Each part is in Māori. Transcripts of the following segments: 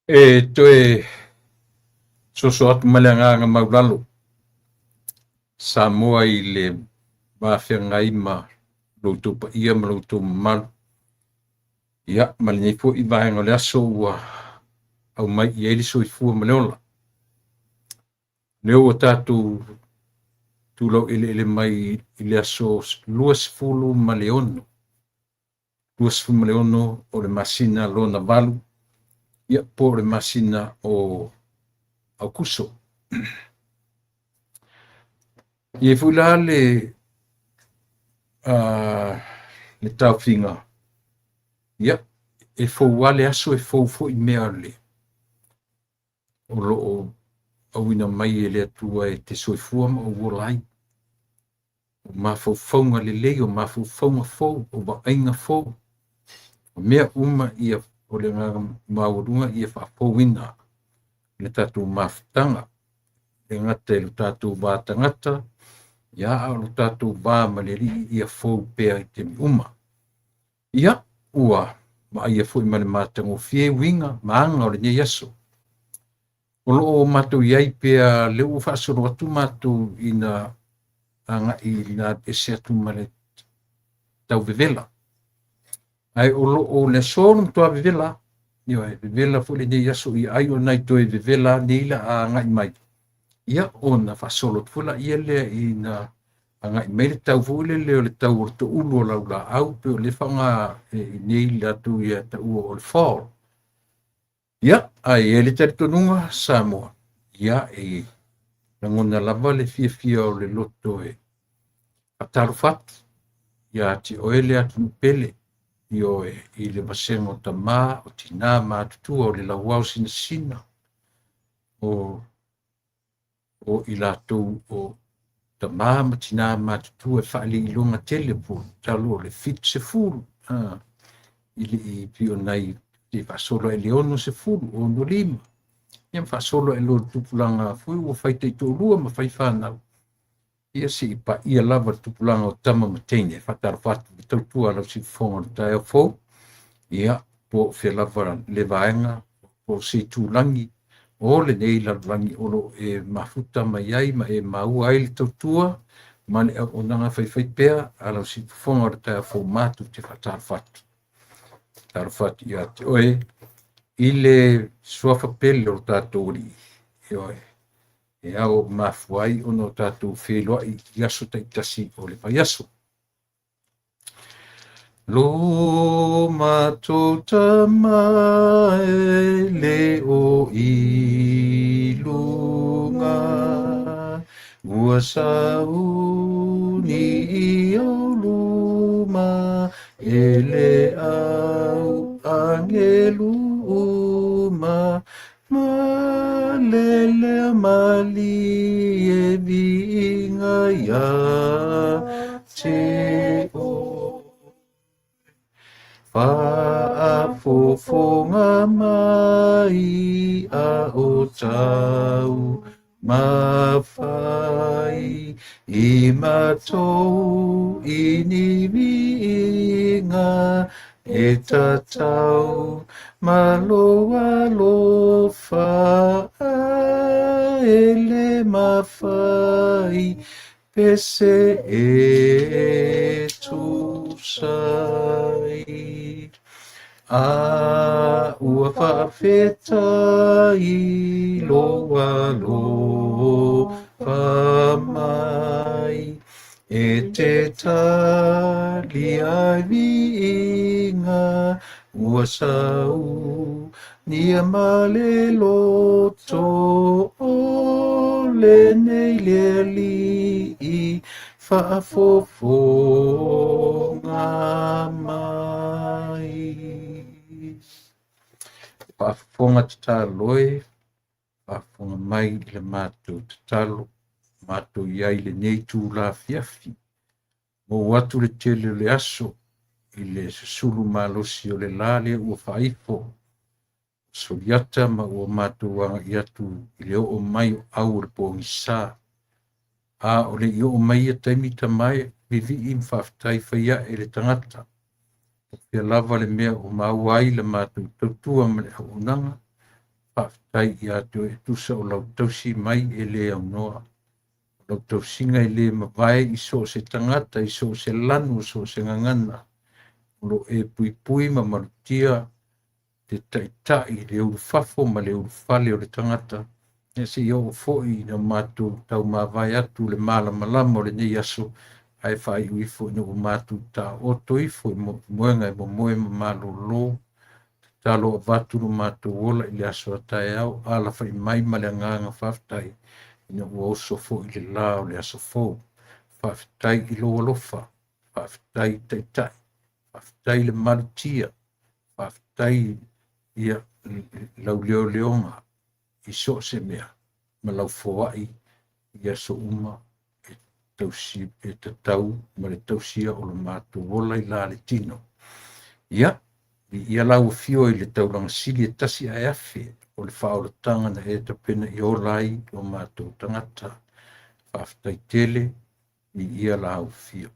Toe soso atu maleagaga maulalo Samoa i le mafeagai ma loutou paia ma loutou mamalu ia ma lenei foʻi vaega o le aso ua aumai i ai le soifua ma le ola lea ua tatou tulau eleele mai i le aso 26 ma le ono o le masina lona valu ia po o le masina o Aukuso ia foi la le taufiga ia e fou a le aso e fou foʻi mea o loo auina mai e le atua e te soifua ma ou ola ai o mafaufauga lelei o mafaufauga fou o vaaiga fou o mea uma ia o le maualuga ia faafouina le tatou mafutaga le gata i lo tatou vatagata ia o lo tatou va ma le alii ia fou pea i te uma ia ua maaia foʻi ma le matagofie uiga maaga o lenei aso o loo matou iai pea le ua faasolo atu matou ina agaʻi na ese atu ma le tauvevela ae o loo le aso lo matoa vevela ia vevela foʻi lenei aso ia ai ona i toe vevela nei la agaʻi mai ia ona faasolo atu foʻi laia lea ina agaʻi mai le tau foʻi lele o le tau o le toʻulu o laulaʻau pe o le faaga i nei latou ia taʻua o le fall ia ae e le talitonuga Samoa ia e lagona lava le fiafia o le loto e fatalofatu ia te oele atu pele ioe i le masega o tamā o tinā matutua o le lauao sinasina o i latou o tamā ma tinā matutua e faaliiloga tele po talo o le fitusefulu i leʻi pionai te faasolo e leono sefulu ono lima ia ma faasolo e lo le tupulaga foi ua faitaʻitoʻulua ma fai fanau ia seʻi paia lava le tupulaga o tama ma teine e faatalofatu le tautua lau sifofoga o le taeao fou ia po fea lava le vaega po sei tulagi o lenei lalolagi o loo e mafuta mai ai ma e maua ai le tautua ma le auaunaga faifai pea a lau sifofoga o le taeao fou matu te faatalofatu ia te oe i le suafa pele o lo tatou alii ioe e ao mafua ai ona o tatou feloaʻi i aso taʻitasi o le paiaso lo matou tamaele o iluga ua sauni i au luma e le au angelu uma malele mali e viiga ia te o faafofoga mai a o tau mafai i matou ini viiga e tatau maloalofa ele mafai pese e tusai a ua faafetai loalofa mai e te talia viiga ua sau nia ma le loto o lenei le alii faafofoga mai faafofoga tataloe faafofoga mai i le matou tatalo matou iai lenei tulafiafi mou atu le tele o le aso i le susulu malosi o le lā lea ua faaifo soliata ma ua matou agaʻi atu i le oo mai o au o le pogisā a o leʻi oo mai ia taimi tamae vivii ma faafetai faiaʻe le tagata o pea lava le mea o maua ai le matou tautua ma le auaunaga whaafitai I atu e tusa o lau tausi mai e le au noa. Lau tausinga I le mawai I so se tangata, I so se lanu, so se ngangana. Lo e pui pui ma marutia te taitai le urufafo ma le urufale o le tangata. E se iau foi na mātou tau mawai atu le malama o le nei aso ai whai uifo ina o mātou ta oto ifo I moenga mo moe ma malolo. Talo o vaturu mātou ola I le aso atai au ala whai mai ma le nganga whaftai ina o oso fo I le la o le aso fo. Whaftai I lo alofa, whaftai taitai, whaftai le marutia, whaftai ia lau leonga I so se mea ma lau foai ia so uma e tausi e tatau ma le tausia o le mātou ola I la le tino. Ia, ia lau fio I le tauranga sili e tasi a afe o le whaolatanga na e tapena I olai o mātou tangata. Whaftai tele I ia lau fio.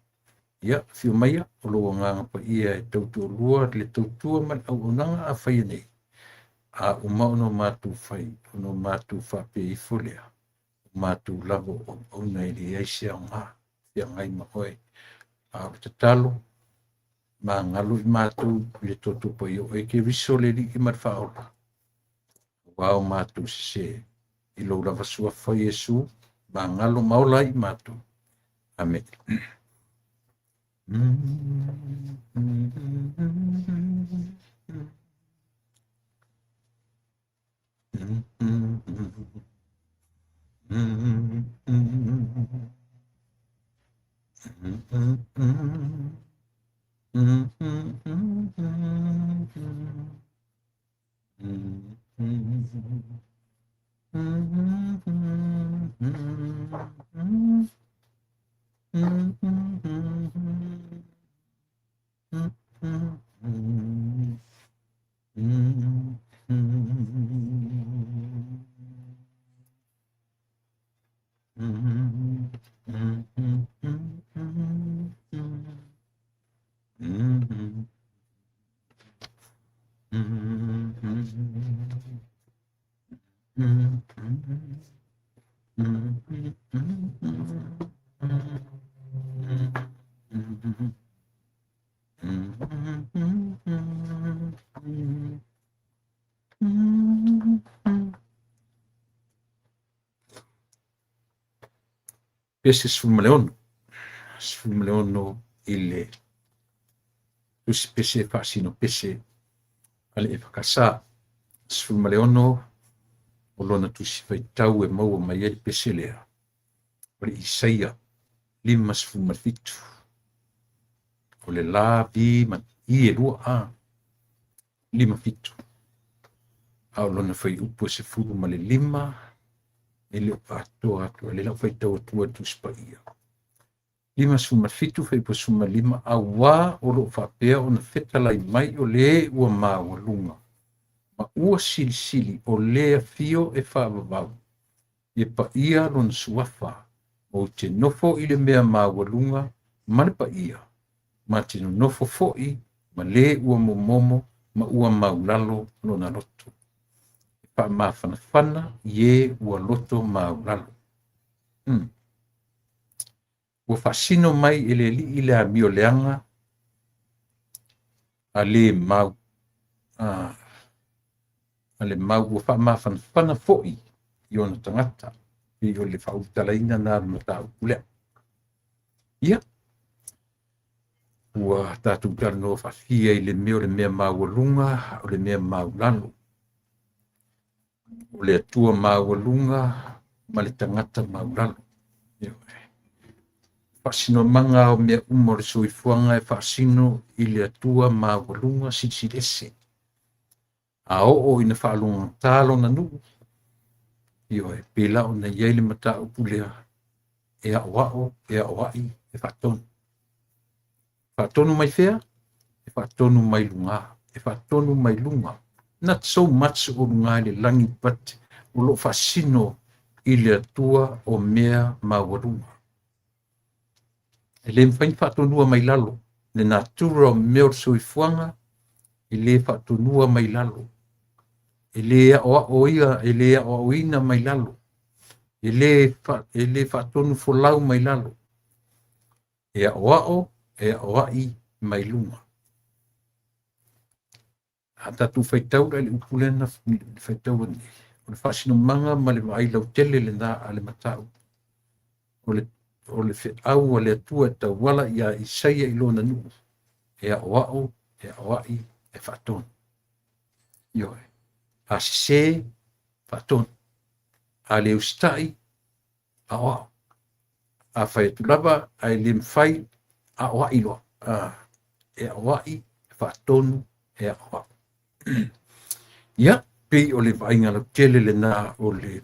Ia, fio maia o loa nganga pa ia e tautua lua le tautua man au unanga a whai nei. A umau no mātou whai, no mātou whape I folea. Mātou lavo o nei li eise o ngā, fia ngai mahoe. A o te talo, ma ngalo I mātou le toto pa I o e ke riso le li I marwhaola. Wao mātou se I lo lava sua whai Yesu, ma ngalo maula I mātou. Amen. Pese sfumaleono il tusi pese fasino pese ale e fakasa sfumaleono o lona tusi faitau e maua mai ele pese lea o le Isaia 5:5 o le la vi ma I e lua a 5:5 a o lona fai upu se furu ma le 5 ele o atoa le lau faitau atua tusi pa ia 5:5 fai po suma 5 a wā o lo whapea o na whetalai mai o le ua māua lunga. Ma ua silisili o lea fio e whaavavau. E pa ia lona suafa o te nofo I le mea māua lunga ma le pa ia. Ma te nofo foi ma le ua momomo ma ua maulalo lona loto. E pa mawhanawhana ie ua loto maulalo. Ua whasino mai ele li I le amio leanga a le mau. A le mau ua whamawhanawhana foi I ona tangata. I o le whautalaina nā mata upulea. Ia. Ua tātou tarno whawhia I le mea maua o le mea maulalo. O le atua maulunga ma le tangata maulalo. Whasino manga o mea umore soifuanga e whasino I le atua maulunga sisilese. A o ina whaalunga tālo na nuu. Io e pela o na iele mata upulea. E a wao, e a wai, e whatonu. Whatonu mai whea, e whatonu mai lunga. E whatonu mai lunga. Not so much o lunga le langi, but o lo whasino I le atua o mea mawarunga. E le mwhain whatonua mai lalo. Le natura o mea o soifuanga, I le whatonua mai lalo. e le o ia e le o ina mai lalo e le whaatonu folau mai lalo e o ai mai lunga a tatu whaitau le upulena whaitau ani o le whaasino manga ma le ai lau tele le nā a le matau o le whiau a le atua e tau wala ia i saia i lona nuu e o ai e whaatonu ioe a se whaatonu a le ustai a o a whaetulava ai le mwhai a o ai loa e o ai e whaatonu e o ai ia pei o le vainga lau tele le nā o le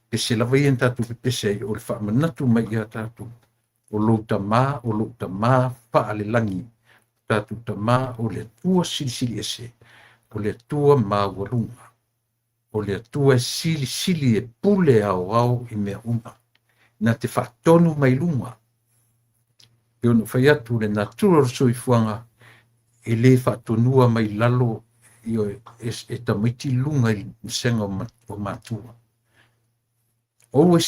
pese lava ia tatu pese ai o le whaamanatu mai ia tatu o lou tamā wha le langi tatu tamā o le atua silisili ese o le atua maualunga o le atua e silisili e pule ao i mea uma na te whaatonu mai lunga e ono whai atu le natura soifuanga e le whaatonua mai lalo io e tamaiti lunga i msenga o matua. O e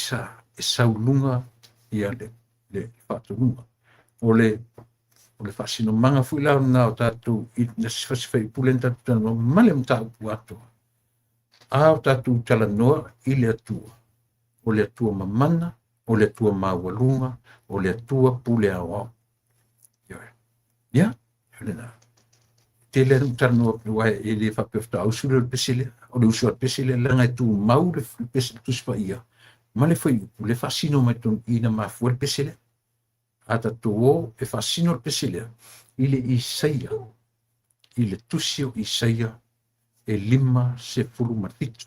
sau lunga ia le whaatonua. O le whaasino manga fui lau na o tatu i nasifasifai pulen tatu tanu male mta upu ato. A o tatu tala noa i le atua. O le atua mamana, o le atua mawalunga, o le atua pule awa. Ia, le na. Tele tano wa ele fa pefta ausule le pesile o le usu pesile langa tu mau le pesile tu spaia ma le foi le fascino mai ton ina ma fu le pesile ata to e fascino le pesile ile ile tusio isaia e lima se fulu matito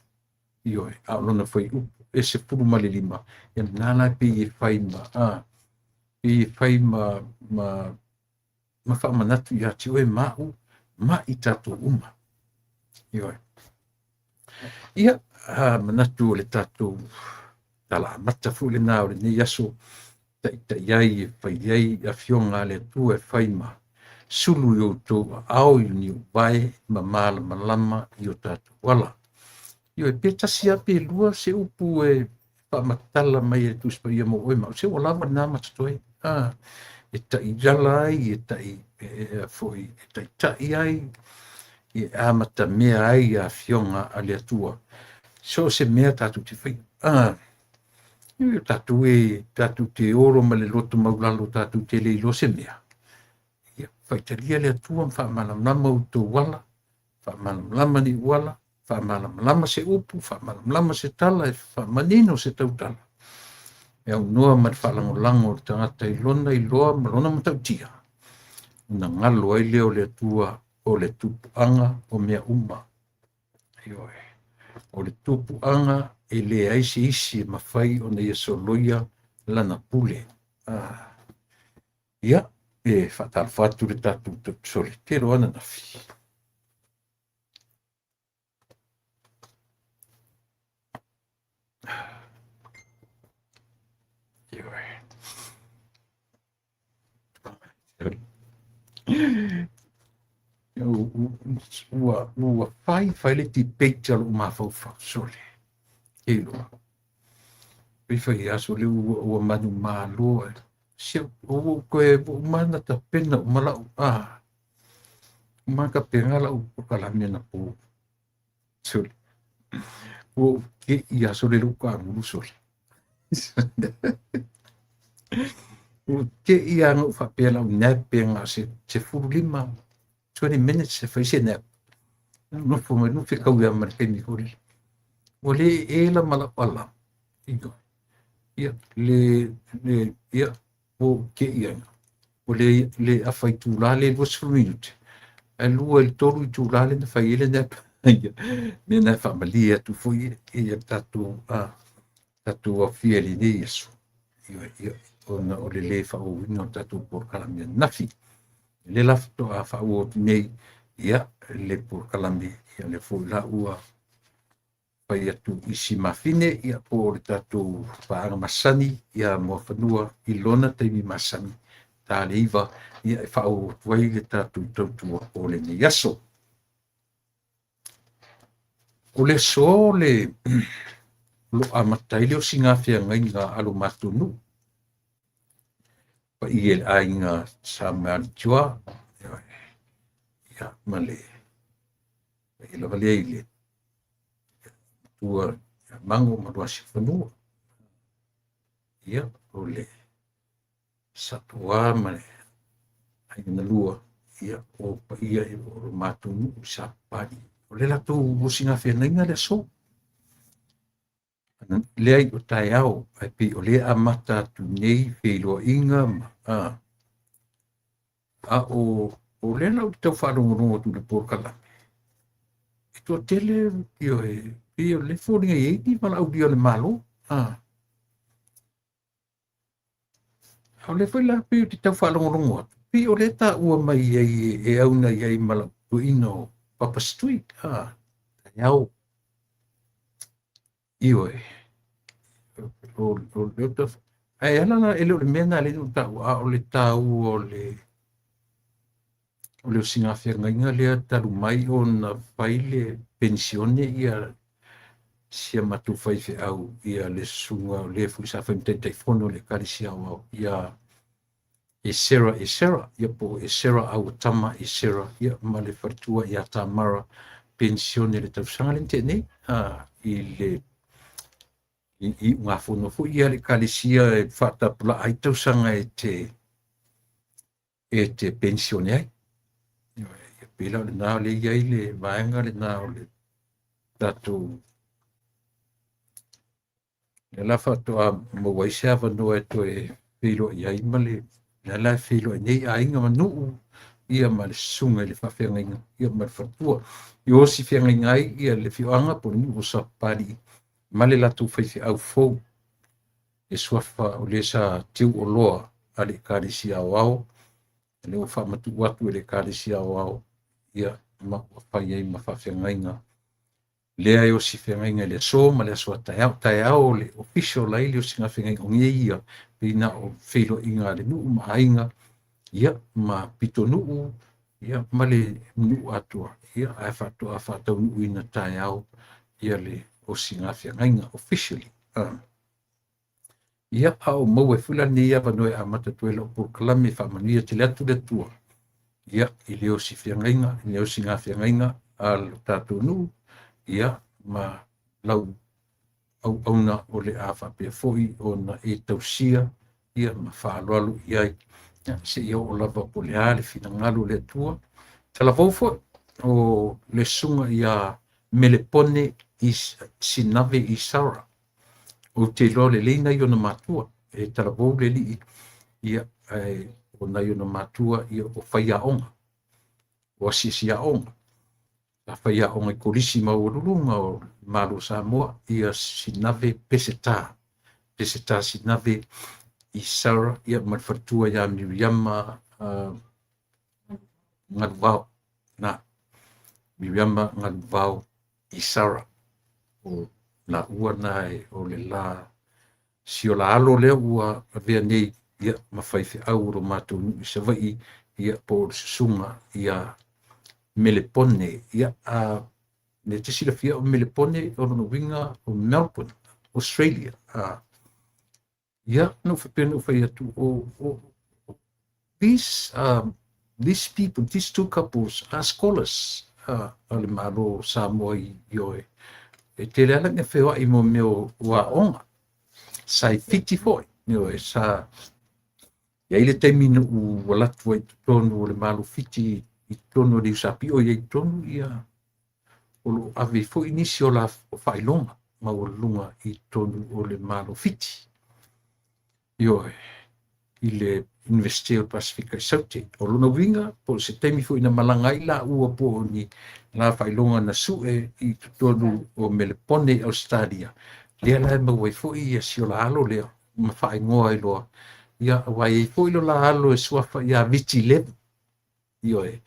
io a lona foi e se fulu ma le lima e nana pe fai ma fa manatu ya ti o mau ma i tatou uma. Ioe. Ia, manatu le tatou tala mata fu le nā o le nei aso ta iai e whai iai a fionga le tu e whai ma sulu i o tō au i ni uwae ma māla malama i o tatou wala. Ioe, pe tasi ape lua se upu e whamatala mai e tuspa ia mo oe ma se o lava nā matatoe. E ta i jala ai, e ta i foi, e ta i ai, e amata mea ai a fionga a le atua. So se mea tatu te whai. Tatu te oro ma le loto maulalo tatu te le ilo se mea. Whai taria le atua wha malamlama u tō wala, wha malamlama ni wala, wha malamlama se upu, wha malamlama se tala, wha manino se tau tala. E au noa ma whalangolango o tangata i loa ma lona matautia. Na ngalo ai leo le atua o le tupuanga o mea uma. Ioe. O le tupuanga e le aisi isi mawhai o nei so loia lana pule. Ia, e whatal whatu le tatu soli. Te roa na nafi. Ua whai le ti peita lo mawhau sole. E loa. Pei whai aso le ua manu māloa. Sia o koe mana ta pena o malau. Maka pengala o kalamia na po. Sole. O ke i aso le luka ngulu sole. O ke i anga ufa pela o nepe nga se furu lima 20 minutes se fai se nep. No fuma no fica o ama peni hori. O le e la mala pala. Igo. Ia ia o ke i anga. O le afai tu la le was minute. E lua il toru i tu la le na fai ele nep. Me na familia tu foi e tatu a fieli de isso. Ia o le fa o no tatu por kalamia nafi le lafto a fa o nei ia le por kalamia ia le fo la ua pa ia tu isi mafine ia por tatu pa masani ia mo fanua i lona te mi masani ta leiva ia fa o tuai le tatu tatu o le nei aso o le so le lo amatai le o singa feagaiga alo matunu pa i e aiga sa malitua ia ma le i lava leai le tua mango ma loasi fanua ia o le satuā ma le aiga na lua ia o paia i o matunu sa pali o le latou o singa feagaiga le aso leai o taeao ai pei o lē amata atu nei feiloaʻiga ma a o le lau le taufaalogologo tu le polokalame e toʻatele io e le foligai ai ni malaʻaulia o le malo o le foi la pei o te taufaalogologo atu pei o le taʻua mai ai e auna i ai ma lautuuina o Papa Street taeao io o le ai ala ele o le mea na le taʻua o le tāua o le osinga feagaiga lea talu mai ona fai le pensione ia sia matufai feʻau ia le susuga o lē foʻi sa faimataitaifono o le ekalisia auau ia e sera ia po e sera auatama e sera ia ma le faletua iā tamara pensione le tausaga le teʻenei i le i ugafono foʻi ia le ekalisia e faatapulaʻa ai tausaga e te pensione ai ia pei la o lenā o leai ai le vaega lenā o le tatou le la faatoʻa maua ai se avanoa e toe feiloaʻi ai ma le ala e feiloaʻi nei aiga manuu ia ma le susuga i le faafeagaiga ia ma le faletua i osi feagaiga ai ia le fioaga po le nuu o sapali ma le latou faifeʻau fou e suafa o lē sa tiu o loa a le ekalisia aoao le ua faamatuu atu e le ekalisia aoao ia ma ua fai ai ma faafeagaiga lea e osi feagaiga i le aso ma le aso a taeao o le official ai le osinga feagaiga o gia ia peina o feiloaʻiga a le nuu ma aiga ia ma pito nuu ia ma le nuu atua ia ae faatoʻa faataunuuina taeao ia le osinga feagaiga officially ia ao maua e foi lanei avanoa e amata toe lau polokalame faamanuia te le atu le atua ia i le osi feagaiga i le osinga feagaiga a lo tatou nuu ia ma lau auauna o le a faapea foʻi ona e tausia ia ma faaloalo i ai seʻia oo lava po leā le finagalo le atua talavou foʻi o le suga iā melepone i sinave i sara o te iloa lelei nai ona matua e talavou le alii ia o nai ona matua ia o faiaʻoga o asiasiaʻoga a faiaʻoga i kolisi ma ua luluga o malo Samoa ia sinave peseta sinave i sara ia ma le faletua iā miriama galuvao na miriama galuvao i sara o na ua na o le la siolaalo lea ua avea nei ia ma faifeʻau o lo matou nuu savaʻi ia po o le susuga ia melepone ia le tesilafia o melepone o lona uiga o Melbourne Australia ia nou faapea nou fai atu o these people, these two couples are scholars a le malo Samoa i oe e tele ala me feoaʻi mo mea o aʻoga sai fiti foʻi ioe sa iai le taimi nuu ua latu ai totonu o le malo fiti i totonu o le iusapio iai totonu ia o loo ave foʻi nisi o la faailoga ma ua luga i totonu o le malo fiti ioe i le University of Pasifika i Saute o lona uiga po se taimi foʻi na malaga ai laʻua po oni la faailoga na suʻe i totonu o melepone i Australia lea la e maua ai foʻi ia siolaalo lea ma faaigoa ai loa ia auai ai foʻi lo laalo e suafa iā viti levu ioe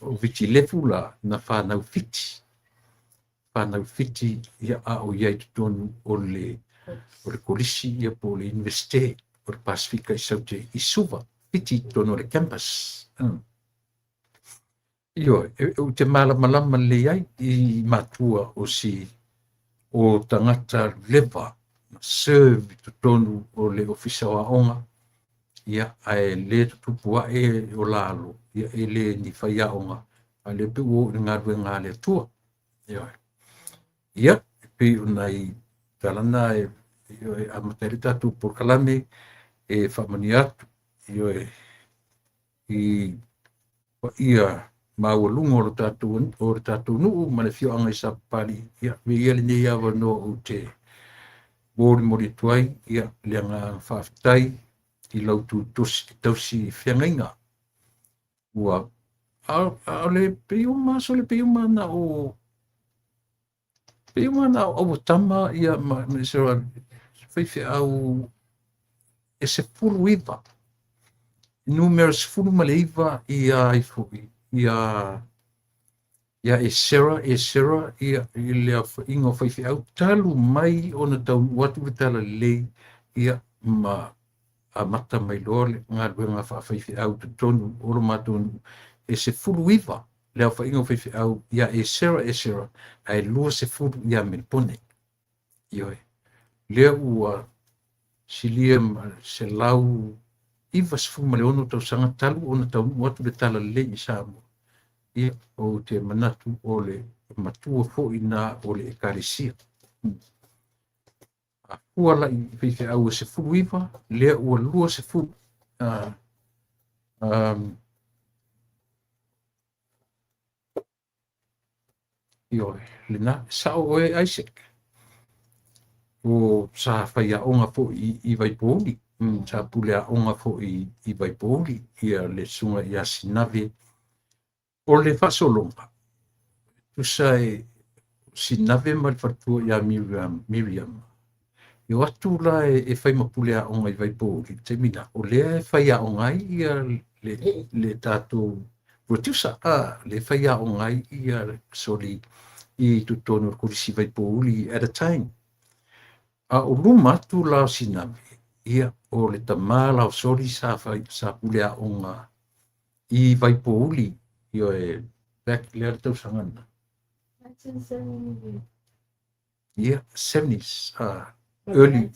o viti levu la na fanau fiti ia a o iai totonu o le kolisi ia po le University o le Pasifika i Saute i suva fiti totonu o le campus Io, o te malama le ai I matua o tangata lewa serve tonu o le ofisa wa onga ia ai le tupua o lalo ia le ni faia onga a le pe o ngā le tua ia pe unai talana io a materi tatu por kalame whamani atu io I ia maulunga o le tatu nuu ma le fio anga I sa pali ia me ia le nei awa no o te mori tuai ia le anga whaftai I lau tu tausi whiangainga ua a le peuma so le peuma na o tama ia ma se whaiwhi au e se pulu iwa numerous fulu ma le iwa ia I fuki ia e sera ia I le ingo whaiwhi au talu mai o na tau watu vitala lei ia ma a mata mai loa le ngā ruenga whawhaiwhi au te tonu oro mātonu e se fulu iwa le au whaingo whaiwhi au ia e sera ai lua se fulu ia melpone ioi lea ua silia se lau iwa se fulu ma le ono tau sanga talu o na tau watu le tala le I Samoa ia o te manatu o le matua fo ina o le ekarisia ua lai whaiwhi au se fulu iwa lea ua lua se fulu ioi lena sao oe Isaac o sa whaia onga fo I Waipoli sa pulea onga fo I Waipoli ia le sunga ia sinave o le whasolonga tu sai sinave ma le whatua ia Miriam Yo atu la e whai mapulea onga I Waipoli te mina o lea e whaia onga ia le tātou Rotusa le whaia onga ia soli I tutonu kurisi Waipoli at a time a o luma atu la sinave ia o le tamala o soli sa pulea onga I Waipoli io e back lea tau sangana 1970. ia 70s early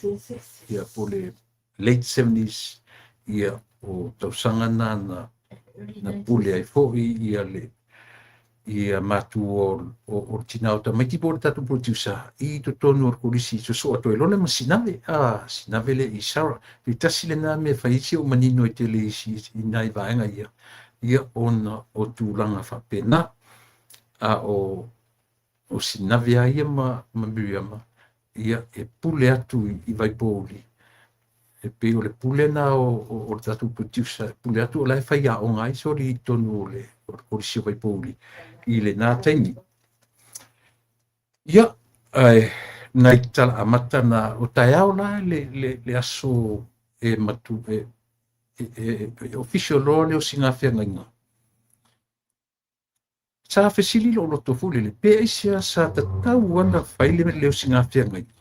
ia po le late 70s ia o tau sangana na pule ai fo'i ia le ia matu o tinau ta mai tipo tatu producer I to tonu o kulisi so to elone ma sinave le isara I tasile na me faisi o manino I tele isi nai vaenga ia ona o tulanga fa pena a o sinave ia ma Miriam ia e pule atu I Waipoli e pe o le pule na o tatu producer pule atu o la faia o ngai so ri tonu le o kulisi Waipoli I le nā taimi. Ia, nai tala amata na o tai au la le aso e matu official law le o singafia ngainga. Sa fesili lo loto fule le pe isia sa tatau ana faile le o singafia ngainga.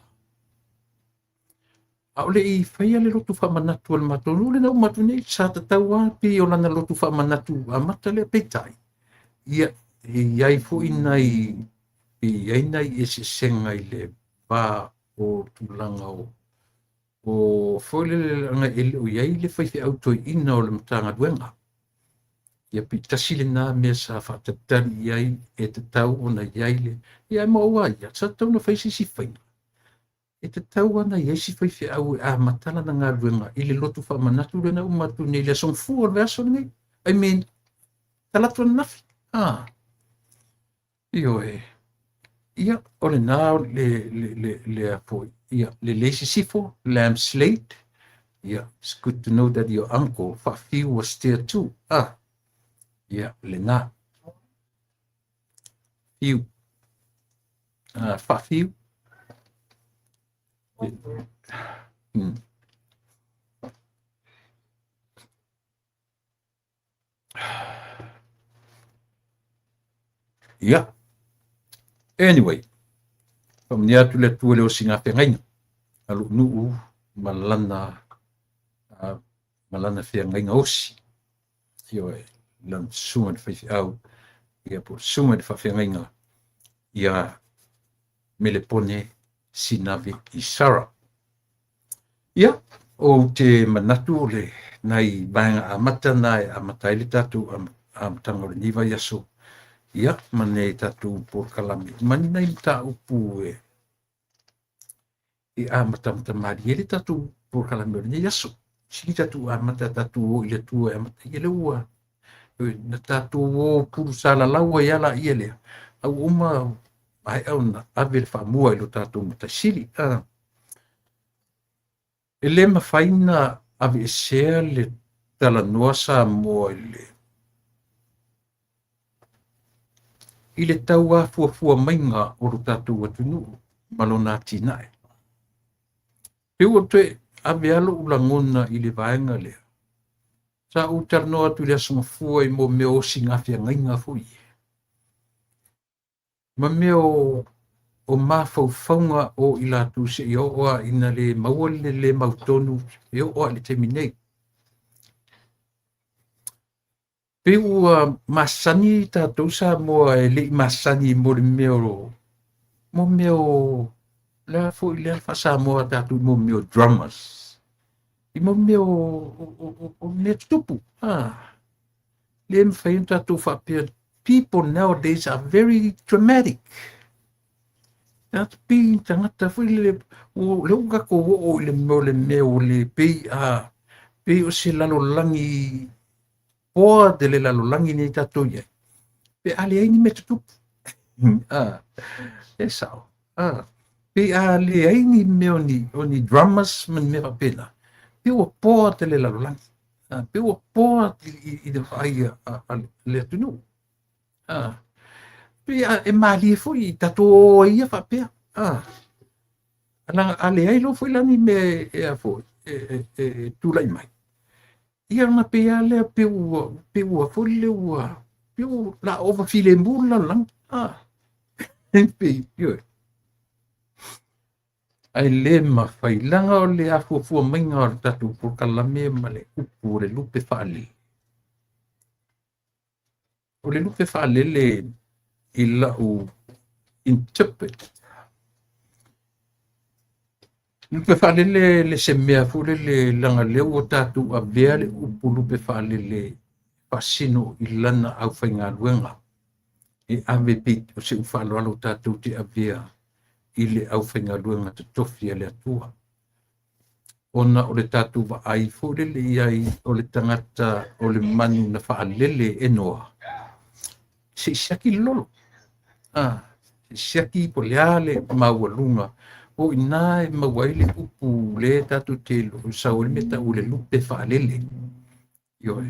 A ole I faia le loto whamanatu al matonu le na umatu nei sa tatau a pi o lana loto whamanatu amata le peitai. Ia, iai fo inai e se senga I le ba o tulanga o fole le anga ele o iai le whaiwhi autoi ina o le matanga duenga. Ia pi tasile nā mea sa whatatari iai e te tau o na iai le iai maua ia sa tau na whaisi si whaina. E te tau ana iai si whaiwhi au a matala na ngā duenga I le lotu whamanatu le na umatu nei le song fu o le aso nei. I mean, talatu na nafi. Io ia ole nā le apo ia le leisi sifo lamb slate ia it's good to know that your uncle Fafiu was there too ia le nā Fiu Fafiu ia anyway pamani atu le tua le o singafe ngainga alu nuu malana fea ngainga osi io e lan sunga le whaiwhi au ia po sunga de whawhengainga ia melepone sinavi i Sara. Ia, o te manatu o le nai vaenga a mata nai a matai le tatu a matanga o le niwa yaso. Ia, mane tatu por kalami. Mani nai mta upu e a mata mari ele tatu por kalami o le yaso. Siki tatu a mata tatu o ile tua e mata ile ua. Na tatu o puru sala laua yala ile. Au uma ai au na ave le whamua ilo tatu mata siri. E le mawhaina ave e sea le tala noasa moa i le tau a fuafua mainga o ro tatu atunu malona tinae. Pe ua te ave alo ulangona i le vaenga lea. Sa utarno atu le asungafua i mo meo singafia ngainga fui. Ma meo o mawhauwhaunga o i la tu se i oa ina le mauale le mautonu i oa le teminei. Pe ua masani tātou sa moa e le masani mo le meo la fo i le alfa moa tātou mo meo drummers. I mo meo o me tupu. Le mwhain tātou whapea. People nowadays are very dramatic. That's being tangata fo i le unga ko o le meo le pei o se lalo langi poa de le lalo langi ni tātou iai. Pe ale ai ni me tutupu. E sao. Pe ale ai ni meo ni drummers man me whapena. Pe ua poa de le lalo langi. Pe ua poa i de whai le atunu. Pe e mali fo i tātou ia whapea. Ale ai lo fo i lani me e a fo e tūlai mai. Ia na pe ale pe ua fo le ua. Pe ua la ova file mbula lang. Pe yo. Ai le mawhailanga o le afuafua mainga o tatu por kalame ma le upu o le lupe whaale. O le lupe whaale le i lau interpret. Lupe whaale le se mea fule le langa leo o tatu a vea le upu lupe whaale le pasino i lana au whainga luenga. E ave pit o se ufalo alo tatu te a vea i le au whainga luenga te tofi le atua. Ona o le tatu wa ai fule le iai o le tangata o le manu na whaalele e noa. Se isaki lolo. Siaki po le ale maua lunga o ina e mawaile upu le tatu te lo sa o le meta o le lupe whaalele. Yo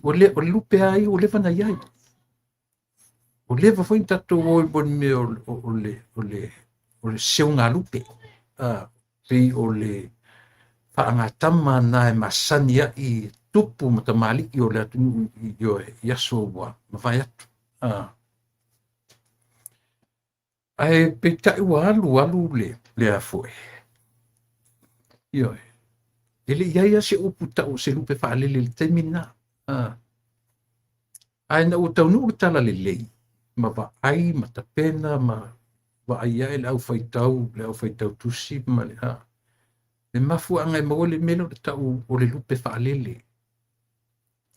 o le lupe ai o le vana iai. O le va foi tatu o i bon me o le seunga lupe. Pe o le whaangatama na e masania i tupu matamaliki o le atunu i yaso wa mawhai atu. Ai pe tai wa alu le afoe. Yo. Ele ia se upu tau se lupe whaalele le temina. Ai na o tau nuu tala le lei. Ma wa ai, ma ta pena, ma wa ai ai le au whaitau tusi, ma le ha. Le mafu anga e maua le meno le tau o le lupe whaalele.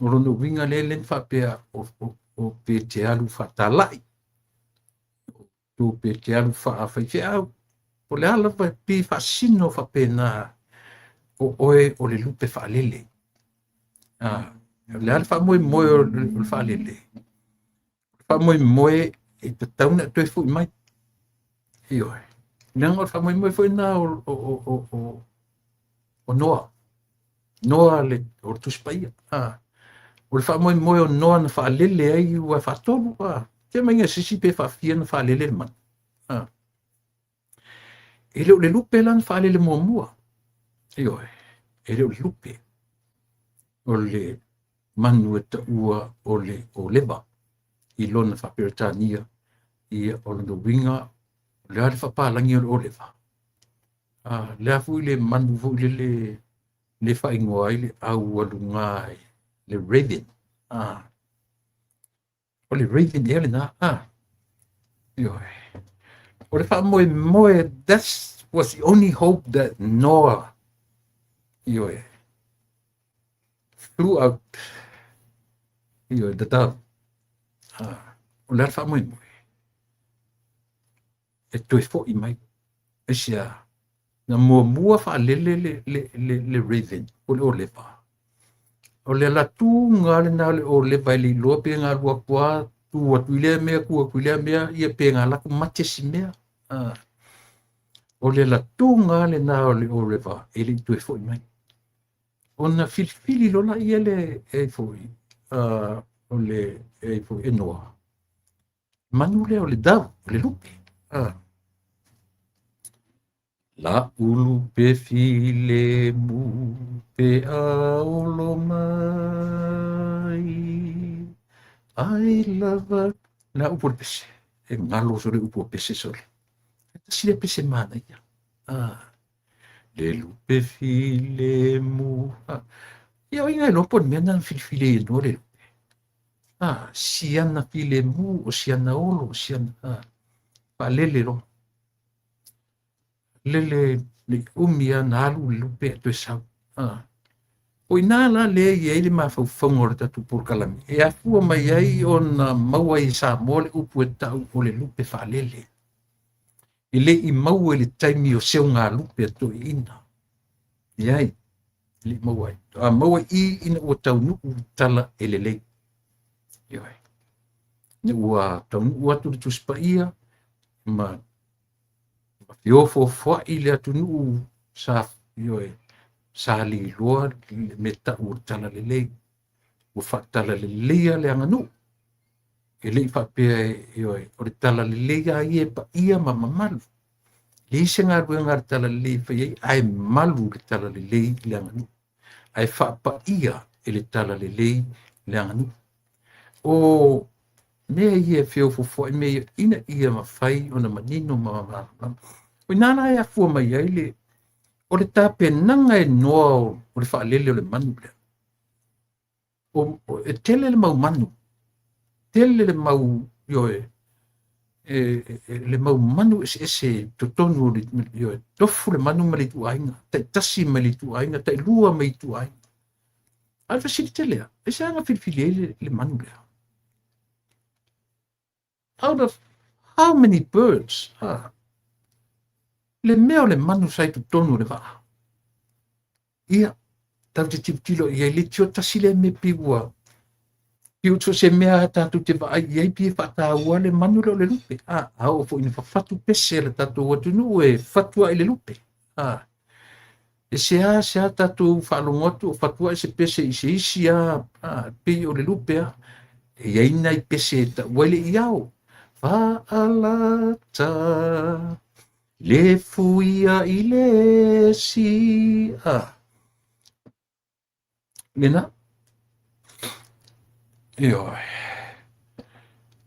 O rono winga le len whapea o pe te alu whatalai. Tu pe te alu whaafai au. O le ala wa pi whaasino whapena o oe o le lupe whaalele. Le ala wha moe o le whaalele. Wha moe e te tauna toi fui mai. Ioi. Nanga wha moe fui na o noa. Noa le o tuspaia. O le wha moe o noa na whaalele ai ua whatonu. Te mainga sisi pe whawhia na whaalele man. E leo le lupe lan whaalele mua mua. Ioi. E leo le lupe. O le manu e ta ua o leva. I lona whaperetania i o lona winga le ale whapalangi o leva. Le afu le manu fu le whaingoa i le au alunga le raven. o le raven ele na yo o le fa moe that was the only hope that Noah yo threw out yo the dove o le fa moe e toi fo i mai e sia na mua fa le raven o le fa o le la tu ngale na le o le vai li lo pe nga lua kwa tu wa tu le me ku le me ia pe nga la ku mate si me o le la tu ngale na o le va ele tu e foi mai ona fili lo la ia le e foi o le e foi e noa manu le o le dau o le lupi la ulu pe file mu pe aolo mai ai lava na upo pese e ngalo sore upo pese sore sile pese mana ia le lupe file mu ia inga no pon mena file no le siana file mu o siana olo siana pa lele lo lele le umia na alu lupe to sa o ina la le ye le ma fa ngor ta tu por kalami e a fu mai ai ona maua i sa mole upu ta o le lupe fa lele ile i maua le taimi o se nga lupe to ina yai le maua i ina o tau nu tala elele yai ne ua tau nu atu tu spaia ma fiofo fo ile atu nu sa yoi sali loa me ta u tala lele o fa tala lele le anganu ele fa pe yoi o tala lele ia pa ia mamalu le senga ruenga tala lele fa ye ai malu tala lele le anganu ai fa pa ia ele tala lele le anganu o me ia fiofo fo me ina ia mafai ona manino mama o nana ia fu mai ile o le tape nanga e noa o le whaalele o le manu le. O e tele le mau manu. Tele le mau yoe. Le mau manu ese totonu o le yoe. Tofu le manu ma le tu ainga. Tai tasi ma le tu ainga. Tai lua ma le tu ainga. Alfa sili tele a. E se anga filfili le manu le. Out of how many birds? Le mea o le manu sai totonu o le waa. Ia, tau te tiptilo, ia le tio tasile me piwa. Piu to se mea tatu te va ai pi fata ua le manu le lupe. Au fo ina fatu pese le tatu watu nu e fatua ile lupe. E se a tatu whalongotu o fatua e se pese i se isi pi o le lupe e ina i pese ta wale iau. Faalata le fuia i le si Lena? Ioi.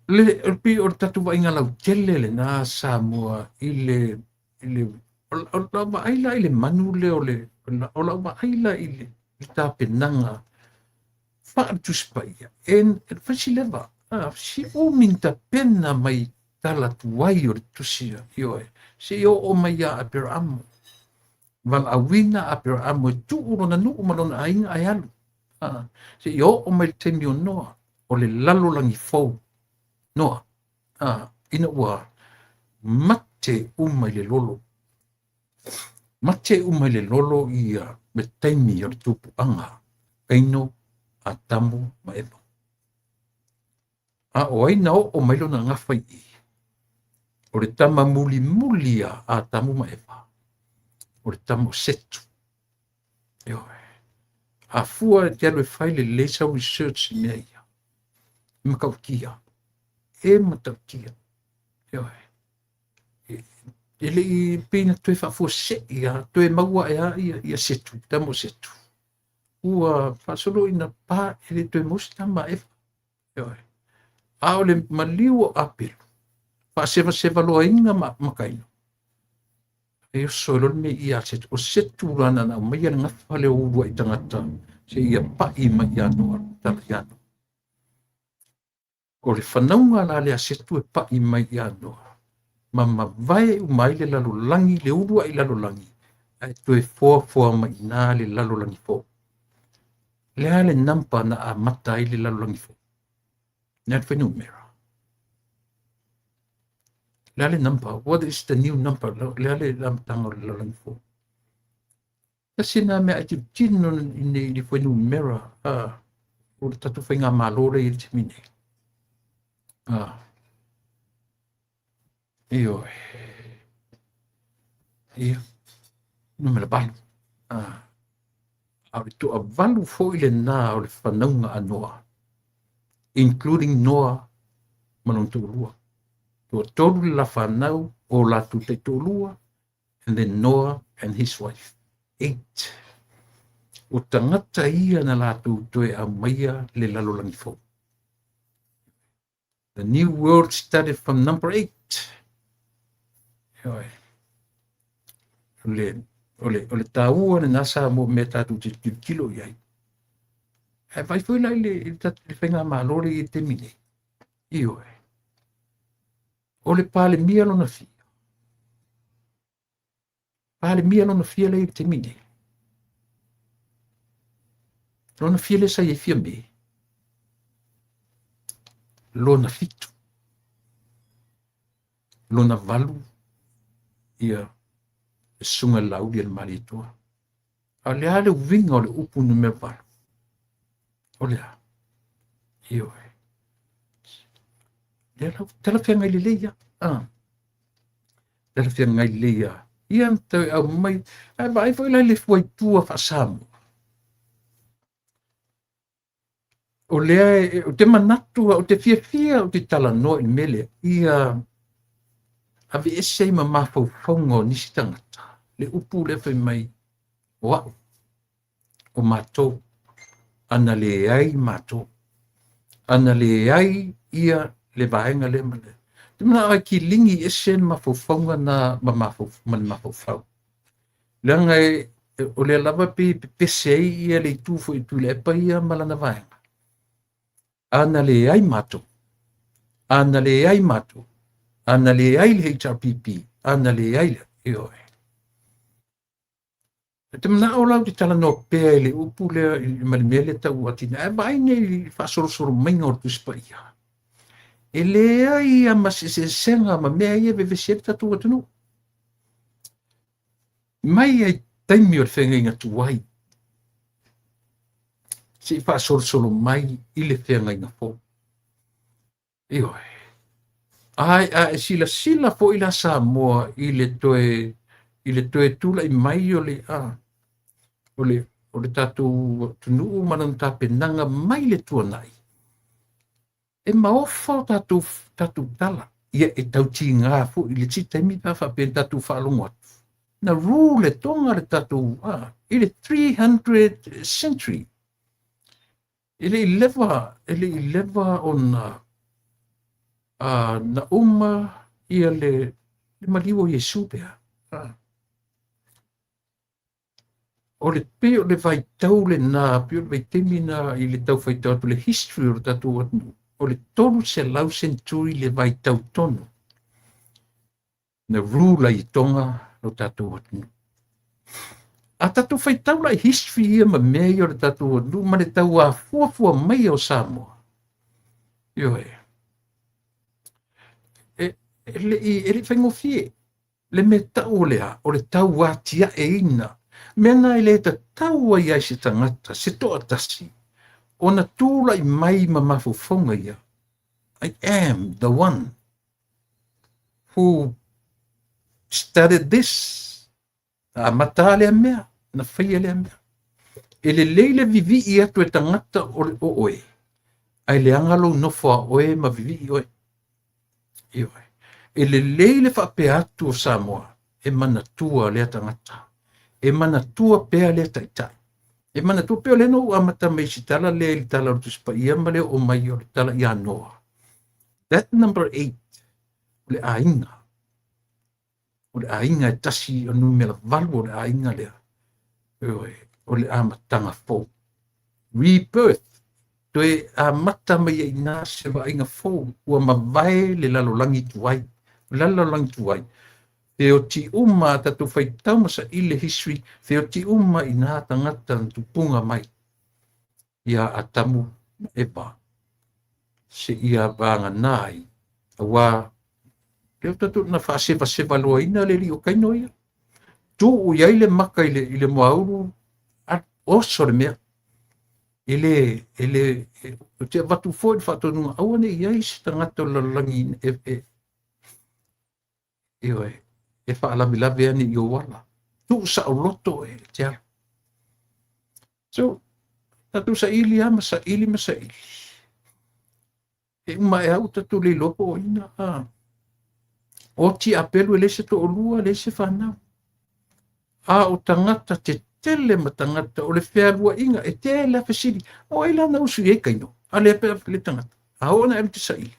Le pi o tatu wa inga lau tele le na Samoa ile o la wa aila ile manu le o la wa aila ile ta penanga fa tu spaia en fasi leva si o minta pena mai tala tuai o tusia ioi se o mai a per amo val awina a per amo tu na nu malona ainga ayalu se yo o mai temi o noa o le lalo langi fou noa ina ua mate umai le lolo ia me temi o le tupu anga eino a tamu ma eva o aina o mai lona ngafai i o le tama muli a tamu ma eva o le tamu setu yo a fua te alo e whaile laser research mea ia. Makaukia. Mataukia. Ele i pina toe whafua se ia, toe maua ia setu, tamo setu. Ua whasolo ina pā ele toe mosi tama ewa. Ao le maliu o apelu. Whasewa loa inga makaino. E solo me ia setu o setu rana na mai ana ngafale o urua i tangata se ia pa i mai anu tala ianu o le whanaunga la le asetu e pa I mai I anoa. Ma vai umai le lalolangi, le urua I lalolangi. Ai toe foa mai nā le lalolangi fo. Lea le nampa na a mata I le lalolangi fo. Nea whenua mera. Lea le nampa, what is the new number? Lea le lamtanga le lalolangi fo. Kasi nā mea ati tino I le whenua mera. O le tatu whainga malore I le timine. Iyo. Iyo. Numela balu. Au to a valu fo I le nā o le whanaunga anoa. Including Noah manong tūlua. To tolu la whanau o la tu te tūlua, and then Noah and his wife. 8. O tangata ia na la tu toe a maia le lalolangi fo. The new world started from number 8. Ole taua na nasa mo me tatu te kilo iai. E vai foi lai le whenga malore I te mine. Iyo e. Ole pale mia lona fia. Pale mia lona fia le te mine. Lona fia le sa ye fia me. Lona fitu. Lona valu. Ia. Sunga lau dia le mali toa. A le ale uvinga o le upu numero valu. Olea. Iyo e. Tela fia ngai leia. Tela fia ngai leia. Ia te au mai. Ai vai foi lai le fuai tua whasamu. O lea, o te manatua, o te fia, o te tala no I mele. Ia. Avi ese ma mafau fongo nisi tangata. Le upu le fai mai. Wau. O matou. Ana le ai matou. Ana le ai ia le vaenga le male. Te mana ai ki lingi ese mafau fonga na mafau fau. Langa o le lava pe pese ia le tufo I tu le pa ia malana vaenga. Ana le ai matou. Ana le ai matou. Ana le ai le HRPP. Ana le ai le. Iyo e. Te mana o lau te tala no pea le upu le malimele tau atina. E bai nei whasorosoro mainga o tuspa ia. E le ai a senga ma mea ia vevesere tatu atunu. Mai ai taimi o le whenga inga tuai. Si whasorosoro mai I le whenga inga fo. Iyo e. Ai sila fo I la Samoa I le toe tula I mai o le tatu tunu manang tapenanga mai le tuanai. E maofa o tatu tala. Ia e tauti ngā fo I le titaimi ta whapen tatu whaalongo atu. Na rū le tonga le tatu I le 300th century. Ele I lewa o na ia le maliwo Yesu pea. O le pe o le vai tau le nā, pe o le vai temi nā I le tau vai tau atu le history o le tatu atu. O le tolu se lau centuri le vai tau tonu. Na rūla I tonga o tatu atu. A tatu vai tau la history ia ma mea o le tatu atu, ma le tau a fuafua mai o Samoa. Yo e. Ele whaingo fie. Le me tau o le tau watia e ina. Mena I le ta tau ai ai se tangata, se toa tasi. O na tūla I mai ma mafufonga ia. I am the one who started this. A mata lea mea, na whaia lea mea. Ele leile vivi I atu e tangata o le o oe. Ai le angalo nofoa oe ma vivi I oe. I oe. Ele leile whape atu o Samoa. E mana tua lea tangata. E mana tua pea lea taitai. E mana tua pea lea no amata mai si tala lea I tala o tuspa ia ma lea o mai o le tala ia noa. That number 8. O le ainga. O le ainga e tasi o numela valu o le ainga lea. O le amatanga fo. Rebirth. toe a mata mai ai nā se vainga fou, ua mawai le lalolangi tuai. Lalolangi tuai. Te o ti uma tatu whaitau masa i le history, te o ti uma i nā tangata tupunga mai. Ia atamu e pā. Se ia vanga nai, awa, leo tatu na whasewa loa ina le li o kaino ia. Tu u iai le maka i le moauru, at oso le mea. Ele, o te watu fōi whatonunga, awane iai se tangata o lalangi e whaalamilawe ani i o wala. Tu sa o loto e te ara. So, tatu sa ili ama sa ili ma sa ili. E uma e au tatu le lopo o ina. O ti apelu e lese to o lua, lese whanau. A o tangata te tele ma tangata o le whea lua inga e te la whesiri. O e lana usu e kaino. A le apea le tangata. A o na e te sa ili.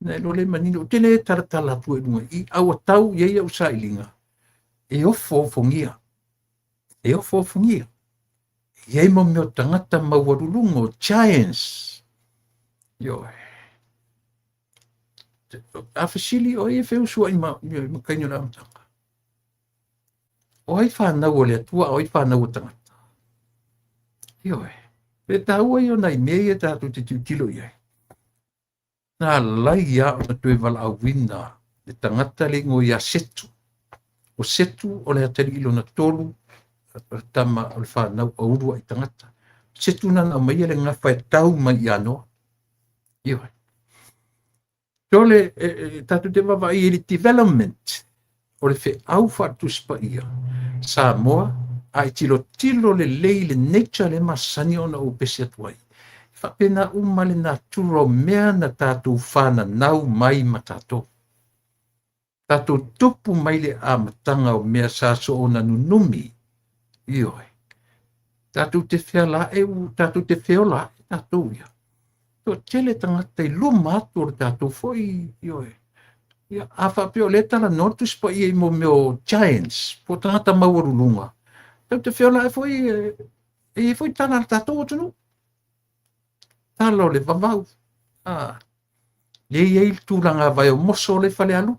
Na lo le manino o tele taratala tu e nunga. I au a tau iei au sa ilinga. E ofo fongia. E ofo fongia. Iei mo meo tangata mawarulungo, giants. Yo. A whesili o e wheu sua i ma kaino la amtanga. O ai whanau o le atua, o ai whanau o tangata. Yo e. Pe tau ai o nai mei e tātou te tilo iai. Nā lai ia o na tue wala au wina. Le tangata le ngo ia setu. O setu o le atari ilo na tolu. Tama o le whanau a urua i tangata. Setu nana mai le ngawhai tau mai i anoa. Yo e. Tole tātou te wawa i le development. O le whi au whatuspa ia. Samoa, ai tilo le lei le nature le masani ona o pese atuai. Whapena umale na turo mea na tātou whana nau mai ma tātou. Tātou tupu mai le amatanga o mea saso o na nunumi. Ioi. Tātou te whea la e u, tātou te whea la e tātou ia. Tō tele tangata i luma atu o tātou foi. Ioi. Ia, a whapeo le tala notus pa i mo meo giants, po tangata mawarulunga. Tau te whiola e foi tana tātou o tunu. Tala o le wamau. Le iei tūranga vai o moso le whale alu.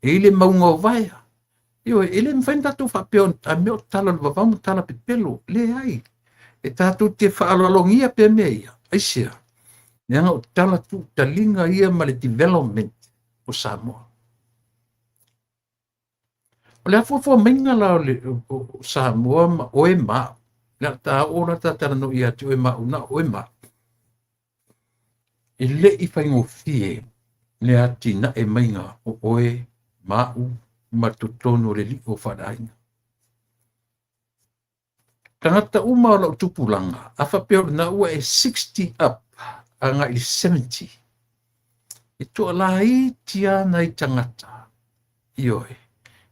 E le maunga o vaia. Io, e le mwhain tātou whapeo a meo tala le wamau tala pe pelo. Le ai. E tātou te whaalolongia pe mea ia. Aisia. Neanga o tala tu talinga ia ma le development. O Samoa. O le afua mainga la o Samoa ma o e ma. Nga tā ora tā tara no ia te o e ma una o e ma. E le i whaingo fie le ati na e mainga o oe ma u ma tutono le li o whadainga. Tangata uma o lau tupulanga. A whapeo na ua e 60 up a nga i 70. E toa lai tia nei tangata. Ioi.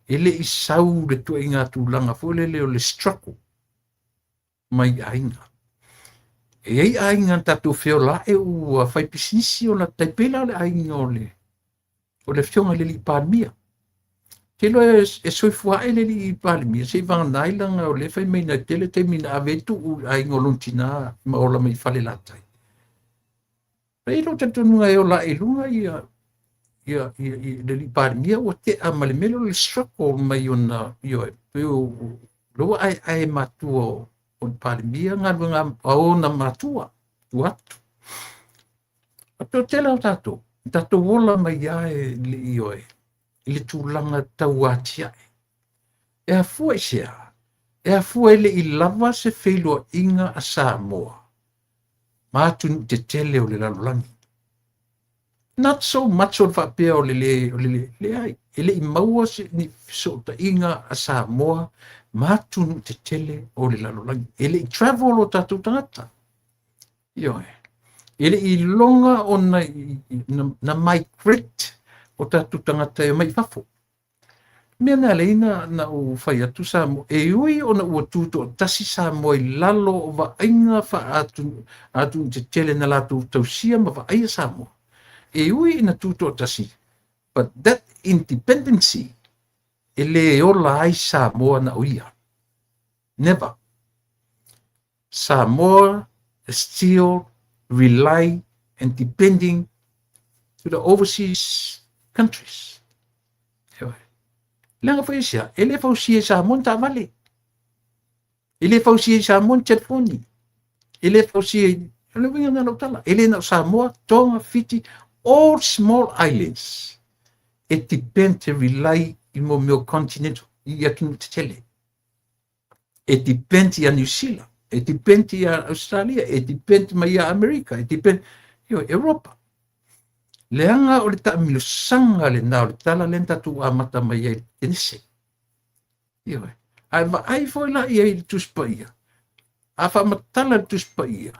E le i sau le tua inga tūlanga. Fo le leo le struggle. Mai ainga. E ei ainga tatu feo la e ua whai pisisi o la taipela le ainga o le. O le fionga le li pāmia. Te lo e soifua e le li pāmia. Se vanga nailanga o le whai meina tele te mina avetu u ainga o luntina ma ola mai whale latai. Pei lo te tununga e o la e lunga ia le li pāmia o te amalimelo le struggle mai o na ioe. Peo lo ai matua o pāmia ngā o na matua tu atu. Ato tela o tato. Tato wola mai ai le ioe. Le tūlanga tau atia. E a fua sea. E a fua le i lava se whelua inga a Samoa. Mātun te tele o le lalulangi. Not so much o whapea o le ai. Ele i maua se ni so ta inga a Samoa. Mātun te tele o le lalulangi. Ele i travel o tatu tangata. Ioe. Ele i longa o na migrate o tatu tangata e mai whafo. Mea nā leina na o whai atu Samoa. E ui o na ua tūto o tasi Samoa i lalo o wa ainga wha atu te tele na latu tausia ma wa aia Samoa. E ui na tūto o tasi. But that independency e le ola ai Samoa na oia. Never. Samoa is still rely and depending to the overseas countries. Langa fa isia, ele fa usia sa mon ta vale. Ele fa usia sa mon telefoni. Ele fa usia, ele vinga na lotala. Ele na Samoa, Tonga, Fiji, all small islands. It depends to rely in mo meu continent ia kinu te tele. It depends ia New Zealand. It depends ia Australia. It depends mai ia America. It depends ia Europa. Leanga o le taʻamilu saga lenā o le tala lena tatou amata mai ai tenese. Ia ae vaai foi laʻi ai le tusipaia. A faamatala le tusipaia.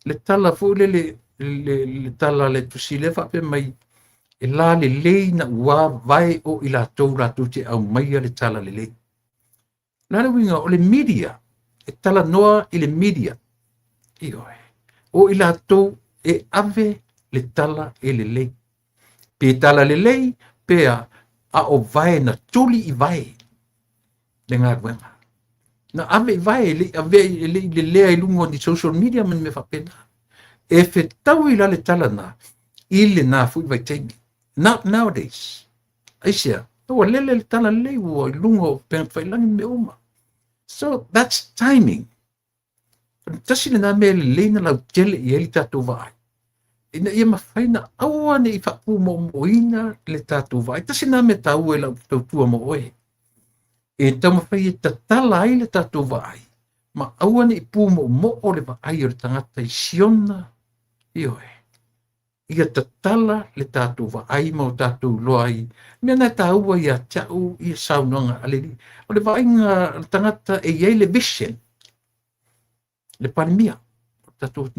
Le tala foi le tala le tusi le faape mai e la lelei na ua vae o i latou te au maia le tala lelei. La le uiga o le media e tala noa i le media. Ia o i latou e ave le tala e le lei. Pe tala le lei, pea a o vae na tuli i vae. Le ngā kuenga. Na ave i vae, le lea i lungo di social media man me whapena. E fe tau i la le tala na, i le nā fui vai tengi. Not nowadays. Aisia, o lele le tala lei ua i lungo pen whailangi me uma. So that's timing. Tasi le nā mea le leina lau tele i eli tatou vae. Ina ia mawhaina aua ne i whapu mo moina le tātou vai. Tasi nā me tau e lau tautua mo oe. E tau mawhai e tatala ai le tātou vai. Ma aua ne i pū mo o le vai o le tangata i siona i oe. Ia tatala le tātou vai ma o tātou loa i. Mea nai tāua ia tiau i saunoanga aleli. O le vai ngā tangata e iei le vision. Le panemia. O tātou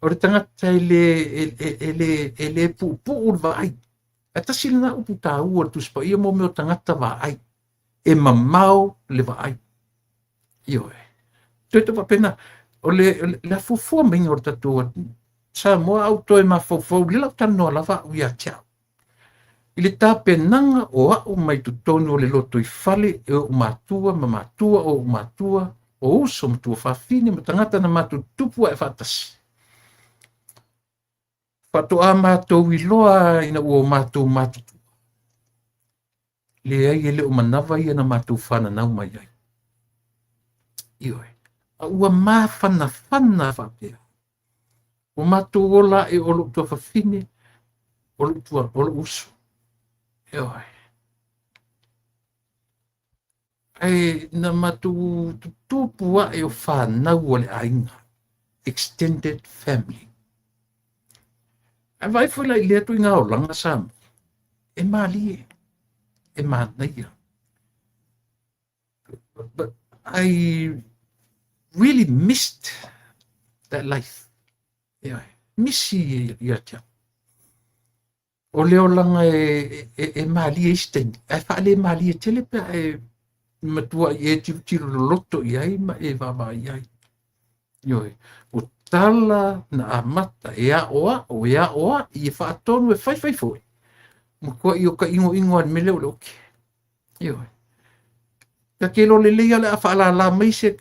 o le tangata ele pupu o le vai. E tasi na upu tāua le tuspa ia mo meo tangata vai. E mamau le vai. Ioe. Tueto wapena, o le fufua mingi o le tatua. Sa moa au toi ma fufua, le lau tanoa lava u ia tiao. I le tāpe nanga o au mai tutonu o le loto i fale e o matua, ma matua o matua, o uso matua whawhine, ma tangata na matu tupua e whatasi. Pato a mātou i loa ina ua mātou mātutu. Le ai ele o manawa ia na mātou whana nau mai ai. Ioe. A ua mā whana whapea. O mātou ola e olo tua whawhine, olo tua, olo uso. Ioe. Ai na mātou tupua e o whanau o le ainga. Extended family. Ai vai foi lai lea tu ngā o langa sam. E mali e. E mānaia. But I really missed that life. Yeah. Missi ia tia. O leo langa e mali e isten. Ai whaale mali e telepe e matua i e tiro loto i ai ma e vava i ai. Ioe. O tala na amata e a oa o e a oa i e whaatonu e whai foi. Mo kua i o ka ingo an mele o le oke. Ioe. Ka kelo le leia le a whaalala mai se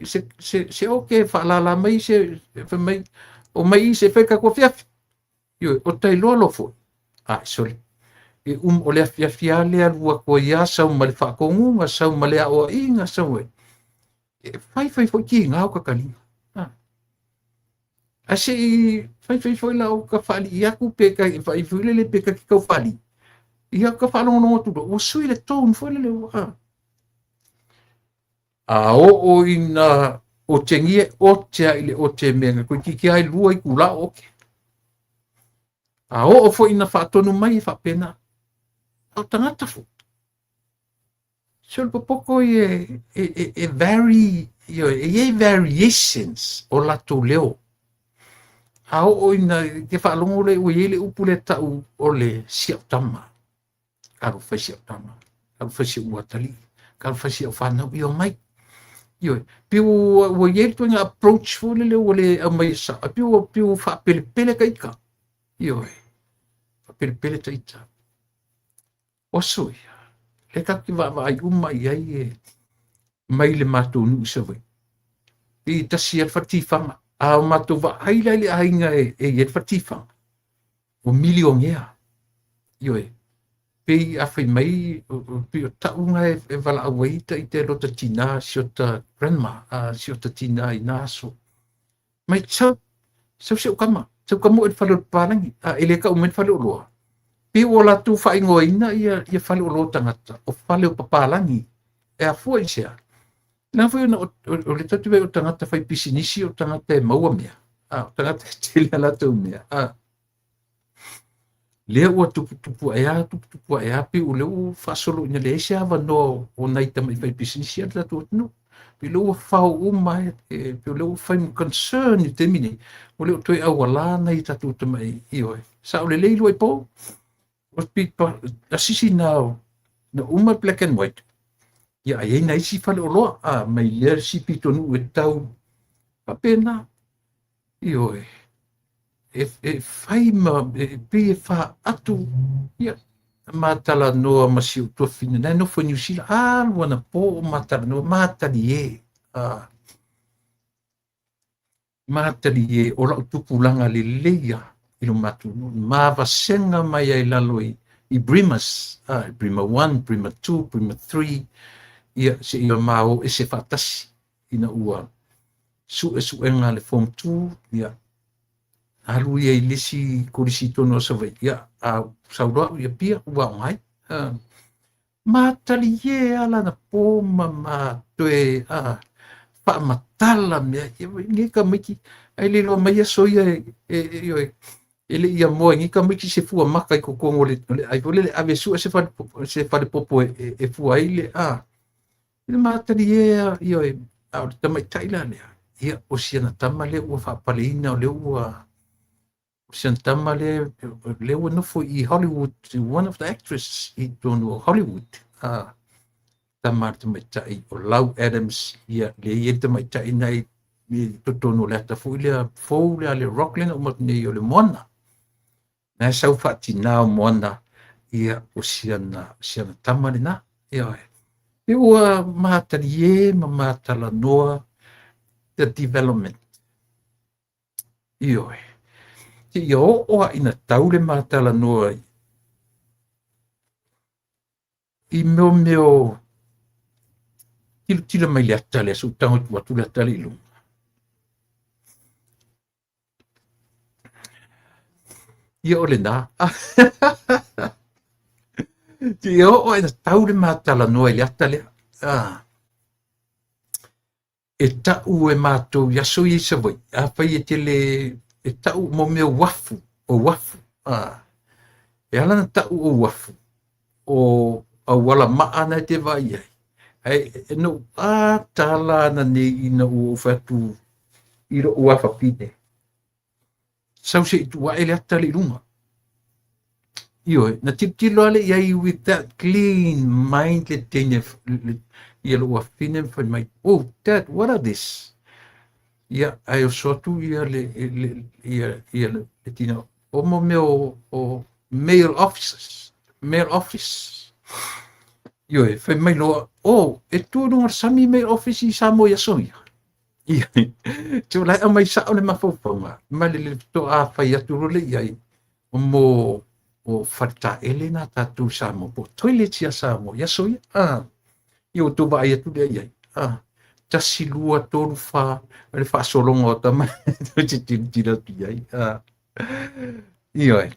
oke whaalala mai se mai o mai se wheka kua whiawhi. Ioe. O tai loa lo foi. Sorry. E o le whiawhia lea lua kua ia sau ma le whaakongunga sau ma le a oa inga sau e. E whai foi ki ngā o ka kalinga. Ase i whai la o ka whali i aku peka i whai whilele peka ki kau whali. I ka whalongo tuto. O sui le tōn whilele o a o ina o te ngie o tea i le o te menga. Koe ki ai lua i kula oke. A o fo ina whaatonu mai i whapena. Au tangata fo. So le popoko e vary, e variations o lato leo. A o ina ke whaalongo le ue ele upu le tau o le siau tama. Karo whai siau tama. Karo whai siau uatali. Karo whai siau whanau i o mai. Ioe. Piu ua ele tuenga approach fo le leo le au mai sa. Piu whaapele ka ika. Ioe. Whaapele ta ita. O sui. Le kaki wa ai uma i ai e mai le mātou nu isa wai. I tasi al whati whanga. A o mātou wa aila le ainga e fatifang. O miliongea. Ioe. Pei a whai mai, pe o taunga e wala awaita i te rota tina si o ta grandma, si o ta tina i naso. Mai sau se o kama. Sau kama e whale o pārangi. Ele ka umen whale o loa. Pe o la tu whai ngoina ia whale o loa tangata. O whale o papalangi. E a fua i sea. Nā whai o le tatu o tangata whai pisinisi o tangata e maua mea. O tangata e tele ala tau mea. Lea ua tupu e a pe o leo whaasolo ina le ese awa no o nai tamai whai pisinisi ala tatu atinu. Pe leo whao uma pe o leo whai mo concern i te mine. O leo toi au ala nei tatu tamai i oe. Sa o le leilu ai po. O pipa asisi na uma black and white. Ia ai nei si whale o loa. Mai lea si pitonu e tau. Papena. I oe. E whai ma, pe e wha atu, ia, mātala noa masi o tua whina, nei no wha New Zealand, wana pō o mātala noa, mātali e, mātali e, o lau tupulanga le leia, ilo mātu, māwa senga mai ai lalo i Brimas, Brima 1, Brima 2, Brima 3, ia, se ia māo e se whatasi, ina ua, su e ngā le form 2, ia, alu ia i lisi kurisi tono o savai. Ia, saurua ia pia ua ngai. Mātali e ala na pōma mātoe, whaamatala mea, ngi ka miki, ai le loa mai aso ia ele ia moa, ngi ka miki se fua maka i kokongo le, ai vole le ave sua se whare popo e fua ile, ile mātali e ia au le tamai taila lea. Ia, o siana tama le ua whaapaleina o le ua, Santama le no for i Hollywood, one of the actresses i tono Hollywood. Tamar te mai tai o Lau Adams, ia le ia te mai tai nei to tono le ata fu le Rockland o matne o le mona. Na sau fati na o mona ia o siana tamari na ia. E ua matari e matala noa the development. Ioe. Te ia oa ina taule mātala noa i meo tila mai le atale asu tango tu atu le atale ilunga. Ia ole nā. Te ia oa ina taule mātala noa i le atale. E tau e mātou yaso i savai. Whai e tele e tau mo mea wafu, o wafu. E ala na tau o wafu, o wala maana te vai ai. E no tala na ne ina o whatu i ro ua whapite. Sau se itu wa ele atale runga. Io, na tilo ale iai with that clean mind le tene i alo ua fine whai mai. Oh, Dad, what are this? Ia ai o sotu ia le tina o mo meo o mail office. Io e fai mai loa, e tu no sami mail office i Samoa ia soia. Ia, tu lai mai sa o le mafaufaunga, mai le to a fai atu role iai, o mo o farta ele na tatu Samoa, po toilet ia Samoa ia soia. Io tu ba ia tu le iai. Tasi lua tolu fa le fa solonga o tama te tira piai io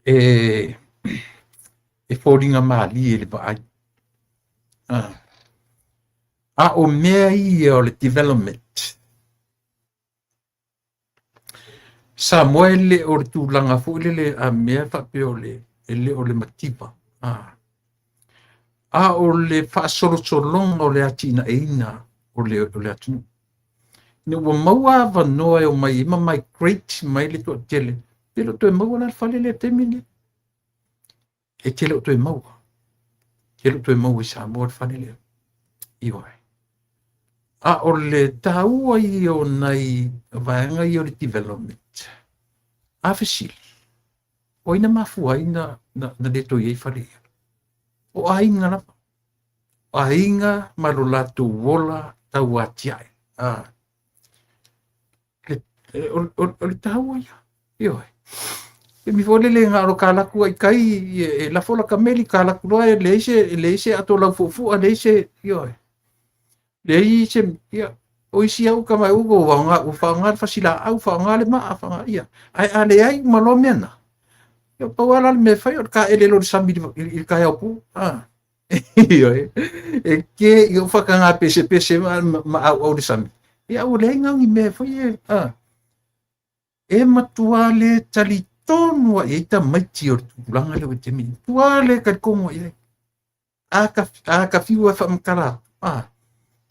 e foringa mali le ba o mea i o le development Samuel o le tūlanga fu le a mea fa pe o le matipa o le whaasolotolonga o le atina eina o le atinu. Ne ua maua wanoa o mai ima mai great mai le toa tele. Tele toi maua na whale le temine. E tele toi maua. Tele toi maua i Samoa le whale le. Ioi. O le taua i o nei vaenga i o le development. Awhesili. O ina mafua ina na le toi ei whale ia. O ainga na. Ainga malolatu wola tau atiai. o le tau ia. Io. E mi fole le ngaro kalaku ai kai e la fola kameli kalaku loa e leise ato lau fufu a leise io. Leise ia o isi au kamai ugo o whaonga fasila au whaonga le maa whaonga ia. Ai ale ai malo mena. Ia pauala le me whai o ka ele lo sami il kai au pu. Io e ke i o whakanga pese ma au le sami. Ia o le ngau i me whai e matua le tali tonu a eita maiti o tulanga le te mi tuale ka kongo ia a ka fiwa fa mkara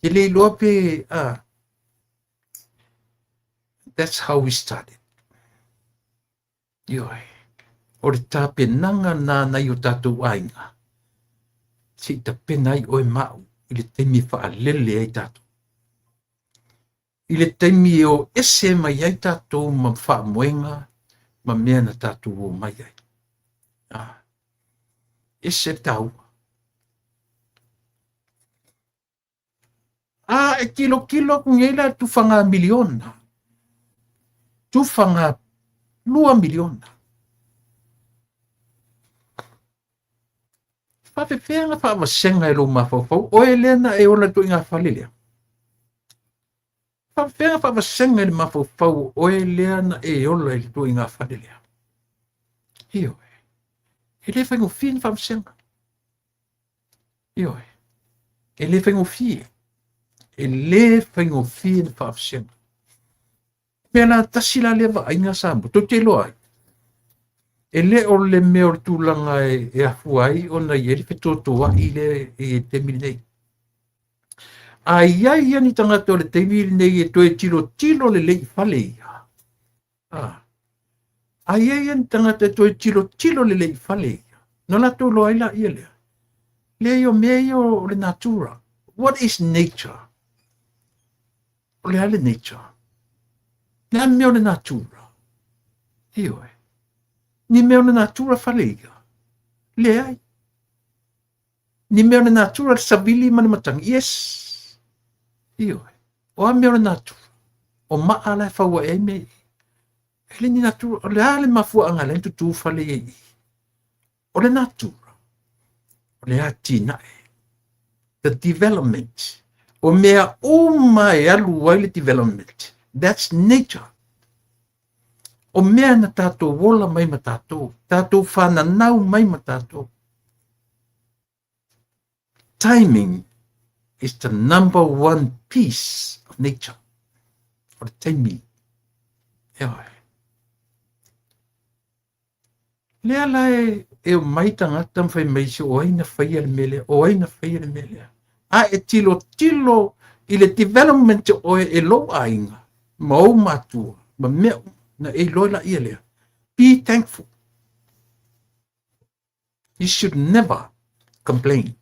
e le lope that's how we started yoi o le tape nanga na i o tatu ainga si ta penai o e mau i le temi fa lele ai tatu i le temi o ese mai ai tatu ma fa moenga ma mea na tatu o mai ai. Ese tau. E kilo kungela tu fanga miliona. Tu fanga 2 miliona. Whawhewhenga whawasenga e lo mawhawhau. O e lena e ona tu inga whalelea. Whawhewhenga whawasenga e mawhawhau. O e lena e ona e tu inga whalelea. Io e le whaingo fien whawasenga. Io e le whaingo fien. E le whaingo fien whawasenga. Mea la tasila lewa ainga sambo. To te loa. E le o le mea tūlanga e afuai o na ieri whetotoa i le e te mili nei. A iai ani tangata o le te mili nei e toe tilo le lei whale ia. A iai ani tangata e toe tilo le lei whale ia. No la tō loa ila ia lea. Le io mea io le natura. What is nature? O le ale nature. Nea mea o le natura. Io e. Ni mea o le natura whaleiga. Le ai. Ni mea o le natura le savili mani matangi. Yes. Io e. O a mea o le natura. O maa lai whaua e mei. Ele ni natura. O le ale mafua anga le tu whalei. O le natura. O le ati nae. The development. O mea o mai alu wai le development. That's nature. O mea na tātou wola mai ma tātou. Tātou whananau mai ma tātou. Timing is the #1 piece of nature. O le taimi. Eoi. Lea lai e o mai tangata mwhai meisi o aina whaia le mele. O aina whaia le mele. A e tilo i le development o e lo ainga. Ma o matua. Ma mea na e loila ia lea. Be thankful. You should never complain.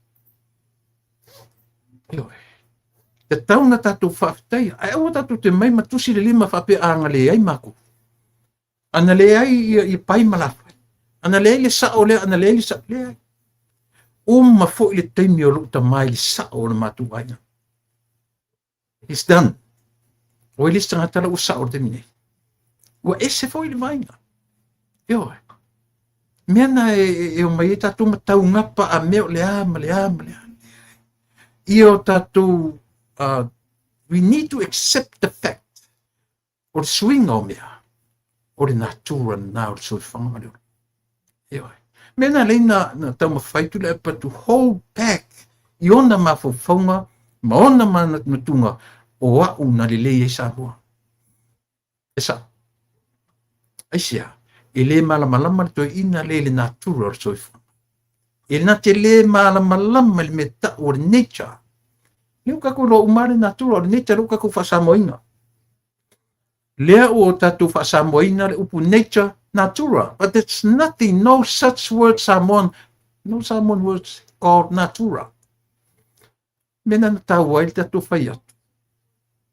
Te tauna tātou whaafitai, ai awa tātou te mai matusi le lima whape anga le ai mako. Ana le ai i pai malawhai. Ana le ai le sao lea, ana le ai le sao lea. Ma fo i le teimi o luta mai le sao le matu aina. It's done. O i lista ngatala o sao le temine. Ua ese fo i le vainga. Eo e. Meana e o mai e tātou matau ngapa a meo le ama. Io tātou, we need to accept the fact o le swinga o mea. O le natura na o le soi whanga leo. Eo e. Meana leina na tau mawhaitu le pa to hold back i ona mawhawhaunga, ma ona matunga o au na le lei e sa mua. Esa. Aisia, e le malamalama le toi ina le natura o le soifu. E na te le malamalama le meta o le nature. Leo kako lo umare natura o le nature, leo kako whasamoina. Lea o tatu whasamoina le upu nature, natura. But there's nothing, no such word Samoan, no Samoan words called natura. Mena na tawa il tatu whaiatu.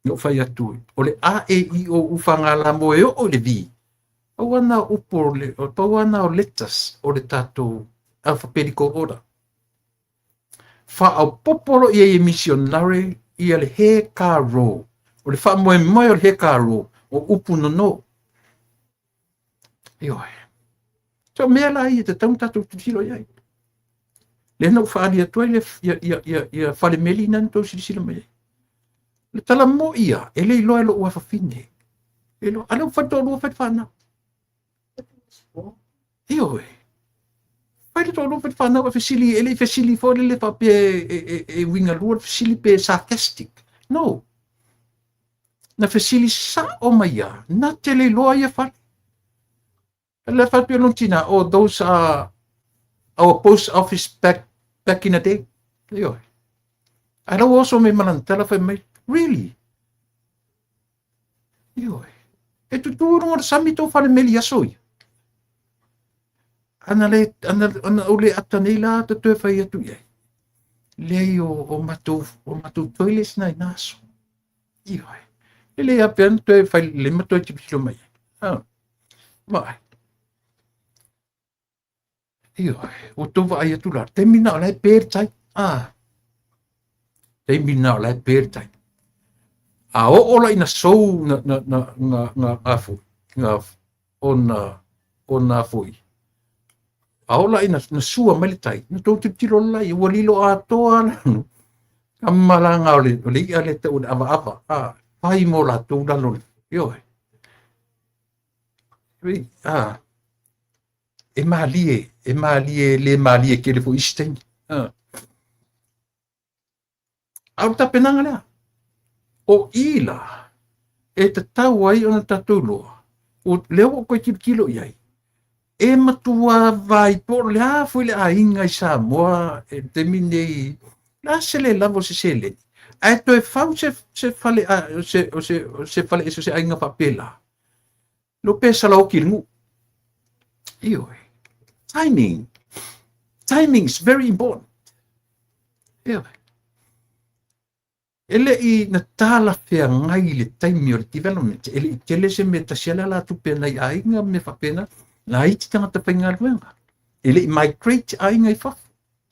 No whaiatu. O le a e i o ufangala mo e o le vi. Pauana upo le, pauana o letas o le tātou alfabetical order. Wha au popolo ia e missionary ia le he ka ro. O le wha moe moe o le he ka ro. o upu no. Io. So mea la ia te tau tatu tilo iai. Le no whaari atua ia whale meli nan tau sila mai. Le tala mo ia, e le iloa lo ua whawhine. E lo, alau whato lua whawhana. Io e. Whaere tō lua whawhana wa whesili, e le whesili fōre le whape e winga lua, whesili pe sarcastic. No. Na whesili sa o mai ia, na te le iloa ia whare. Le whape o tina, oh, those are our post office back in the day. Io. I know also me manantala fa mai. Really? Io. E tu ngor sami to fa meli asoi. Ana ole atanela te te fa ia tu ia. Le o matu toiles na naso. Io. Ele apen te fa le mato ti pilo mai. Ah. Vai. Io, o to va ia tu la. Termina la per tai. Ah. Termina la per tai. A o ola ina sou na afu. Nga ona foi. A ola ina na sua mele tai. Na to tiro la i walilo a toa na. Kamalanga ole ale te un ava. Ah, pai mo la to la lo. Io. Ah. E malie le malie ke le fo isten. Au ta penanga lea. O ila e te tau ai ona tatulo. O leo o koe kilo iai. E matua vai por lea fo le a inga i Samoa e te minei la se le lavo se sele. Ai to e fau se fale se fale eso se ainga papela. Lo pesa la o kilngu. Io. Timing is very important. Yeah. Ele I na tala fea ngai le time o le development. Ele I tele se me tasiala la tu pena I ainga me whapena. Na iti tanga ta whainga luenga. Ele I migrate ainga I whaf.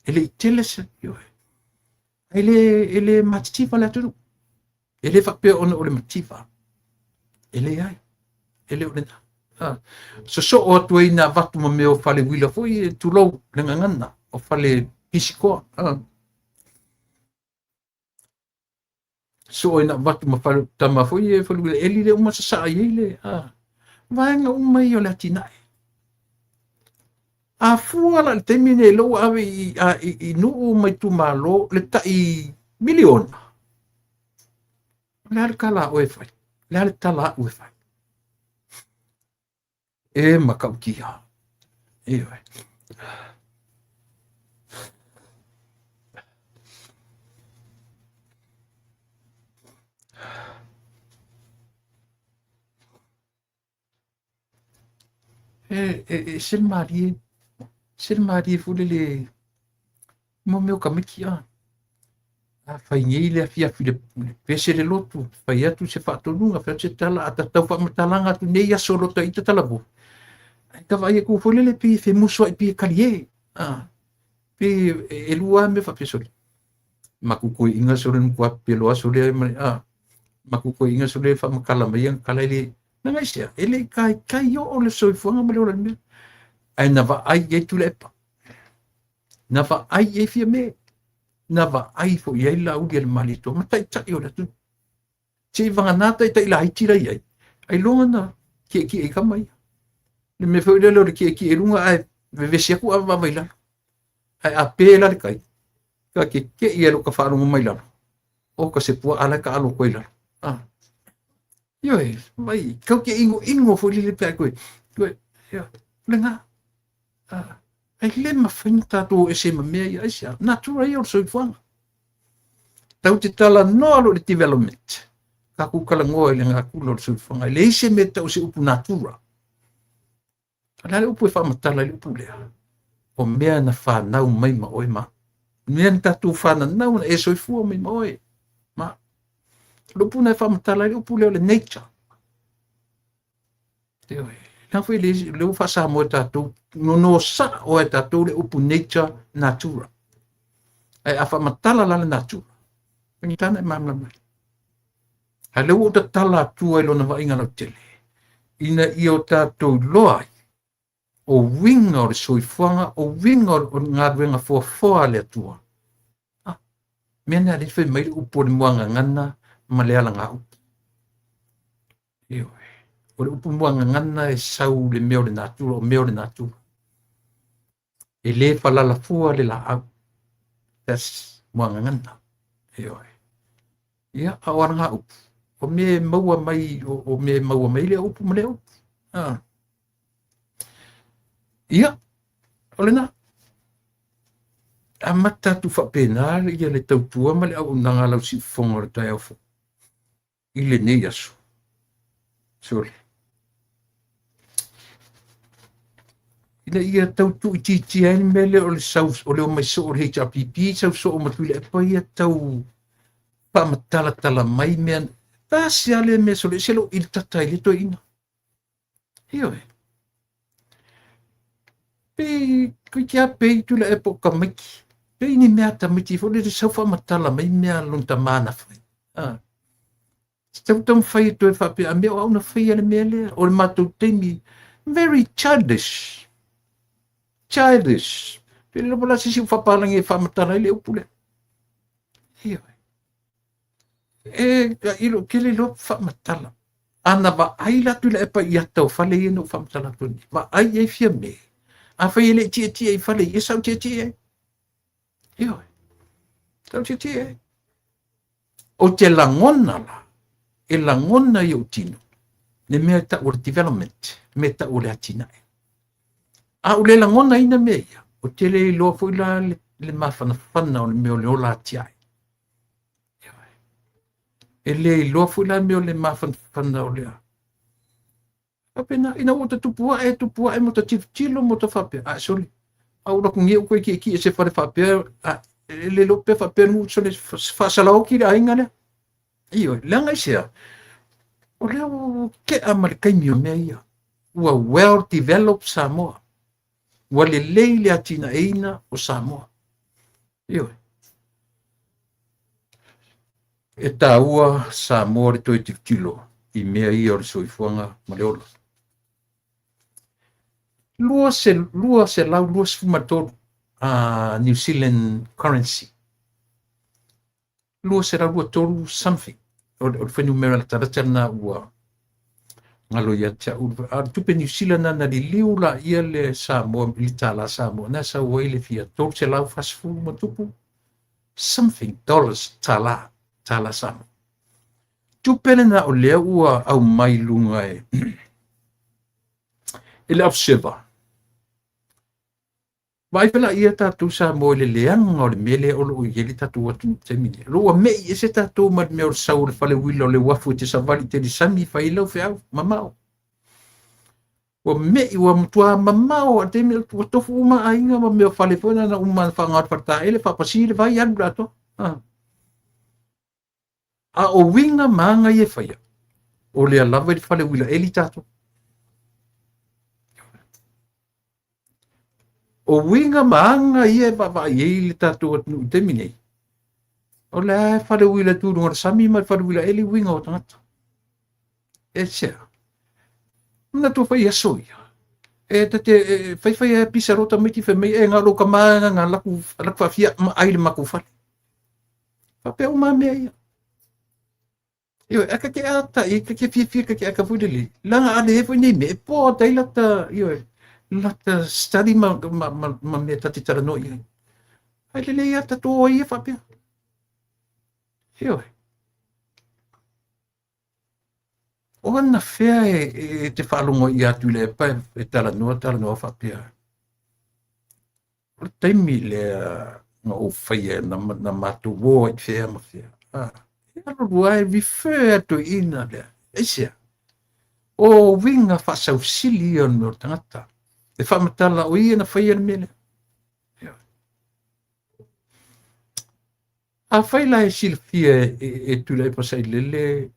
Ele I tele se. Ele matitiva le aturu. Ele whapea ona o le mativa. Ele ai. Ele o le na. So o atu I na watu ma meo whale wila fui tu lau lenga ngana o whale pisikoa. So I na watu ma whale tama fui e whale wila eli le umasa saa i le. Vaenga umai o le atinai. A fuala le temine lo awe I nuu mai tu malo le ta I miliona. Le ale kala o e whai. Le ale tala o e whai. E makaukia. Ewe. Sel marie fule le mo meu kamikia. A whaingi le fia file pese le lotu. Whai atu se whatonunga. Whai se tala ata tau whamatalanga tu nei aso loto I te talabo. Ka vai ku fole le pi fe muso I pi kalie. Pi e lua me fa pesoli. Makuko inga sole nukua pelo asole makuko inga sole fa makala mai ang kala ile na ngaisia. Ele kai yo ole soifuanga male ora me. Ai na va ai e tu lepa. Na va ai e fia me. Na va ai fo ia la u gel malito. Matai tai ora tu. Che vanga nata tai la tira ia. Ai longa na ki e kamai. Le me foi le ki e lunga ai vevesi aku ava vai la. Ai a pela le kai. Ka ke ia lo ka faru mai la. O ka se pua ala ka alo koi la. Yo e mai ka ke ingo foi le pe koi. Koi ya. Lenga. Ai le ma finta to e se ma me ia sia. Natura ia so fuanga. Tau te tala no alo le development. Ka ku kala ngoi le nga ku lo so fuanga. Le se me tau se upu natura. Ala le upu e whamatala le upu lea. O mea na whanau mai ma oi ma. Mea na tatu whanau na e soifua mai ma oi. Ma. Lupu na e whamatala le upu lea le nature. Te oi. Nā whi le ufa sa mo e tatu. No sa o e tatu le upu nature natura. Ai a whamatala la le natura. Pengi tana e mamla mai. Haleu o tala atua i lona vainga lau tele. Ina i o tātou loa ai. O winga o le soifuanga, o winga o ngā ruenga fua le atua. Mea nea le whai mai upo le muanga ngana, ma le ala ngā upo. Io. O le upo muanga ngana e sau le meo le natura, o meo le natura. E le falala fua le la au. That's muanga ngana. Io. Ia, a ora ngā upo. O me maua mai, o me maua mai le upo ma le upo. Ia, o le nā. A mata tu whapena ia le tautua ma le au nanga lau si whonga le tai au fo. I le nei aso. Sorry. Ina ia tautu i titi ai mele o le sau, o le o mai so o le HRPP, sau so o matuile e pa ia tau pa matala mai mea. Ta si ale me so le selo il tatai le to ina. Hio e. Pe, kui kia pe tu le epo kamiki. Pe ini mea ta miti fo le sau fa matala mai mea lunta mana fai. Tau whai tu e whape a mea au na whai ale mea lea. O le mātou teimi, very childish. Childish. Pe le lopo la sisi u whapalangi e whamatala i le upule. Hio e. E, ilo, ke le lopo whamatala. Ana wa ai latu le epa i atau whale i no whamatala tuni. Wa ai e fia me. A whai ele tia i whale i sau tia e. Hio e. Sau tia e. O te langona la. E langona i o tino. Ne mea ta o development. Me ta o le atina e. A o le langona ina mea. O te le loa fo ila le mawhana whana o le meo le ola atia e. E le loa fo ila meo le mawhana whana o le a. Apena, ina o ta tupua e mo ta tilo mo ta whape. A soli. A ura kungia u koe ki e se whare whape. A le lope whape nu so le whasalao ki le ainga le. Iyo, langa i sea. O leo ke amare kaimio mea ia. Ua well-developed Samoa. Ua le leile atina eina o Samoa. Iyo. E tā ua Samoa le toi tikilo. I mea ia o le soifuanga ma le ola. Lua se lau, lua se fumatoru New Zealand currency. Lua se lau toru something. O whenu mera la tarata na ua ngalo ia tia ua. A tupe New Zealand na li liu la ia le Samoa, li tala Samoa. Na sa ua ile fia toru se lau fasifu matupu. Something dollars tala Samoa. Tupe le na o lea ua au mai lunga e. Ele observer. Vai pela ia tatu Samoa le leanga o le mele o lo yeli tatu atu te mini. Lo me e se tatu ma me o saul fale wilo le wafu te savali te sami fa ilo fe au mamao. O me i wa mtua mamao te me o tofu uma ainga ma me o fale fona na uma fa ngat parta ele fa pasile vai an brato. A o winga manga ye fa ya. O le lava fale wilo eli tatu. O winga maanga ia baba ye le tatu atu te mini. O le fale wila tu ngor sami ma fale wila eli winga o tangata. E sea. Na tu fai asoia. E te fai e pisarota miti fe me e ngalo ka maanga nga laku fa fia ma ai le maku fale. Fa pe o ma me ia. Yo aka ke ata e ke fia ke aka fudeli. Langa ale e foi nei me po tai lata yo. Lata study ma me tati tara no ia. Ai le ia tatu o ia fa pe. Yo. O na fea e te whalongo i atu le pa e tala noa whapea. O taimi le nga o whaia na matu wō i fea ma fea. E alo rua e refer atu ina le. E sea. O winga whasau sili o no tangata. E whamatala o ia na whaia na mele. A whaila e silfia e tula e pasai lele.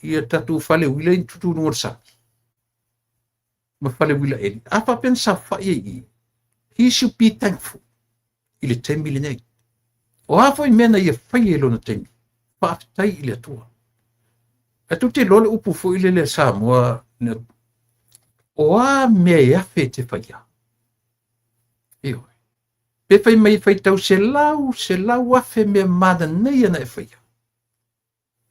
Ia tatu fale wila in tutu ngor sa. Ma fale wila eli. Apa pensa whaia i. He should be thankful. Ile temi le nei. O hafo i mena ia whaia lo na temi. Whaafitai ile atua. atu te lole upu fo ile le Samoa o a mea e afe te whaia. Io. Pe whai mai whai tau se lau afe mea mada nei ana e whaia.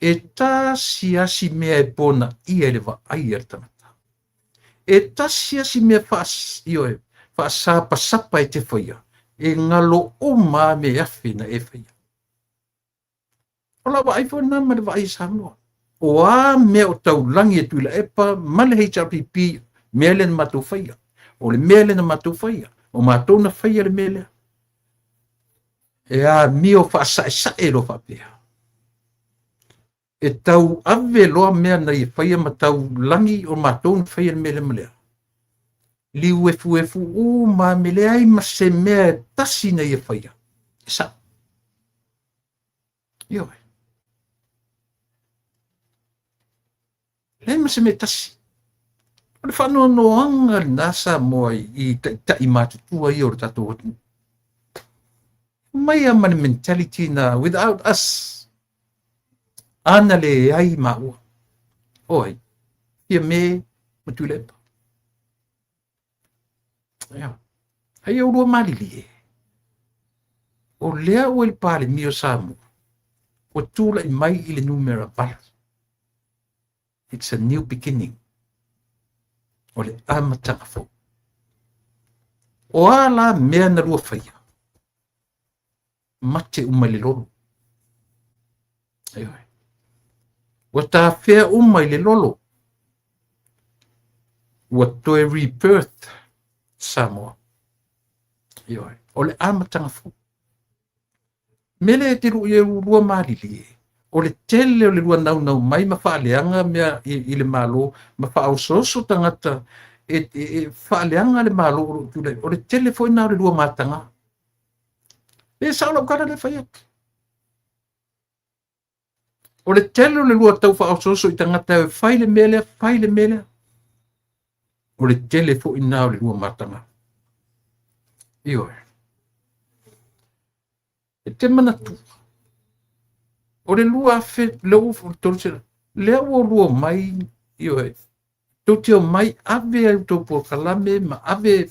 E tasi asi mea e pona ia le wa ai ar tamata. E tasi asi mea whaasapa e te whaia. E ngalo o maa me afe na e whaia. Ola wa ai fo na ma le wa ai Samoa. O a mea o tau langi e tuila epa male HRPP mea le na matou whaia. O le mea le na matou whaia. O matou na whaia le mea lea. E a mio whaasae lo whapea. E tau ave loa mea na i whaia ma tau langi o matou na whaia le mea le malea. Liu efu o ma me le ai ma se mea tasi na i whaia. E sa. Io e. Le ma se mea tasi. O le whanua noanga nasa moa i tai matutua i o le tatou hatu. Mai a mani mentality na without us. Ana le ai maua. Oi. Ia me matulepa. Ia. Hai au rua malili e. O lea o il pale mio Samoa. O tula i mai i le numera bala. It's a new beginning. O le amatanga fo. O ala mea na rua whaia. Mate umai le lolo. Aioi. Wa ta fea umai le lolo. Wa toe rebirth Samoa. Aioi. O le amatanga fo. Mele te rua malili e. O le tele o le rua nau mai ma whaaleanga mea i le malo, ma whaososo tangata e whaaleanga le malo o le tele foi nao le rua matanga. E saula ukara le whaiak. O le tele o le rua tau whaososo i tangata e whaile mele. O le tele foi nao le rua matanga. Io e. E te manatu. O le lua fe leu torse le o lua mai io e totio mai ave to por kalame ma ave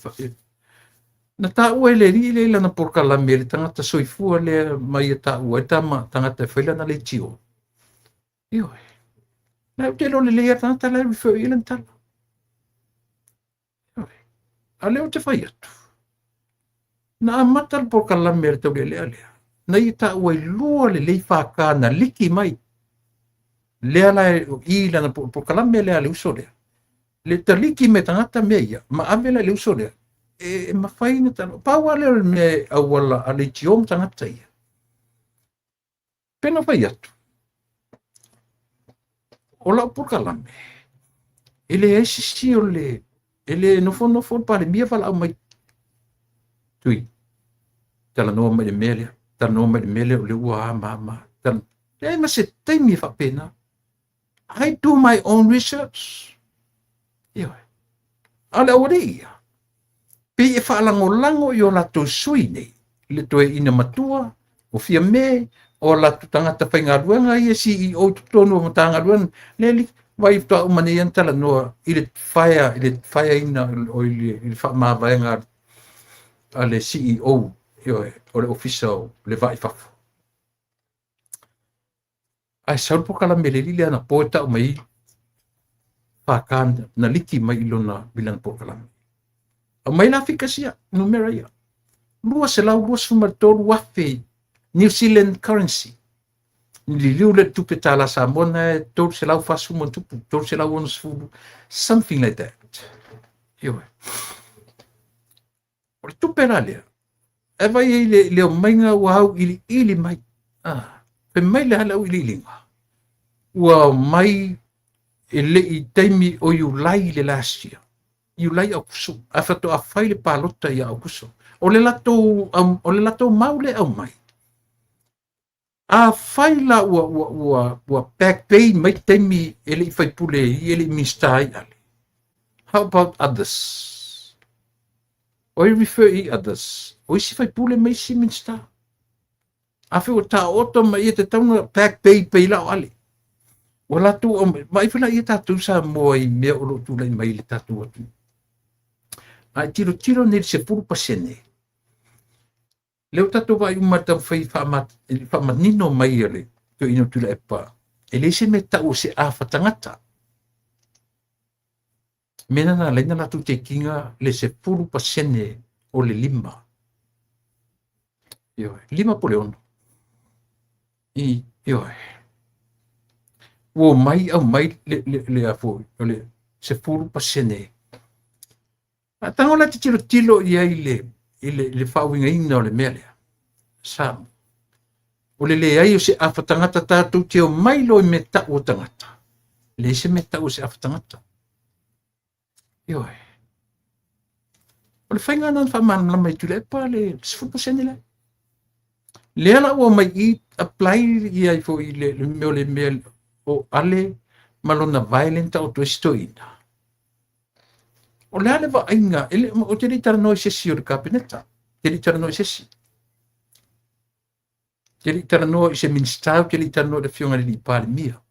na ta o le ri le na por kalame le tanga soifua le mai ta o ta ma tanga te fela na le tio io e na te lo le tanga ta le fo ile ta ale o te fai atu na mata por kalame te le ale na ita o lua le whaka na liki mai. Lea lai i lana po kalame lea le uso lea. Le ta liki me tangata mea ia, ma avela le uso lea. E ma whaina tano. Paua lea me awala a le tiom tangata ia. Pena whai atu. O lau po kalame. Ele esisi o le, ele nofo pale mia wala au mai. Tui. Tala noa mai le mea lea. Tala noa mai le mea lea o le ua ma. Tala. E ma se taimi whapena. I do my own research. Ioi. Ale aure ia. Pe e whaalango i o lato sui nei. Le toe ina matua, o fia me, o lato tangata whaingaruanga, i e CEO tutonu o matangaruanga, le vai toa umane antala noa, i le whaia ina o i le whaamawaenga a le CEO, ioi, o le official, le vai whafo. Ai saul po kala meleli ana poeta o mai fakan na liki mai ilona bilang po kala. O mai la fikasia numera ia. Lua se lau lua suma tolu wafe New Zealand currency. Ni liu le tupe tala Samoa tolu se lau fasuma tupu, tolu se lau ono sfulu, something like that. Yo. O tupe la lea. E vai le o mainga wau ili mai. Pe mai le hala ili linga. Ua mai e le i taimi o iulai le last year. Iulai au kuso. A whato a whai le pālota i au kuso. O le lato mau le au mai. A whai la ua back pain mai taimi e le i whai pule i e le mistai ale. How about others? O i refer i others. O isi whai pule mai si mistai. A whio ta oto mai e te tauna back pain pei lau ale. O latu o mai fila ia tatu sa mo i me o lo tu lai mai le tatu atu. Ai tiro ni se puru pasene. Leo tatu vai umata fai fa manino mai ele to ino tu la epa. Ele se me tau se afa tangata. Mena na lena latu te kinga le se puru pasene o le lima. Yo, lima po le ono. Yo. Wo mai au mai le afo le se puru pasene. A tango la te tilo ia le whauinga ina o le mea lea. Sa. O le ai o se afa tangata tātou te o mai loi me tau o tangata. Le se me tau o se afa tangata. Ioi. O le whainga nan whamana la mai tu le pa le 10% le. Le ala o mai i apply ia i fo i le meo le mea o ale malona violenta o toistoina. O le ale wa ainga, o te ritara noi sesi o le kabineta. Te ritara noi sesi. Te ritara noi se ministau, te ritara noi le fionga li pāle mia.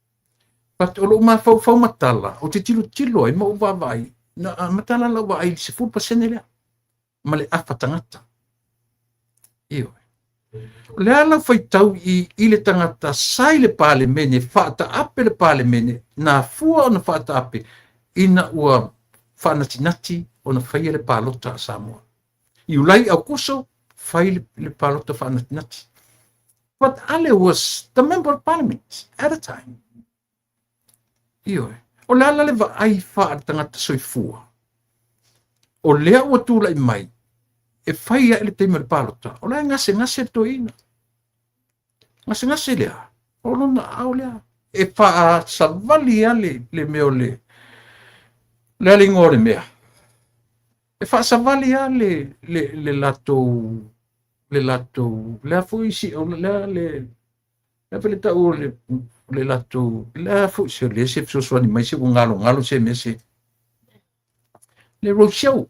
Pat o lo ma fau matala, o te tilo ai ma uwa vai, na matala la wa ai se 10% lea. Ma le afa tangata. Iyo. Le ala fai tau i le tangata sai le pāle mene, whaata ape le pāle mene, na fua o na whaata ape, ina ua whanatinati o na whaia le pālota a Samoa. I ulai au kuso, whai le pālota whanatinati. But Ale was the member of parliament at the time. Iyo. O le ala le wa ai wha tangata soifua. O lea ua tūla i mai, e whai a le teima le pālota. O lea ngase to ina. Ngase lea. O lona au lea. E wha a savali ale le meo le alingo le mea. E wha savali ale le lato, le afu isi, o le pele tau le lato, le afu isi, le se fsoswani mai se ngalo se mese. Le roadshow,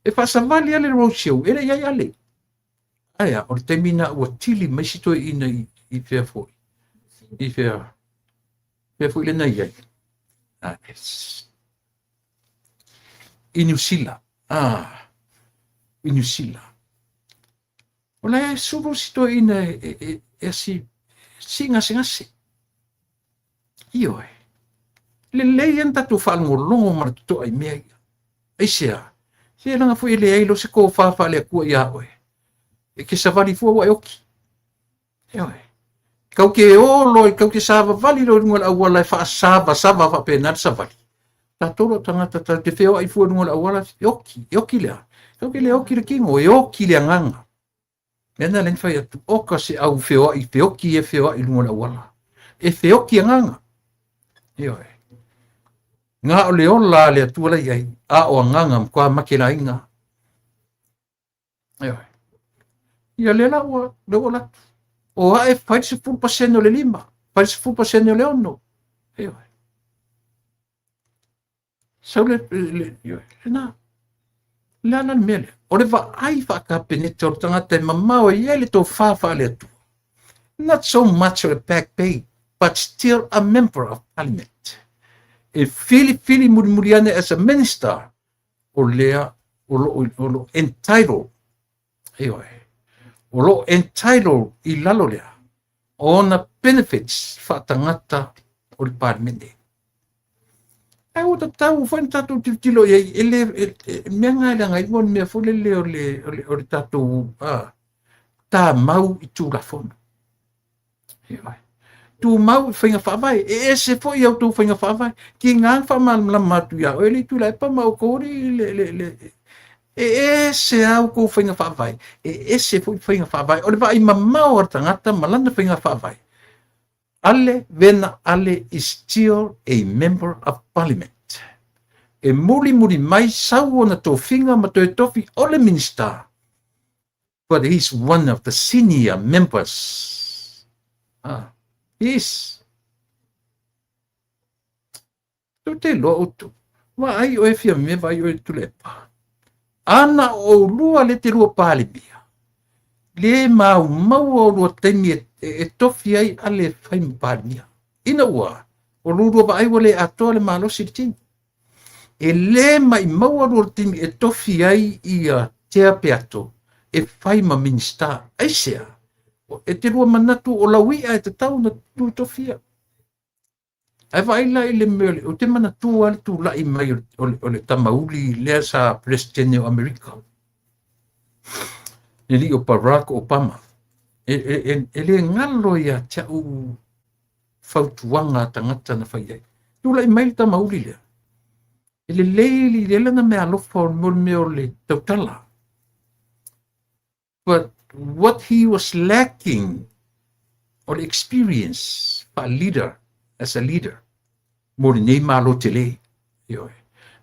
e wha savali ale roadshow, ele iai ale. Aia, o le temina ua tili mai sito ina i whea fwoi. I whea fwoi le na iai. Yes. I New Zealand. I New Zealand. O le suru sito ina e si ngase. Iyo e. Le leia tatu whalongolongo maratuto ai mea ia. Ai sea. Sea langa fwoi le eilo se ko whawha le kua ia oe. E ke savali fua wa oki. Iyo e. Kau ke olo, kau ke sava vali lo ngol awala fa sava fa penat savali. Ta toro tangata ta te feo ai fua ngol awala yoki lea. Kau ke le oki le kingo, yoki le nganga. Mena len fa atu oka se au feo ai feoki e feo ai ngol awala. E feoki nganga. Iyo e. Nga o le ola le atua iai, a o nganga mkwa makela inga. Iyo e. Ia le la ua, le ola. O ae fai se 10% o le lima, fai se 10% o le ono. Iyo. Sau le na. Le ana mele. O le va ai whakapenete o tangata e mamao i ele tō whawha le atu. Not so much of a back pay, but still a member of parliament. E fili muriane as a minister o lea o lo entitled. Iyo e. O lo entitled i lalo lea. Ona benefits whaatangata o le parliamente. Ai o tau whain tatu tilo ele mea ngai la ngai mon mea fule le o le tatu ta mau i tū la fono. Tu mau whainga whawai. E se fo i au tū whainga whawai. Ki ngā whamal la matu ia. O ele tū la epa mau kōri e se au ko whainga whawai. E se fo i whainga whawai. O le wa i mamau ar tangata malana whainga whawai. Ale vena ale is still a member of parliament. E muri mai sau ona tō whinga ma tō tofi o le minister. But he's one of the senior members. Yes. Tō te lo otu. Wa ai o e fia me vai o e tulepa. Ana o lua le te lua pāle bia. Le mau o lua teimi e tofi ai ale whaim pāle bia. ina ua o lulu ba ai wale ato le malo sitin e le mai maua ro timi e tofi ai ia tea peato e fai ma minsta ai sea e te rua manatu o la wia e te tau na tu tofia ai vai la ile mele o te manatu al tu la i mai o le tamauli le sa presidente o America e li o Barack Obama e le ngalo ia tia u fautuanga tangata na fai ai tu la i mai tamauli le ele leili le lana me alofa o me o le tautala. But what he was lacking or experience a leader as a leader mo le nei malo te le yo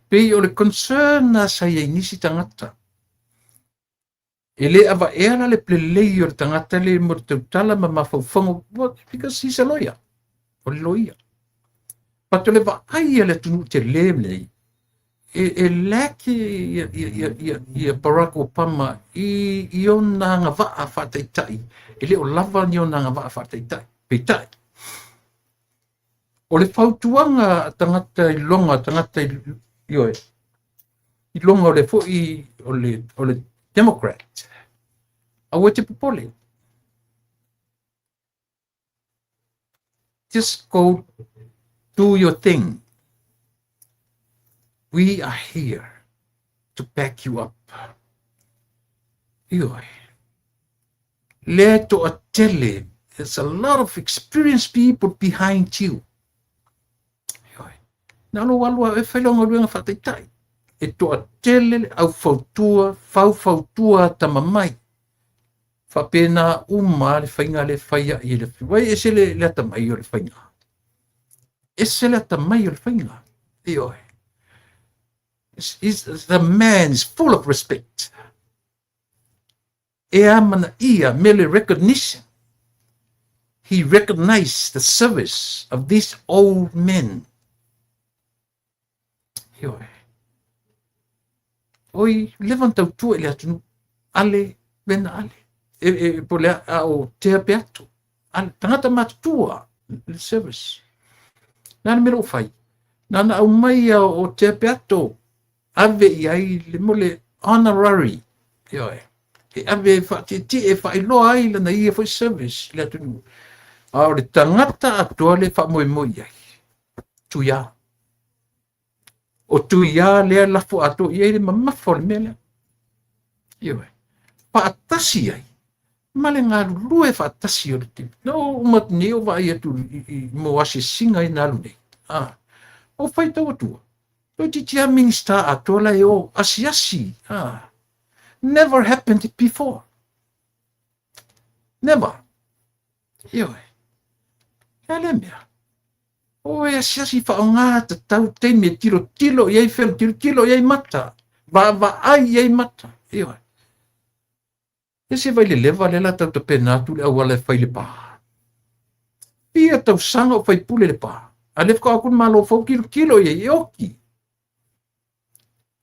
pe o le concern na sa ye nisi tangata ele ava era le plelei o tangata le mo te tautala ma mafaufango because he's a lawyer o le loia patole va ai le tunu te le nei e leke ia Barack Obama i o nanga waa whataitai. E leo lava ni o nanga waa whataitai. Peitai. O le whautuanga tangata i longa, tangata i longa o le fo o le Democrat. A ua te popole. Just go do your thing. We are here to back you up. Ioi. Leto a tele. There's a lot of experienced people behind you. Ioi. Nalo walua e whailonga ruenga whataitai. E to a tele au fautua tamamai. Whapena uma le whainga le whaia i le whai. E se le tamai o le whainga. E se le tamai o le whainga. Ioi. The man is full of respect. E amana ia mele recognition. He recognized the service of these old men. Oi, levanta o tu ele atu ale ben ale. E pole a o te apeato. Tangata matua the service. Nana mero fai. Nana au mai o te apeato. Ave ai le mole honorary. E ave ti e fa ilo ai le na ia foi service le tu. A o le tangata atua le fa moi moi ai. Tu ya. O tu ya le la fo ato ia le mama fo le mele. Pa atasi ai. Male ngā lue fa atasi o le tipu. No mat neo va ia tu mo wasi singa i nalu nei. O fai tau atua. O titia minister atola e o asiasi. Never happened before. Never. Ele mea. O e asiasi whaonga ta tau te me tilo iei fel tilo iei mata. Va ai iei mata. E se vai le leva lela tau te penatu le awala e whai le pā. Pia tau sanga o whai pule le pā. A lef ko akun malo fau kilo iei oki.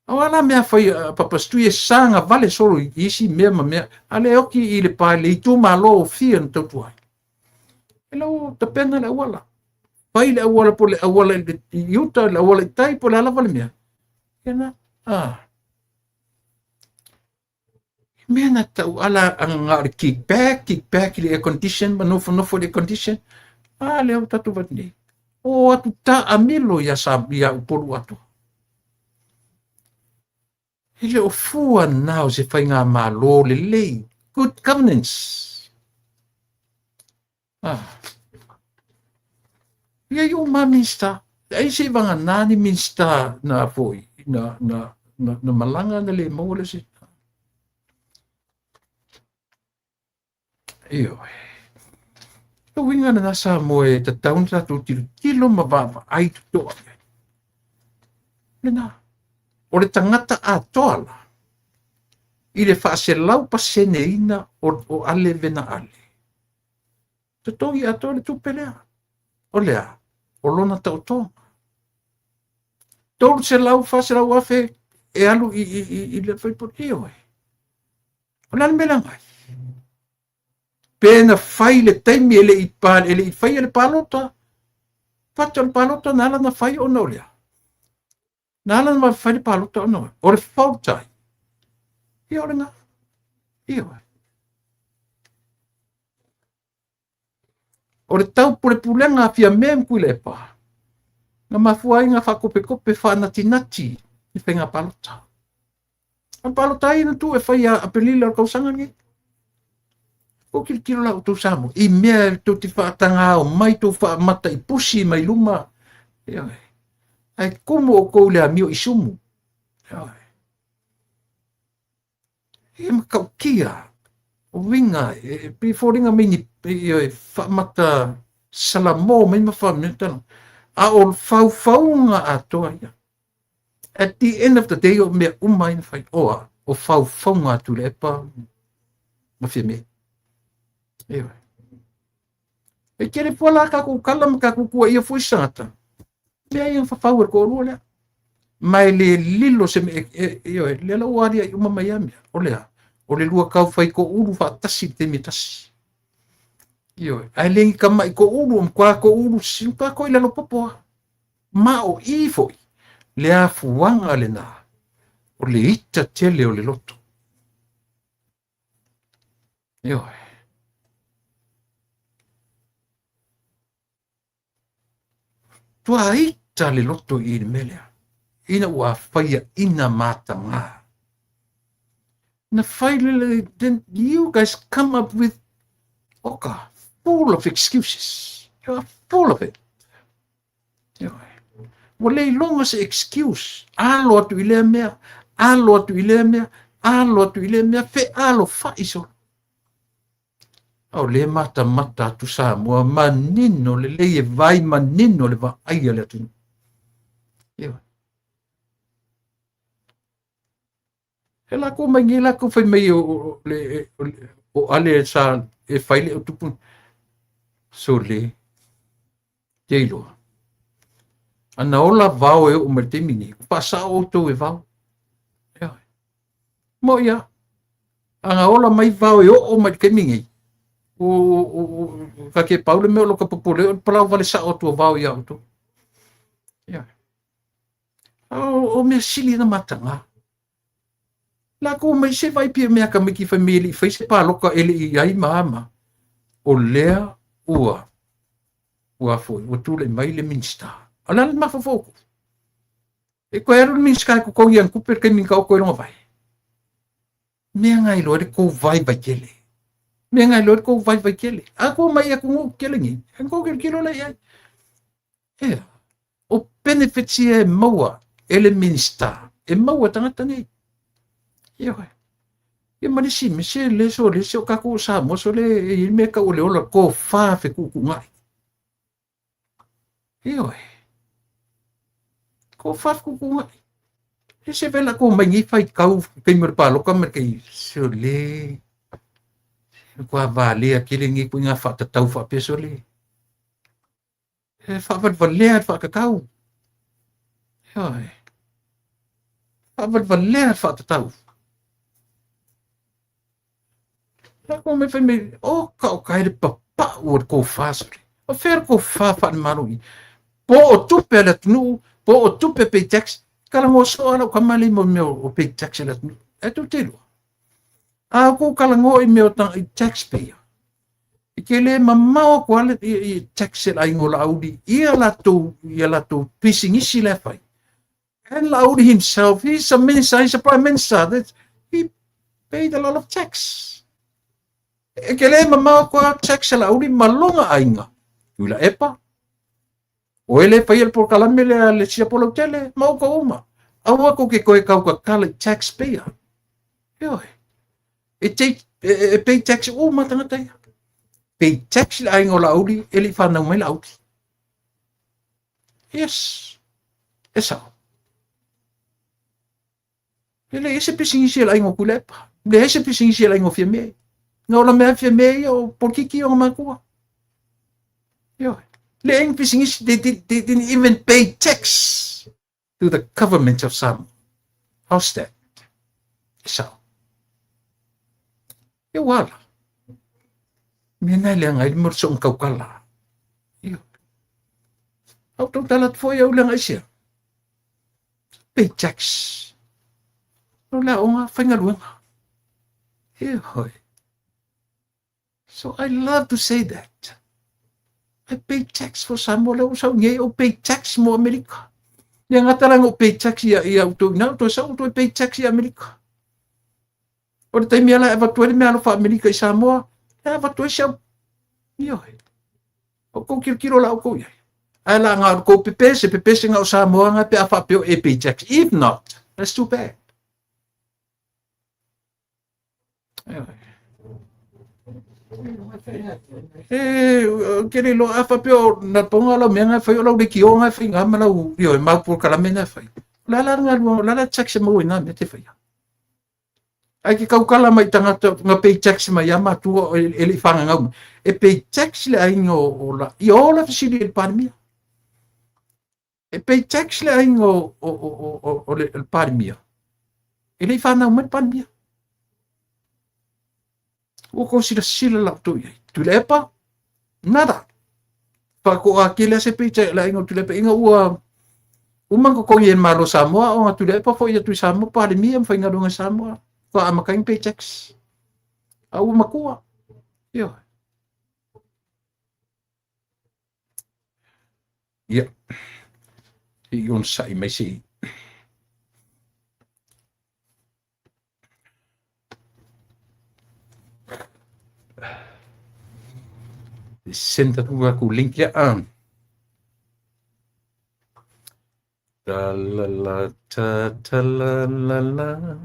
Awala mea fai papastu e sanga vale solo isi mea ale oki i le pa le itu malo o fia na tautuai. E lau ta pena le awala. Pai le awala po le awala le iuta le awala i tai po le ala vale mea. Kena, mea na tau ala anga le kick back le air condition, ma nofo le condition. Le au tatu vatne. O atu ta amilo ya sabia upolu atu. Ele o fua nao se fai ngā malo le lei. Good governance. Ia i o ma minsta. Ai se vanga nani minsta na foi. Na malanga na le maua se. Iyo. O winga na nasa mo e ta taun sa tu tilo ma vava. Ai tu toa. Lena. O le tangata a toala, i le whaaselau pasene ina o ale vena ale. Te tongi a toa le tupelea. O lea, o lona tau tonga. Tolu se lau whaaselau afe e alu i le whaipot ioe. O lana me langai. Pena whai le taimi ele i whai ele pālota, fato le palota nala na fai o no lea. Nala na fai le palota o no. O le fautai. Ia o nga. Ia o. O le tau pulenga fia mem kuile pa. Nga mafuai nga whakope whanati-nati i whenga palota. Ang palota ina tu e whai a pelila o kausanga nge. O kilo la o tau samo. I mea tau ti whaatanga o mai tau whaamata i pusi mai luma. Ai kumu o kou lea mio i sumu. Ia makau kia. O winga. Piforinga mini whaamata salamo mai mawhaamata. A o fau-faunga atoa ia. At the end of the day, o mea umai na whai oa. O fau-faunga atu le epa. Mawhia mea. Ewa. E kere pola ka ku kala ka ku kua ia foi sata. Mea ia whawhau ko rua lea. Mai le lilo se me le la waria i uma Miami. O lea. O le lua kau whai ko uru whaatasi te me tasi. Ai lengi ka mai ko uru kwa ko uru simpa ko ila lo popoa. Ma o i foi. Le a fuanga le na. O le ita tele o le loto. Tua ita le loto i le melea. Ina ua whaia ina matanga. Na whaile, then you guys come up with full of excuses. You are full of it. Wale longa se excuse. Alo atu ile mea, alo atu ile mea, alo atu ile mea, fe alo whaiso. Au le mata atu sa mua manino le leie vai manino le va aia le atu. He la ko mai ngi la ko fai mai o ale sa e fai le tupu. So le teilo. Ana ola vau e o mertemini. Pasa o to e vau. Mo ia. Ana ola mai vau e o mertemini. O ke Paulo me lo ka popole o pala vale sa o to vau ia o to. O me sili na matanga. La ko mai se vai pia mea ka miki family fai se pa loka ele i ai mama. O lea ua foi. O tu le mai le minsta. Ala le mafafoko. E ko eru minsta ko ko yang kuper ke min ka ko no vai. Mea ngai lo ko vai vai kele. Mea ngai lo ko vai vai kele. Ako mai aku ngo kele ngi. Ko ke kilo le ai. O benefits e maua ele minsta. E maua tangata nei. Ia marisi me se le so ka ko sa mo so le i me ka o le ola ko fa fe ku ngai. Ko fa ku ngai. E se vela ko mai ngi fai kau ke mer pa lo ka mer ke so le. Ko vale aquele ngi ku nga fa ta tau fa pe so le. E fa va le fa ka kau. Fa va le fa ta tau. Ko me fai me o ka ele papa o ko fasri o fer ko fa marui po o tupe le tnu po o tupe pe tax kala mo so ala ka mali mo me o pe tax le tnu e tu telo a ko kala ngo i me o taxpayer i ke le mama o ko ale i tax le ai ngola audi ia la to pissing isi le fai and Audi himself he's a minister, he's a prime minister that he paid a lot of tax. E ke le mamau kua tax la uri malonga ainga. Tuila epa. O ele pai el por kalame le sia polo tele, mau ka uma. Awa ko ke koe kau ka kala taxpayer. E pay tax uma tangata ia. Pay tax la ainga la uri, ele whanau mai la uri. Yes. Esa. Ele ese pisingisi la ainga kulepa. Le ese pisingisi la ainga fia mea. Nga la mea fia mea o porkiki o makua. Le eng fishing is they didn't even pay tax to the government of Samoa. How's that? So. E wala. Mina le ngai mo so kaukala. Au tau talat foi au langa isia. Paychecks. No la onga whainga luenga. E hoi. So I love to say that. I pay tax for Samoa lau sau ngai o pay tax mo Amerika. Ia ngata lang o pay tax ia uto ina to sau to pay tax ia Amerika. O te taimi ala eva tuere me alo fa Amerika i Samoa. Eva tuere sau. Ia hoi. O kou kirkiro la o kou iai. Ai la ngā kou pepese ngā o Samoa ngā pe a whapeo e pay tax. If not, that's too bad. Ia hoi. Kere lo a whapeo na ponga lau mea ngai whai o lau de ki o ngai whai ngā malau i o e maupur kalame ngai whai. Lala ngā luo, lala tax e mau i ngā mea te whai. Ai ki kaukala mai tangata ngā pay tax mai ama tua e li whanga ngau. E pay tax le aingo o la, i o la whisiri e pārmia. E pay tax le aingo o le pārmia. E li whanga ngau mai pārmia. O ko sila la tu ye tu lepa nada pa ko akila se picha la ingo tu lepa inga ua umang ko yen malo Samoa o tu lepa fo ya tu Samoa pa mi am fainga donga Samoa ko amakain paychecks au makua yo ya yon sai mai si senta tua ku link ya ta la la ta la la la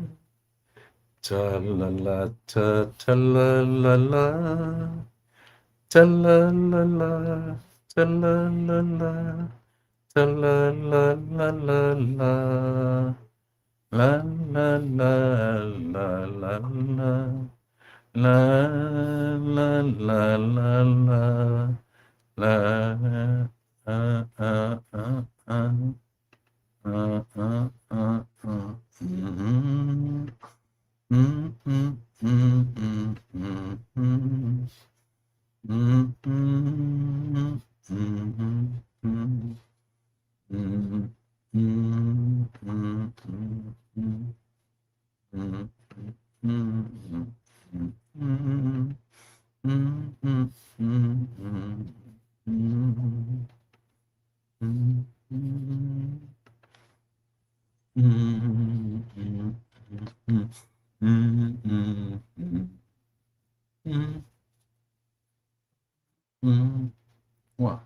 ta la la ta la la la ta la la la ta la la la ta la la la la la la la la la la la la la la la la Wah.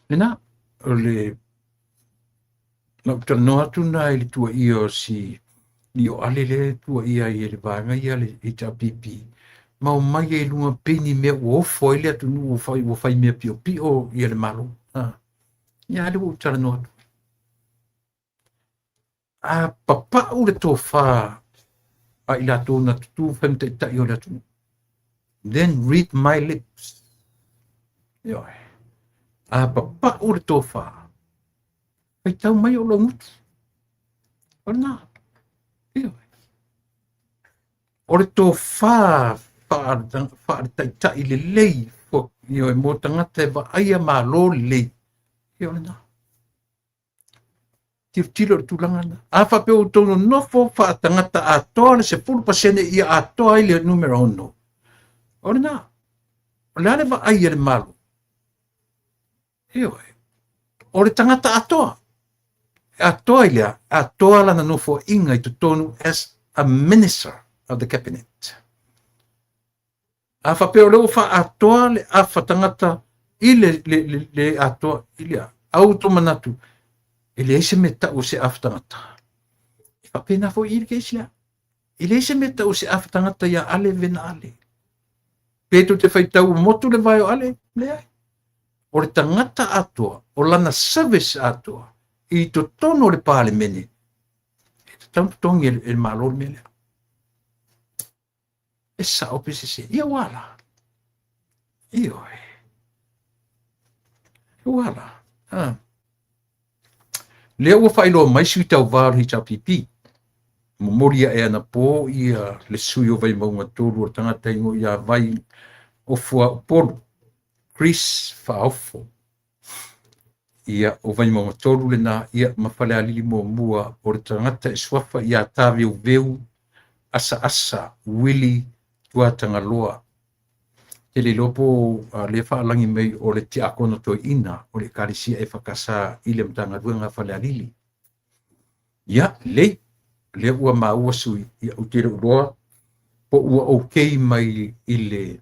Ena, ole na tano atu na ili tua ia si ni o alele tua ia i le vanga ia le ita pipi. Ma o mai e lunga peni mea o foile atu nu o fai mea pio pio ia le malo. Ia le o tala no atu. A papa u le tō wha a ila tō na tutu whaimta i tai o le atu. Then read my lips. Ioi. A papa u le tō wha. Pai tau mai o lo ngutu. O le nā. Ioi. O le tō wha wha tai tai le lei. Ioi mō tangata e wa aia mā lo lei. Ioi le nā. Tiro tulanga na. A whapeo tono nofo wha tangata a toa le se 4% ia a toa i le numero ono. O le nā. O le ale wa aia le malo. Ioi. O le tangata a toa. A toa i lea. A toa lana nofo inga i tonu as a minister of the cabinet. A whapeo leo wha a toa le a whatangata i le a toa i lea. Auto manatu. Ele se meta o se aftangata. I whapena fo i ke isla. Ele se meta o se aftangata ia ale vena ale. Peto te whaitau motu le vai o ale, le ai. O le tangata atua, o lana service atua, i to tono le pāle mene. E te tautongi e malor mele. E sa o pese se, ia wala. Ioi. Ia wala. Lea ua whaeloa mai sui tau wāru hi tau pipi. Momoria e ana pō ia le sui o vai maunga tōru o tangata ingo ia vai o fua o polu. Chris Faofo. Ia o vai mo tolu le na ia mafale alili mo mua o le tangata e swafa ia tawe o veu asa Willy tua tangaloa. Te le lopo le whaalangi mei o le te akono toi ina o le karisia e whakasa i le mtanga duenga fale alili. Ia le ua maua sui ia utira uroa po ua okei mai i le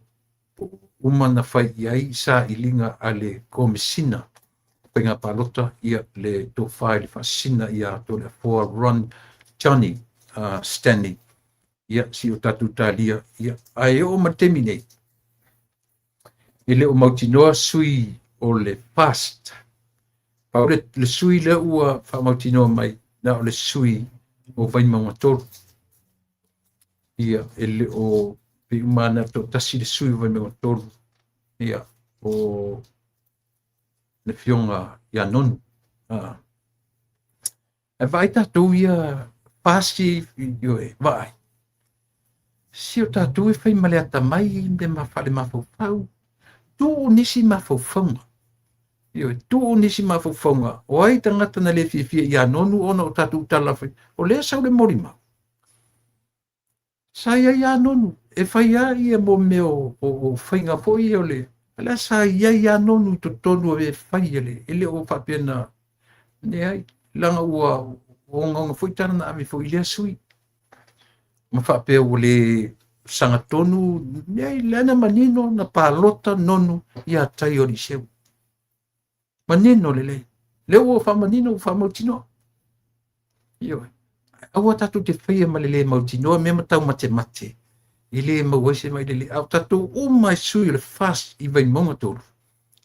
umana fai iai sa ilinga ale komisina penga palota ia le to file fasina ia to le for run Johnny Stanley ia si o tatu talia ia ai o matemi ile o mautinoa sui o le past pa o le sui le ua fa mautinoa mai na o le sui o vai mamatoro ia ele o pe umana to tasi le sui o vai mamatoro ia o le fionga ia non e vai tatu ia pasi io e vai si o tatu e fai maleata mai me mafale mafofau tu nisi mafofonga io tu nisi mafofonga o ai tangata na le fifia ia nonu ona o tatu tala fai o le sa o le morima sa ia nonu e fai ia mo meo o fainga foi o le ala sa ia nonu to tonu e fai ele o papena ne ai langa ua o ngonga foi tana na ame foi le sui ma fa pe o le sanga tonu nei lana manino na palota nonu ia tai o liseu manino le o fa manino fa motino io awa tatu te fai ma le motino me matau mate ile ma wese mai le au tatu o mai sui le fast i vai mongator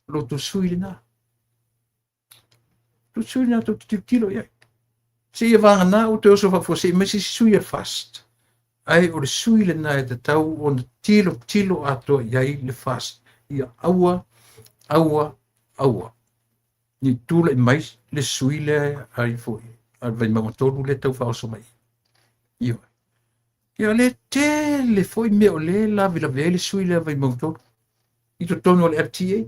lo tu sui na tu tilo ia se ia vanga na o te oso fa fosse me si sui le fast ai o le sui le na e te tau o na tilo ato iai le fast ia aua ni tula i mais le sui le ai foi al vai mamatolu le tau fa oso mai ia le le foi me o le la vele sui le vai mamatolu i to tono le RTA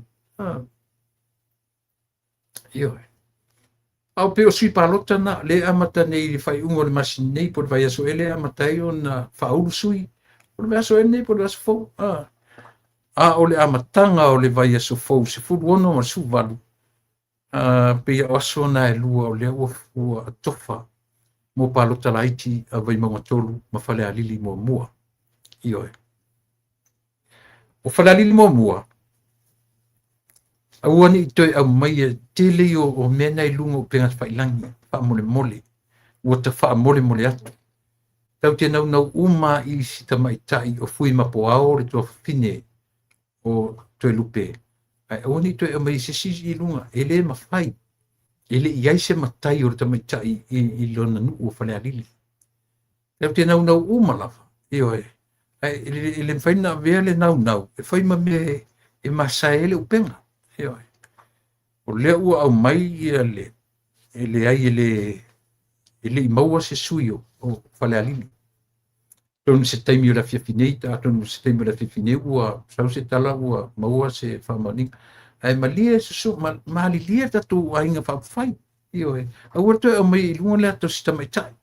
au pe o sui palota na le amata nei fai ungo le masin nei por vai aso ele amata io na faulu sui por vai aso nei por aso fo o le amatanga o le vai aso fo se fu wono ma su valu pe o aso na e lua o le o tofa mo palota laiti a vai mamatolu ma fale alili mo mua io o fale alili mo mua Awani toi au mai tele o mena I lunga o penga whailangi, wha mole, ua ta wha mole atu. Tau te nau uma I si ta mai tai o fui mapo ao le tua fine o toi lupe. Ai awani toi au mai sisi I lunga, ele ma whai. Ele iai se matai o le ta mai tai I lona nu o whale alili. Tau te nau uma lava, io ai ele mwhaina vea le nau, e whai ma me e masaele o penga. O le ua au mai ele ai ele I maua se sui o whale alili. Tonu se taimi o la fiafinei, tonu se taimi o la fiafinei ua sau se tala ua maua se whamaninga. Ai malia se su, maali lia tatu a inga whawhai. Au ato au mai ilunga lea to si tamaitai.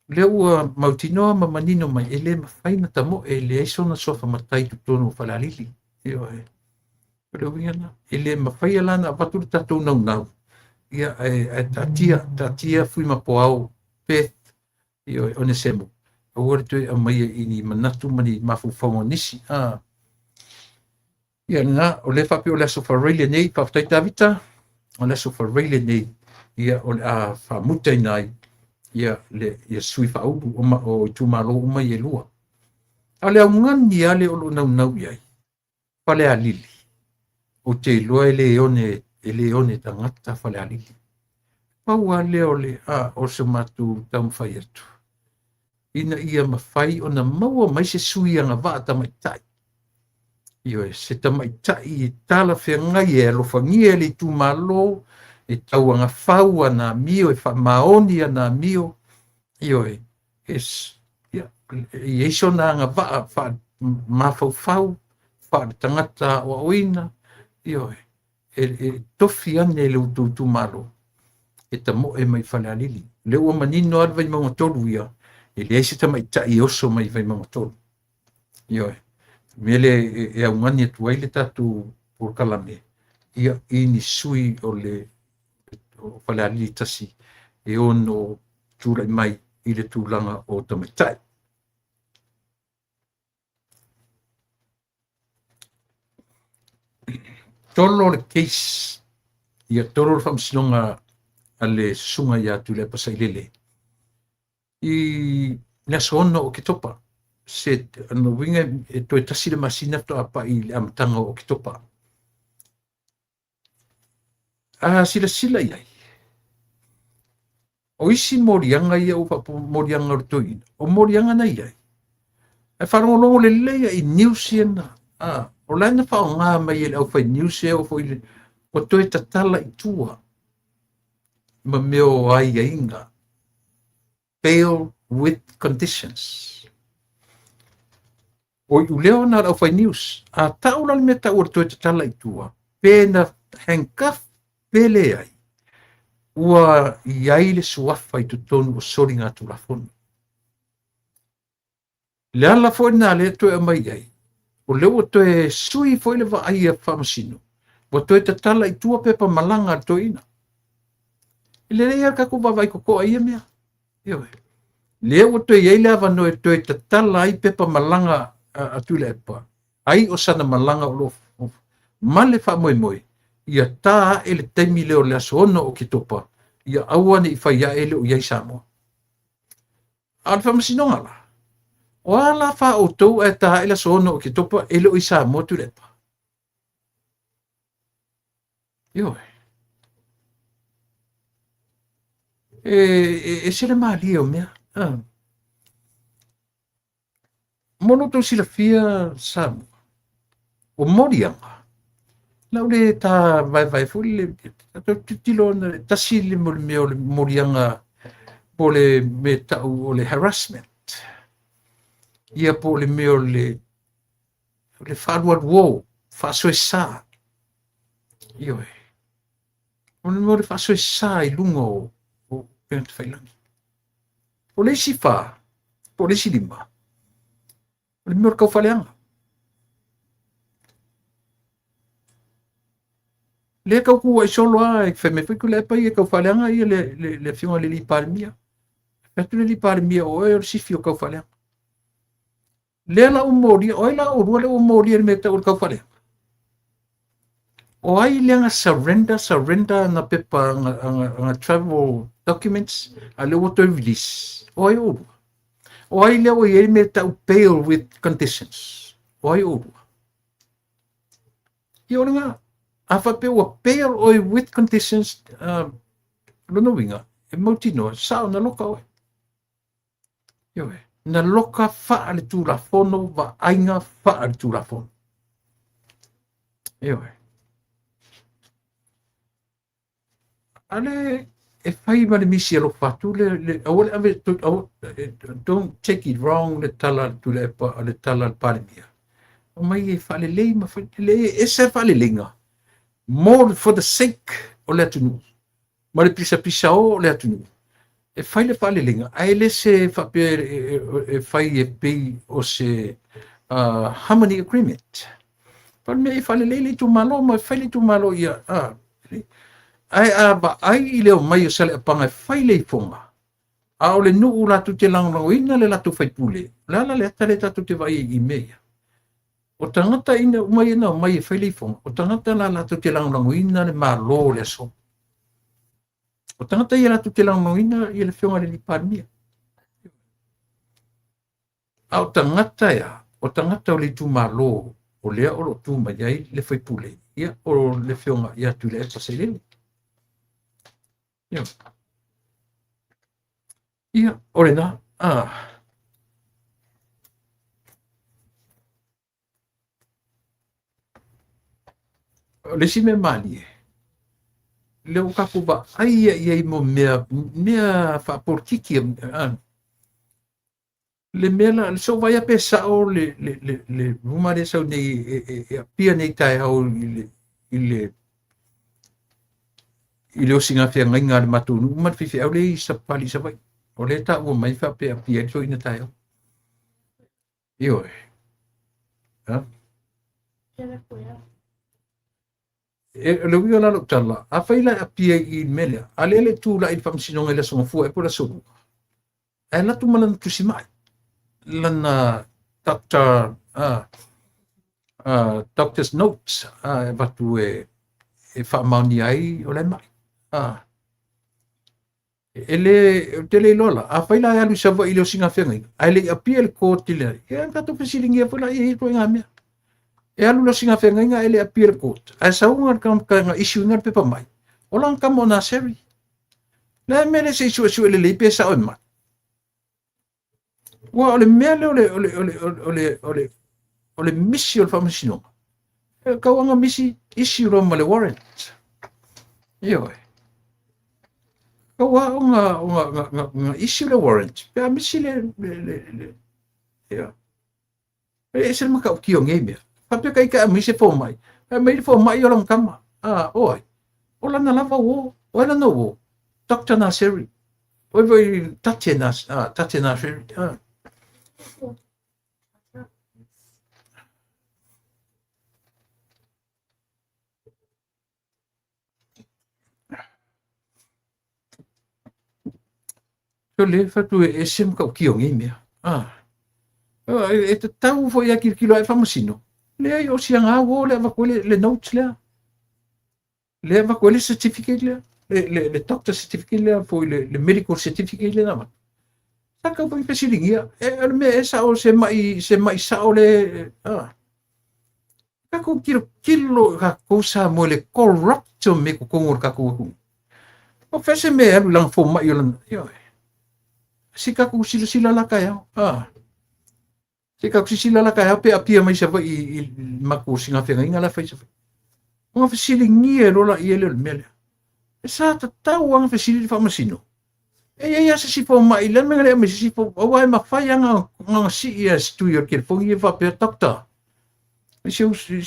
Le ua mautinoa ma manino mai ele ma whaina tamo ele aisona sofa matai tu tonu whale alili. Ele mawhai alana a waturu tatou nau. Ia tatia fui mapoau Beth o ne semo. Awore toi a mai ini manatu mani mafufau nisi. Ia na o le whape o le aso whareile nei, whaftai tawita, o le aso whareile nei, ia o le a whamutai nai, ia sui whauru o tu malo uma I lua. A le au ngani ale o lo nau iai. Whale alili. O te loa ele one tangata whale alili. Paua leo le o se matu tamwhai atu. Ina ia mawhai o na maua mai se sui anga waa tamaitai. Se tamaitai I tala whea ngai e alofangia le tu malo, e tau anga whau ana mio, e whamaoni ana mio. Ieiso na anga waa, mawhau wha tangata o oina, Io tofi ane le tu malo. E tamo e mai fale alili. Le ua manino al vai mga tolu ia. E le eisi tama ita i oso mai vai mga tolu. Io mele e au ngani atu ai le tatu por kalame. Ia ini sui o le fale alili tasi. E ono tura mai i le tūlanga o tamatai. Tolo le case. Ia tolo le whamsinonga ale sunga ia tu le pasai lele. I nasa ono o ke topa. Se ano winga e toi tasi le masina to apa i le amatanga o ke topa. Sila iai. O isi morianga ia o papu morianga o toi. O morianga na iai. E whanongo le leia i New Zealand. O lana whao ngā mai ele au whai New Zealand o ile o toi tatala i tua. Ma meo ai a inga. Bail with conditions. O i leo na au whai news. A taula le meta ua toi tatala i tua. Pena handcuff pele ai. Ua iai le suafa i tutonu o sori ngā tulafonu. Le ala foi na le toi amai ai. O leo toi sui foi le va ai a whamasino. O toi tatala i tua pepa malanga toi ina. Le rea kako vavai koko ai mea. Io. Leo toi iai le avano e toi tatala ai pepa malanga atu le epa. Ai o sana malanga o lo. Male wha moi moi. Ia tā ele teimi leo le aso ono o ki topa. Ia awane i whai ia ele o iai Samoa. Al whamasinonga la. O ala wha o tau e tā ele aso ono o ki topa ele o i Samoa tu lepa. Io. Sele maali o mea. Mono tau sila fia Samoa. O morianga. Lau le tā vai fuli le tilo na tasi le meo le morianga po le me tau o le harassment. Ia po le meo le wharuat wō, whasoe sā. Io e. O le meo le whasoe sā i lunga o pēna te whailangi. O le si whā, po le si lima. O le meo le kau whaleanga. Le kau kua i solo a e wheme whiku le pai e kau whaleanga ia le whiunga le li pārmia. Petu le li pārmia o e o sifi o kau whaleanga. Le la o mori, o e la o rua le o mori e me ta o kau whaleanga. O ai leanga surrender na pepa nga travel documents a le water release. O ai o rua. O ai le o e me ta o bail with conditions. O ai o rua. I o nga. Afa pe o bail oi with conditions lono winga e mautino sao na loka oi yo na loka fa ale tu la fono va ainga fa ale tu la fono yo ale e fai ma le misi lo fatu le awole ave don't take it wrong le tala tu le pa le tala palmia o mai e fa le lei ma fa le e se fa le lenga more for the sake o le atunu. Ma le pisa o le atunu. E fai le whalelinga. Ai le se whape e fai e pei o se harmony agreement. Pal me e whale le tu malo, ma fai le tu malo ia. Ai i leo mai o sale apanga e fai le i fonga. A o le nuu latu te langlango ina le latu fai pule. Lala le atale tatu te vai i meia. O tangata ina umai na mai e whaile i fonga. O tangata la latu te langlango ina le malo le aso. O tangata ia latu te langlango ina i le whionga le li pārmia. A o tangata ia, o tangata o le tu malo, o lea o lo tu mai ai le whai pule. Ia o le whionga ia tu le e paselele. Ia, ore na, le si me mali e. Leo kaku ba ai mo mea fa por kiki le mela le so vai a pesa o le rumare sa nei pia nei tai au i le osinga feagaiga le matunu ma le feafeau le i sapali savai o le taʻua mai faapeapia i toina taeao ioe le uia lalo tala a faila apia i mele a le tulaʻi le faamasinoga i le asogafua e po le asogu e latu ma lana tusimaʻi lana doctor's notes e watu e whaamauni ai o le mai te le lola a whaila e alu sawa i leo singa whengai a le apia le kōti le e an kato pesilingi e whala i hito ngā mea e alu leo singa whengai ngā e le apia le kōti a saunga ka ngā isu ngā pepa mai o lang kamo nā seri le mele se isu asu e le leipe sa o mai wa o le mea le o le misi o le whamasino kawanga misi isi roma le warrant ioe kawa nga isi le warrant pea misi le e se maka o kio ngai mea papia kai ka misi fo mai mai fo mai o lang kama oi o lana lava o lana o Dr. Naseri oi voi tate Naseri so le fatu e sem ka ki ngi mea e te tau foi a kilo e famasino le ai o sianga o le va le notes le va le certificate le doctor certificate le foi le medical certificate le na saka po pesilingia e me esa o se mai sa o le ka ko kilo ka cosa mo le corrupt me ko ngor ka ko o fese me lang fo mai yo sika ku sila la kaya sika ku sila la kaya pe apia mai sa i maku singa fenga inga la fa sa o fesilingia lo la i le mele sa ta tau ang fesili fa masino e se si fo mai lan mengale me si fo o ai ma fa nga si ia studio ke fo ia fa pe doctor se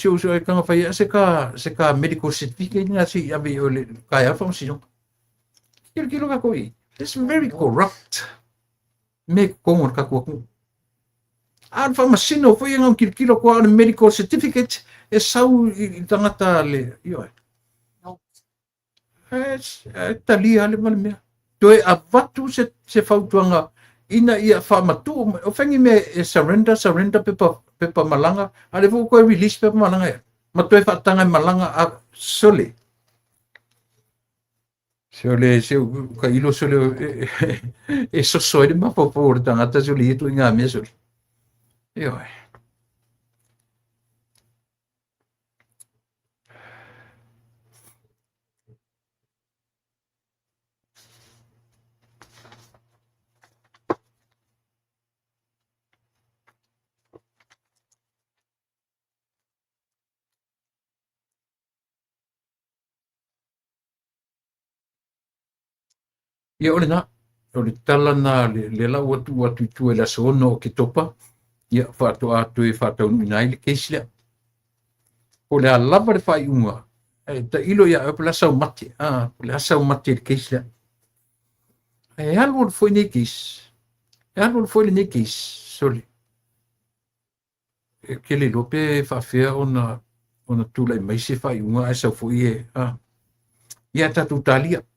o ka fa ia se ka medical certificate nga si abi o le kaya fa masino kilo ka koi it's very corrupt me komor ka ko an fa masino fo ia ngam kilo ko an medical certificate e sau i tangata le yo talia le mal mea toe a watu se fautuanga ina ia whamatu o whengi me e surrender pepa malanga a le vuko e release pepa malanga e ma toe whaatanga e malanga a sole ka ilo sole e sosoe de mapopo o tangata sole i tu inga mea sole ioi ia ole na ole tala na le la watu tu la sono ke topa ia atu e fatau nai le keisle o le lava le fai unga e ta ilo ia e pla sau mate le sau mate le keisle e alu foi ne keis e alu foi ne keis sole e ke le lope fa fea ona tu le mai se fai unga e sa foi ia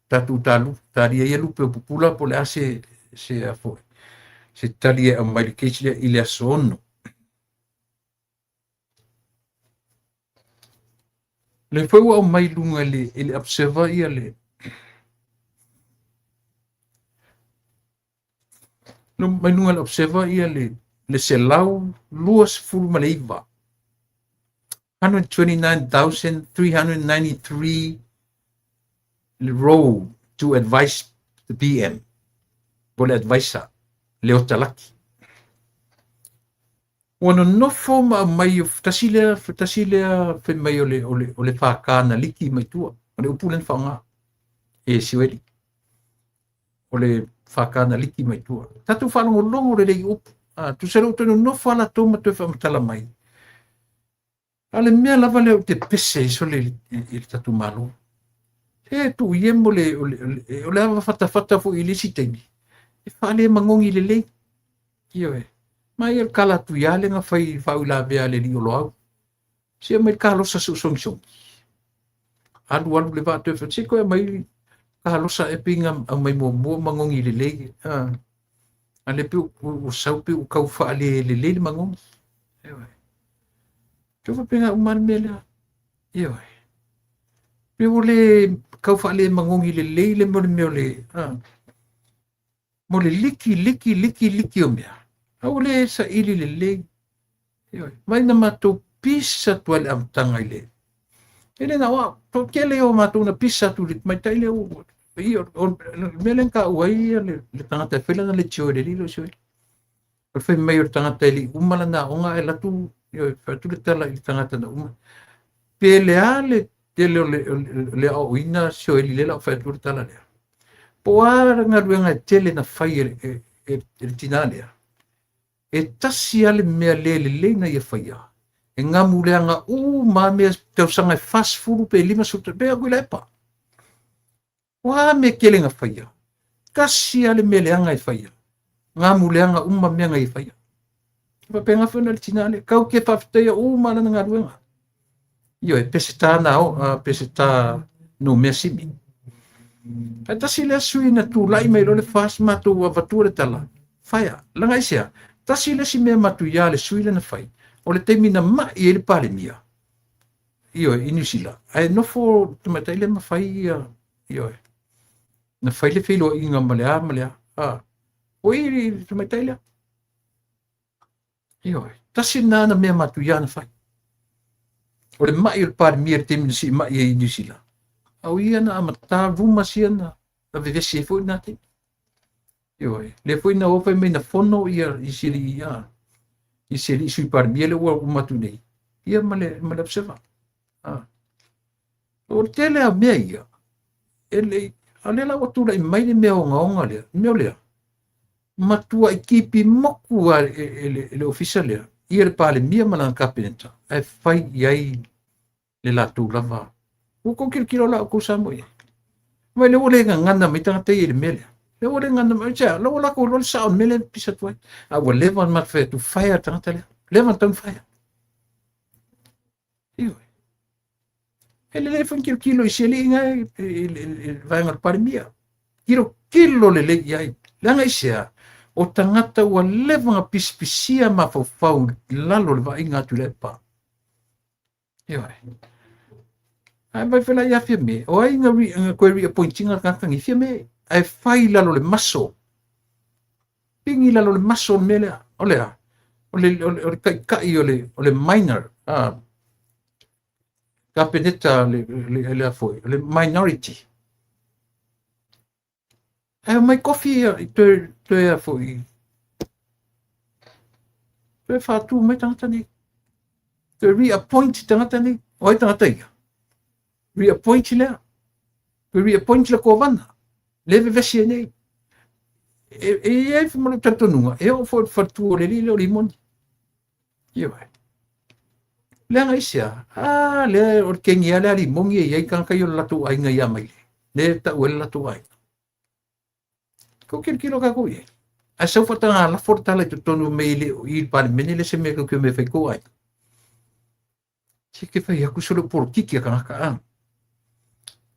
tatu talu talia ia lupe pupula po le ase se afo se talia a mai keisle ile sono le foi o mai lunga le observa ia no mai lunga le observa ia le selau luas full maleiva 129,393 row to advise the PM pole advisor leo talaki wana no forma mai tasile fe mai ole fakana liki mai tua ole upulen fanga e siweli ole fakana liki mai tua tatu falo longo le up tu sero to no fala to ma to fa tala mai Ale mea lava leo te pese iso le tatu malo. E tu iemo o le ava fata fu ilisi teimi. E whale mangongi le lei. Iyo e. Mai el kala tu iale nga whai la vea le li o loau. Sia mai kalosa su song. Alu le vatu e whatsiko e mai kalosa e pinga mai mua mangongi le lei. Ale piu o sau piu kau whaale le lei mangongi. Iyo e. Tuwa pinga umar mele. Iyo e. Piu le kau whaale mangongi le lei le meo le. Mo le liki o mea. Au le sa ili le lei. Mai na matou pisa tua le amtanga i le. Ele na wa, to kele o matou na pisa tu le, mai taile o, melen ka uai le tangata whela na le tio le lilo soi. O whai mai o tangata ili umala na onga e latu, tu le tala i tangata na uma. Pe le a le au ina sio ili le la o whai tu le tala lea. Po a ngā ruenga tele na whai e tina lea. E tasi ale mea le na ia whaia. E ngā muleanga, mā mea tau sanga e furu pe 5 suta, pe aku ila epa. Wā mea kele ngā whaia. Kasi ale mea leanga e whaia. Ngā muleanga, ma mea ngā e whaia. Pa pe ngā whana le tina ale, kau ke whawhiteia, mana ngā ruenga. Io e pese tā nao, pese tā no mea simi. E tasi le asui na tū lai mai lo le fast matu wa vatua le tala. Whaia, langa isia. Tasi le si mea matu ia le sui le na whai. O le teimi na mai e le pale mia. Io e inisila. Ai nofo tumatai le mawhai io e. Na whai le whilo inga malea. O i tumatai le. Io e. Tasi na mea matu ia na whai. O le mai o le pale mia le teimi na si mai e inisila. Au ia na amata vuma sia na vevesi e fwoi na te. Io e. Le fwoi na ofa me na fono ia i siri ia. I siri sui par miele ua umatu nei. Ia male observa. O tele a mea ia. Ele, alela watura i maile mea o ngaonga lea. Mea lea. Matua i kipi moku a ele ofisa lea. Ia le pale mia malanga kapinenta. Ai fai iai le latu lava. Uko kilo la ko samo ia. Mai le ole ngana mai tanga te ile mele. Le ole ngana mai cha, lo la ko lo sa mele pisa tu. A wo levan mat fe tu fire tanga tele. Levan tang fire. Io. Ele lefan kilo i seli ngai vai ngar par mia. Kilo le ai. Langa isia. O tangata wa levan pispisia ma fau lalo le vai ngatu le pa. Io. Ai vai fela ia fia me. O ai nga query appointing ka ngi fia me. Ai fai lalo le maso. Pingi lalo le maso mele. Olea. Ole kai ole minor. Kapineta le foi. Le minority. Ai mai coffee te foi. Te fa tu mai tangata ni. Te reappoint tangata ni. Oi tangata ia. Reappoint le kovana. Leve vesi nei. E fumo tanto nunga. E o fatu le li limon. Io vai. Le nga isia. Le o kengi ale ali mongi e kan kayo latu ai nga ya mai. Le ta wel latu ai. Ko kilo ka ko ye. A sa fata nga la forta le tonu meile i par menele se me ko me fe ko ai. Si ke fa ya ku solo por kiki ka.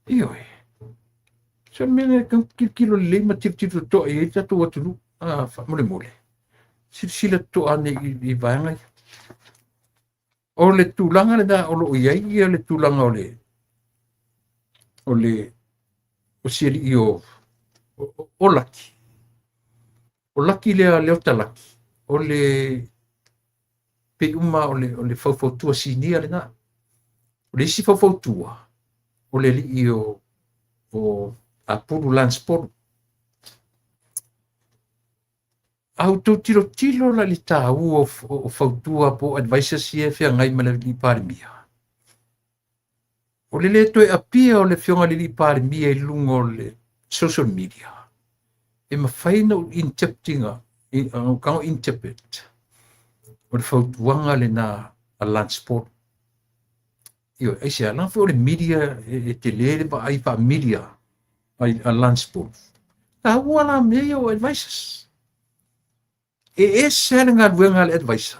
Io e. Se mene kan kilo le ma tip to e tatu watu fa mole. Sila to ane i vanga. O le tulanga le da o lo ia le tulanga o sili io o laki. O laki le talaki. O le pe uma o le fau tua sinia le na. O le si fau tua. O le li io o a puru lansport. Au tilo la li tāu o fautua po advisor CF ngai mala li parmia. O le toi apia o le fionga li parmia i lungo le social media. E mawhaina o interpretinga, kau interpret. O le fautuanga le na a lansport. Io, ai se ala fo le media te le ba ai familia ai a lunchbox. Ta wala me yo advices. E se nga duenga le advice.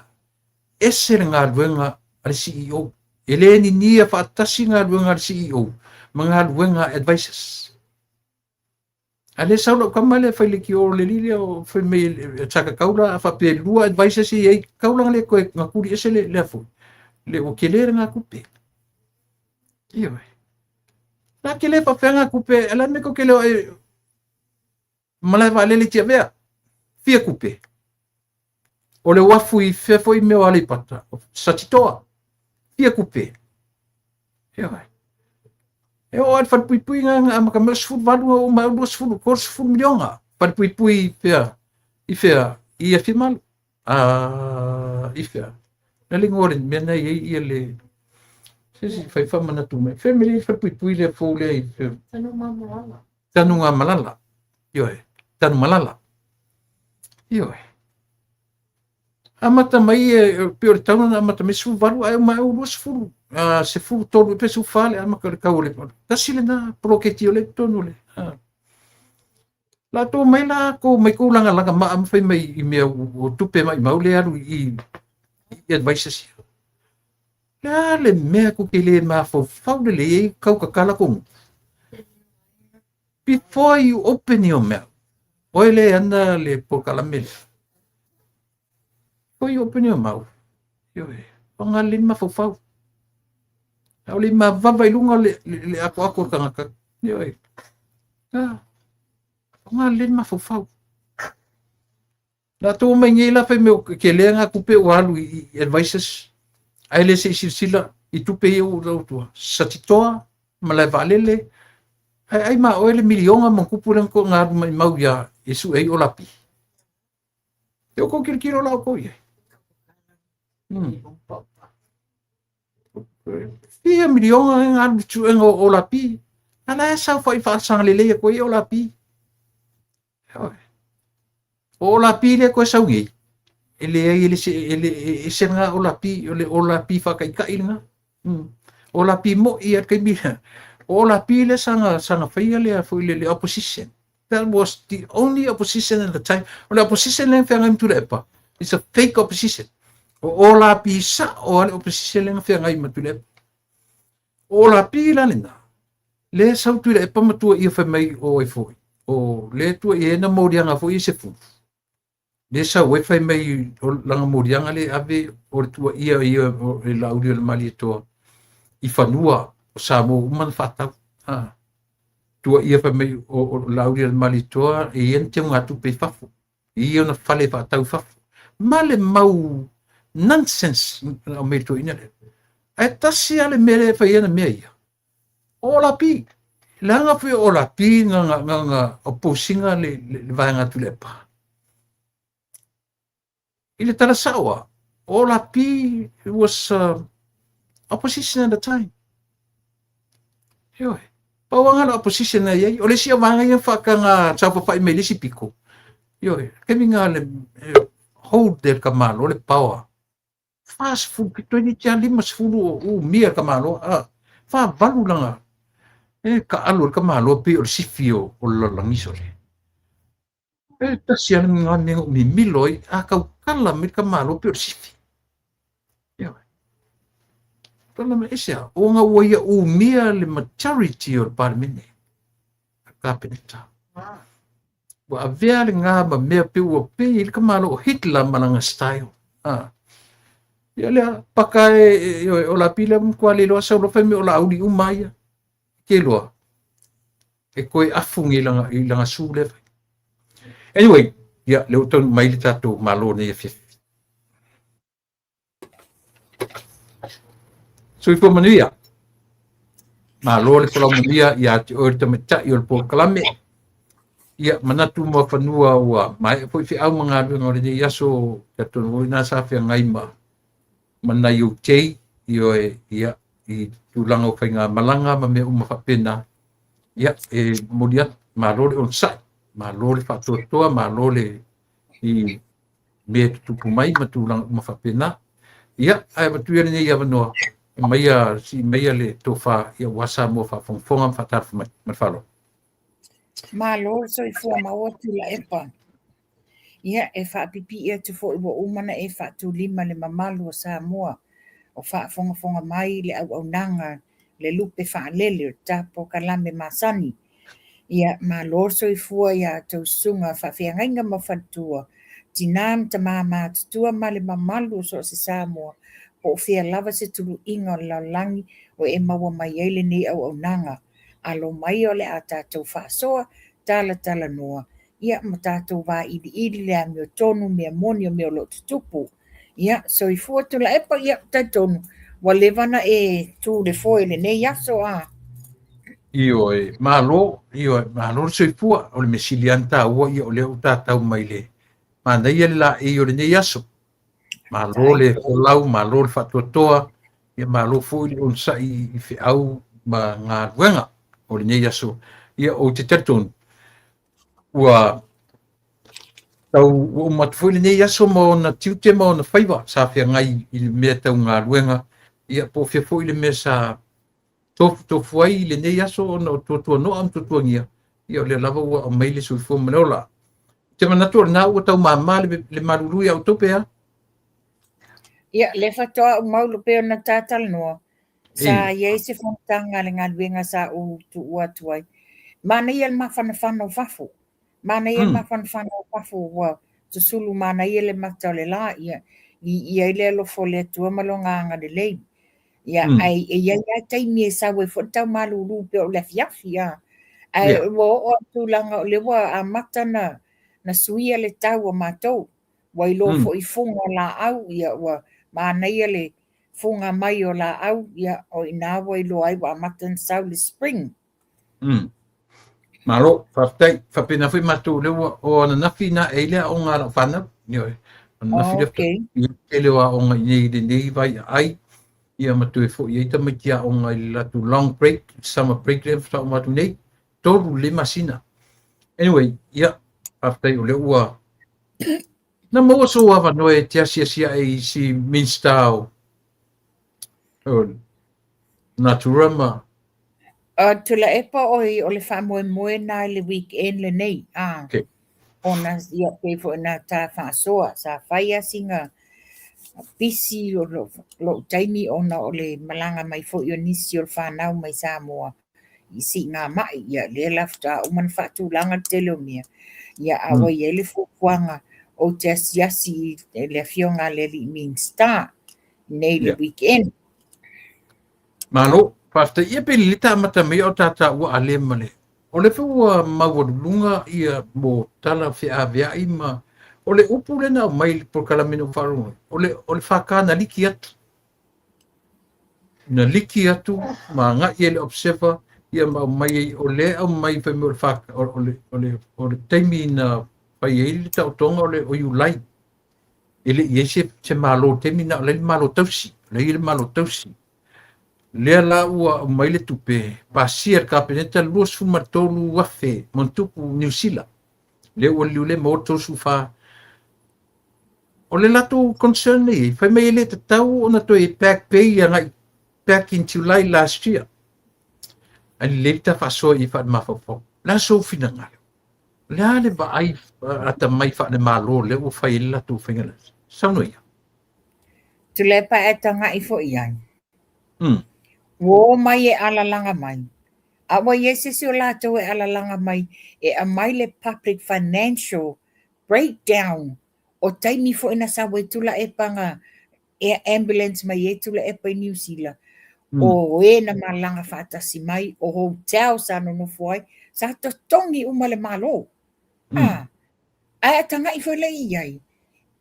E se nga duenga al CEO. Ele ni nia fa tasi nga duenga al CEO. Mga duenga advices. Ale saulo kamale fa le ki o le lili o fa me taka kaula fa pe lua advices e kaula le ko ngakuri ese le fo. Le o kelere nga kupe. Io. La ke le fa fenga kupe, ala me ko ke le malai va le tia vea. Fia kupe. O le wafu i fe foi me wale pata. Satitoa. Fia kupe. Io. E o al fat pui nga ma kames fu valu o ma dos fu kors fu milionga. Fat pui fea. I fea i fi mal. I fea. Na lingore me na i le si fai fa mana tu me family fa pui le fo le tanu nga malala yo tanu malala yo amata mai pior tanu amata me su valu ai mai o fu se fu todo pe su fale amaka ka ole ta sile na proketi ole tonu le la to mai la ko mai ko langa langa ma am fai mai i me o tupe mai maule alu i advices la le mea ko ke le ma fo fau le kau ka kala kong. Before you open your mouth, oile anda le po kala mele. Before you open your mouth, yo pangalin ma fo fau. Auli ma vava ilunga le ako kanga yo pangalin ma fo fau. La to mai ngila fe me ke le nga kupe walu advices. Ai le se sila i tupe eu rautua. Satitoa, malai valele. Ai ma oele milionga mangkupulang ko nga mai mau ya isu ei olapi. Te ko kirkiro la ko ye. Fia milionga nga bitu en olapi. Ala sa fa fa sang lele ko ye olapi. Olapi le ko sawi. Ele se nga olapi fa kai nga olapi mo ia kai bila olapi le sanga faia le foi le opposition. That was the only opposition at the time. The opposition le fa ngam tu le pa. It's a fake opposition. Olapi sa o le opposition le fa ngam tu le. Olapi la lena le sa tu le pa matu ia fa mai o foi o le tu e na mo dia nga foi se fu. Desa wifi mai langa morianga le ave o tua ia o le audio le mali to I fanua o sa mo man fata tua ia fa mai o audio le mali to e ente nga tu pe fafu I ona fale fata fafu male mau nonsense o me to ina le e tasi ale mele fa ia me ia o la pi langa fe o la pi nga oposinga le vanga tu le pa Ile tarasawa. All api was opposition at the time. Yo. Pawanga la opposition na yai. Ole siya mga yung faka nga sa pa email si Pico. Yo. Kami nga le hold their kamalo le power. Fast food kito ni tiyan limas fulo o mia kamalo. Fa valu lang kaalor kamalo pi or sifio o lalangiso le. Tasian nga nengo mi miloi akau kala mit kamalo per sifi. Ya. Tala me esa o nga waya o mia le majority or parmene. Kapita. Wa avia nga ba me pe o pe il kamalo Hitler mananga style. Ya le pakai o la pila kwali lo sa lo fe me o la audi umaya. Ke lo. E koi afungi langa sule. Anyway, ya leo ton mai tato malo ne fi. So ipo manuia. Malo le pola manuia ya te o te meta I o po kalame. Ya manatu mo fanua wa mai po fi au mga ngore ni yaso tato no na sa fi ngai ma. Mana yu chei yo ya I tulang o nga malanga ma me uma fa pena. Ya kemudian malo le on sai malo le fatotoa malo le I me tupu mai matulang mafapena ia ai matuia ni ia manoa meia le tofa ia wasa mo fa fonga fa tar ma falo. Malo so I fua maua tula epa. Ia e wha pipi ia tu fo iwa umana e wha tu lima le mamalu o Samoa. O wha fonga mai le au nanga le lupe wha lele o tapo kalame masani. Ia malo so I fua ia tau sunga wha whiangainga ma whatua. Tinam ta mama tutua ma le mamalu so se Samoa. O whia lava se tulu inga o laulangi o e maua mai eile ni au nanga. Alo mai o le a tātou whaasoa, tala noa. Ia ma tātou wā ili le a meo tonu mea moni o meo lo tutupu. Ia, so I fua tula epa ia taitonu. Wa levana e tū le foe le nei aso a. Io e malo so I fua o le mesilianta ua ia o le o tātou mai le. Ma nei la e o le nei aso. Malo le kolau, malo le whatuatoa, ia malo fo I on sa I whi au ma ngā ruenga. O le nei aso, ia o te tatonu. Ua tau o matufoi le nei aso mo na tiute mo na whaiwa, sa whia ngai I le mea tau ngā ruenga, ia po whia fo I le mea sa tofu ai le nei aso o na tuatua no am tuatua ngia, ia o le lava ua o maile sui fo manola. Te manatua na ua tau mamā le marurui au topea? Ia, le whatoa o maulu peo na tātal noa. Sa iei se whontanga le ngā luenga sa o tu ua tuai. Mana ia le mawhanawhana o whafo. Mana ia le mawhanawhana o whafo ua tu sulu mana ia le matau le la ia. Ia ile alo fo le tua malo nganga le lei. Ia ai ia taimi e sa we whontau malu lupe o le fiafi ia. Ai o tu langa o le wa a mata na suia le tau o matou. Wa ilo fo I funga la au ia wa mana ia le funga mai o la au ia o inawa I lo ai wa matan sau le spring. Malo, whapena whi matu lewa o ana nafi na eilea o ngā whana. Nafi le lewa o ngā nei vai ai. Ia matu e fo i eita maitia o ngā latu long break, summer break le wha o matu nei. Toru le masina. Anyway, ia, whaptai o lewa. Na maua so awa noe te asia e si Minstau. Naturama. Tula epa o le whamoe na le weekend le nei. Okay. Ona ia pefo na ta whaasoa. Sa whaia singa pisi o lo taimi ona o le malanga mai fo i o nisi o le whanau mai Samoa. I si ngā mai ia le lafta o man whatu langa telo mea. Ia awa i ele fukuanga o te asiasi le fionga le li Minsta nei le weekend. Malo, pasta ia pe lita mata me o tata ua ale male. O le fua mawadulunga ia mo tala fia via ima. O le upu le na mai por kalamino faru. O le whaka na liki atu. Na liki atu, ma nga ia le observer, ia ma mai o le au mai fe mo le whaka. O le teimi na pai e li tau tonga o le o yulai. Ele ia se malo teimi na o le malo tausi. Le malo tausi. Lea la ua mai le tupe, pasia kapeneta luas fumatolu wafe, montupu New Zealand. Le ua liule mo tosu fa. O le lato concern nei, fai mai le tatau ona to e back pay ngai back in July last year. Ani le ta fa so I fa mafofo. La so fina ngai. Le ale ba ai ata mai fa le malo le ua fai le lato fingala. Sauno ia. Tu le pa eta ngai fo iai. Wo mai e alalanga mai. Awa yese si o lato e alalanga mai e a mai le public financial breakdown o taimi fo ina sa wei tula e panga e ambulance mai e tula e pa I New Zealand. O e na malanga fatasi mai o hotel sa no fuai sa to tongi umale malo. Ai tanga I fo le iai.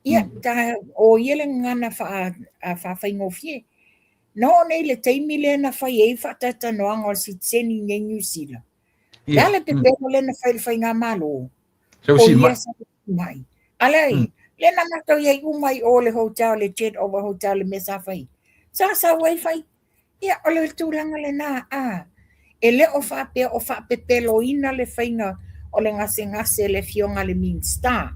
Ia ta o yele ngana fa faingofie. No nei le taimi le na whai e whatata noanga o si tseni nei New Zealand. Dale te pēno le na whai ngā malo. O ia sa mai. Alei, le na mato iei umai o le hotel, le jet over hotel, le mesa whai. Sa wai whai. Ia o le tūranga le nā E le o whapepelo ina le whainga o le ngase le fionga le Minsta.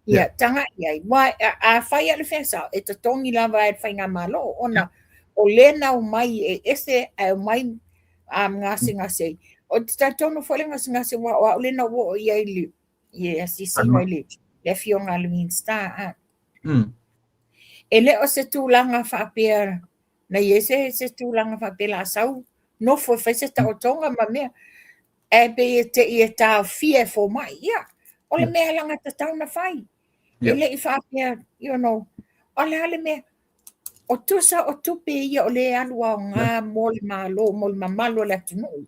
Ia, tanga iei. A whai ale whesa, e ta tongi lava e whai ngā malo. Ona, o lena o mai ese mai ngasi o tatono fole ngasi wa lena wo ia ili ia sisinga ili le fionga le minsta ele o se tūlanga whaapea na iese se tūlanga whaapea la sau no foi se ta o tonga ma mea e be te i ta fie fo mai ia o le mea langa ta tau na whai ele i whaapea o le ale mea o tusa o tupe ia o le alua o ngā moli mamalo le atunu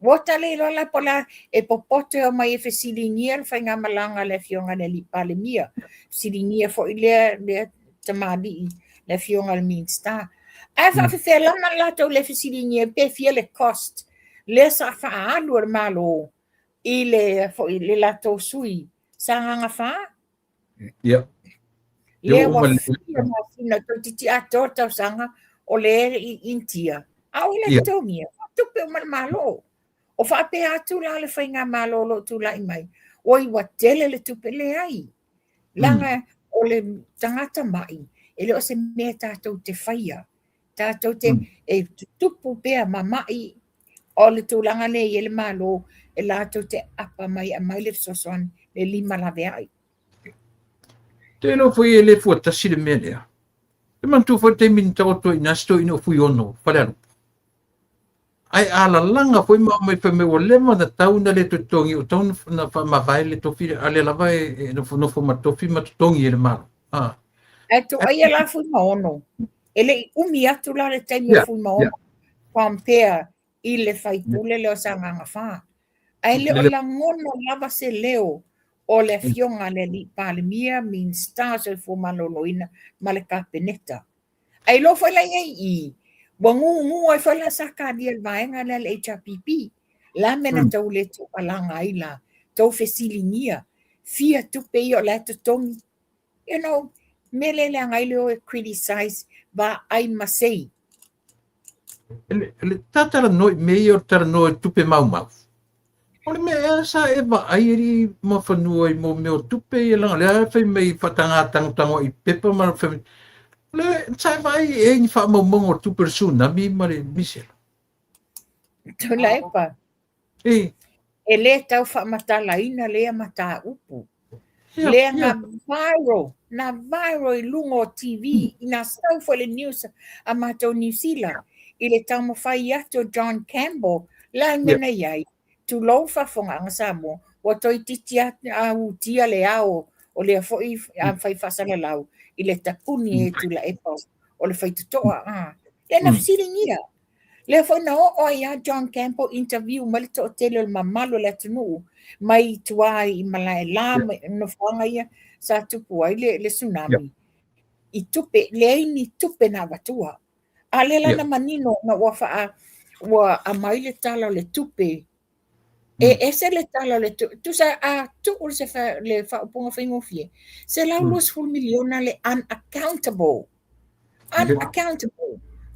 wota le lola pola e popote o mai e fesilingia whai ngā malanga le fionga le lipa le mia silingia fo i le tamali le fionga le minsta a fa lana lato le fesilingia pe fia le cost le sa fa alu le malo i le lato sui sa nga fa le wa fina to titi ato tau sanga o le intia au le tomia tupe o malo o fa pe atu la le whainga malo lo tu lai mai oi wa tele le tupe le ai langa o le tangata mai ele o se mea tātou te whaia tātou te e tupu pea mamai o le tūlanga le i le malo e lātou te apa mai a mai le sosoan le lima la ai Tēnō fui e le fua tasi le mea lea. Te mantu fui te min tauto i nasto ino fui ono, whalearu. Ai ala langa fui ma mai whai mewa lema na tauna le tutongi o tauna na whamawai le tofi ale lawa e no fuma tofi ma tutongi e le maro. E to ai ala fui ma ono. Ele i umi atu la le taimi fui ma ono. Pampea i le whaipule leo sa nganga wha. Ai le o la ngono lava se leo o le fionga le li palemia min stars o fu maloloina ma le kapeneta. Ai lo foi la i wangu ai foi la saka dia vaenga le HRPP. La mena tau le tu alanga ai la tau fesilinia fia tu pe o la tongi. Mele le ngai le criticize ba ai masei. Le tatara noi meio tara noi tupe mau. Ole mea sa e wa airi ma whanua i mo meo tupe i langa lea whai mei whatanga tangotango i pepa ma whai le sai vai e ni wha maumongo tupe tsunami ma le misela tu laipa e le tau wha matalaina lea mata upu lea na viral i lungo TV ina stau for le news a mato New Zealand i le tau mawhai ato John Campbell la mena iai tu lo fa fonga ngasamo o toi titia au tia le ao o le foi a fai fasala lau i le tapuni e tu la epo o le fai toa le na silingia le foi na o ia John Campbell interview mal to tele le mamalo le tunu mai tuai i malai la no fonga ia sa tupu ai le tsunami i tupe le ni tupe na watua ale la na manino na wafa wa a mai le tala le tupe ese le tala le tu sa tu se fa le fa ponga fingo fie se la los full miliona le unaccountable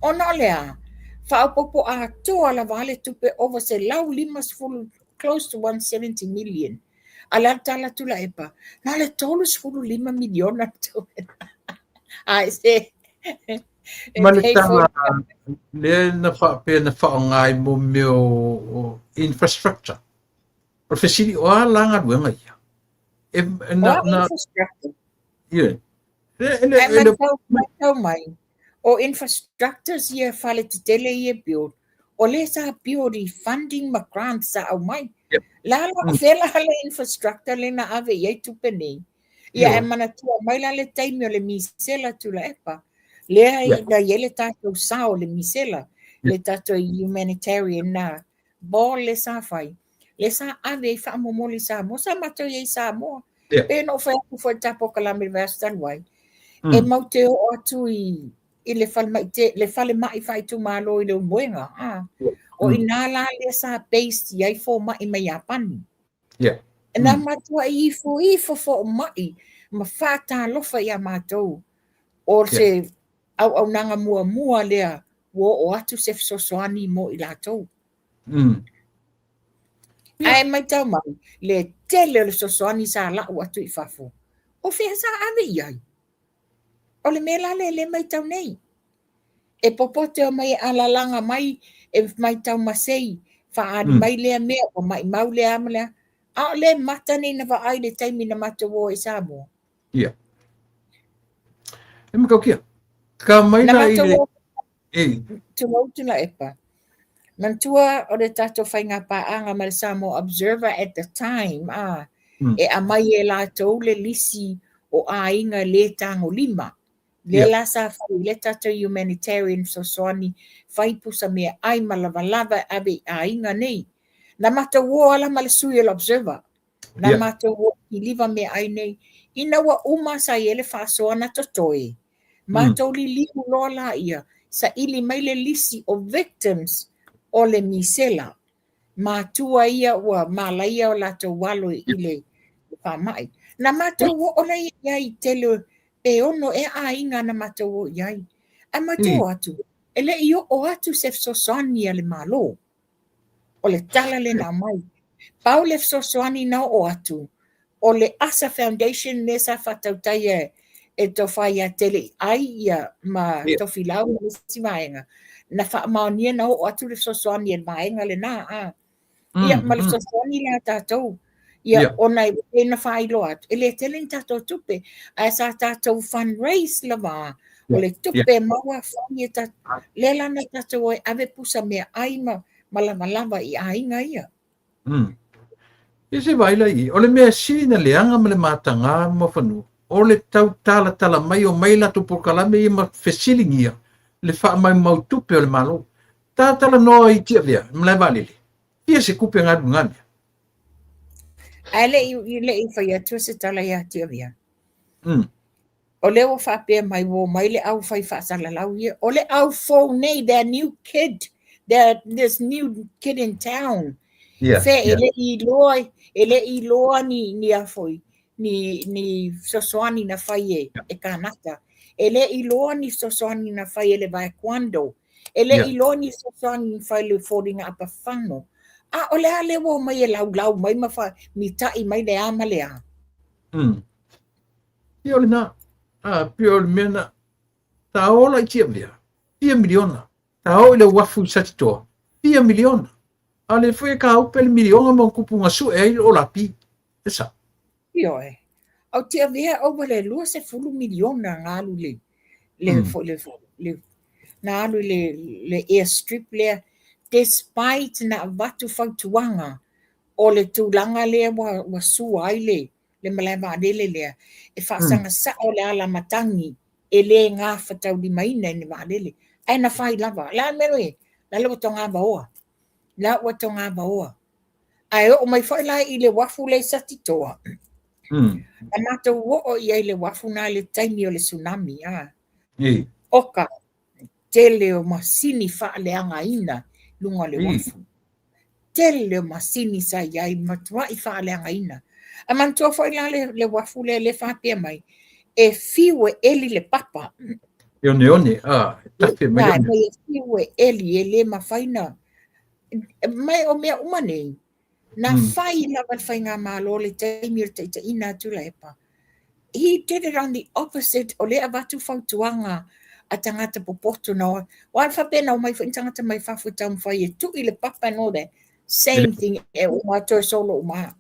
ona lea fa popo to ala vale tupe over se la limas full close to 170 million ala tala tu la epa na le tolos full 5 miliona to se Malita le na fa pe na fa ngai mo meo infrastructure professional o langa duenga ia na mai o infrastructures ia fale te tele ia build o le sa build i funding ma grants sa au mai la fela le infrastructure le na ave ia tupeni ia e mana tua mai la le taimi o le misela tu la epa lea na yele tato sao le misela le tato humanitarian na bo le sa fai le sa ave fa momoli sa mo sa mato ye sa mo pe no fa fo tapo kala me vestan wai e maute o atu i le fale mai fai tu malo i le moenga o inala le sa base ye fo mai mai apan na mato i fo mai ma fata lo fa ya mato o se au nanga mua lea o atu se sosoani mo i latou. Ai mai tau mai, le tele le sosoani sa la o atu i fafo. O fea sa ave iai. O le mela le mai tau nei. e popote o mai alalanga mai, e mai tau masei, whaari mai lea mea, o mai mau lea amalea, a le matane na wa ai le taimi na matawo e Samoa. Ia. E makau kia. Ka mai Na la i le... matawo, E. tuna epa. Mantua o le tato whainga paanga ma le Samoa Observer at the time, e a mai e la tau le lisi o a inga le tango lima. Le la sa whai le tato humanitarian sosoani whai pusa mea ai malavalava ave a inga nei. Na mata wo ala ma le sui o Observer. Na mata wo i liva mea ai nei. Ina wa uma sa i ele whasoana totoe. Mato li liu lola ia sa ili mai le lisi o victims o le misela. Matua ia ua malaia o lato walo i le whamai. Na mata wo ona iai tele e ono e a inga na mata wo iai. A mata atu. Ele iyo o atu sef sosoani ale malo. O le tala le na mai. Pau le sosoani na o atu. O le Asa Foundation nesa whatautaia e to whai a tele ai ia ma to whilau na si maenga. Na wha maonia na o atu le sosoani e maenga le na a. Ia ma le sosoani le tātou. Ia ona e na whai lo atu. E le tele tātou tupe. A sa tātou fundraise la ma. O le tupe maua whai e tātou. Le lana tātou e ave pusa mea aima malama i ainga ia. E se vai lai, o le mea sina leanga ma le matanga ma whanu. O le tau tala mai o mai lato pokalame i ma whesilingia. Le wha mai mautupe o le malo. Tā tala noa i tia vea, mlai valile. Ia se kupe ngadu ngani. Ale i le i whai atu se tala ia tia vea. O le o whapea mai wo mai le au whai whaasalalau ia. O le au fau nei, their new kid. This new kid in town. Ele i loa ni a foi. Ni sosoani na whai e kanata. Ele i loa ni sosoani na whai le vai kwando. Ele i loa ni sosoani na whai le fōringa apa whango. A ole a le wo mai e lau mai ma whai mi tai mai le ama le a. Ia ole na. Pia ole mena. Ta ola i tia vea. 4 miliona. Ta o le wafu satitoa. 4 miliona. Ale foi ka upe le miliona mo kupunga su e o la pi. Esa. Io e. Au tia vea o le lua se fulu miliona ngalu le ngalu le airstrip le despite na watu fautuanga o le tūlanga le wa su ai le malama adele le e whaasanga sa o le ala matangi e le ngā whatau di maina ni maadele. Ai na whai lava. La meroe. La lewa tonga baoa. La ua tonga baoa. Ai o mai whai lai i le wafu le satitoa. A mata uo i ai le wafu na le taimi o le tsunami. Oka. Tele o masini wha le anga ina lunga le wafu. Tele o masini sa iai matua i wha le anga ina. A mantua whai lai le wafu le whapea mai. E fiwe eli le papa. E one, tafe mai. Mai e fiwe eli e le mawhaina. Mai o mea umane. Na whai la whai ngā malo le taimi o te ina tula epa. He did it on the opposite o lea watu whautuanga a tangata popoto na wan whapena o mai tangata mai whawhutau mwhai e tu i le papa and all that. Same thing e o mato solo o maa.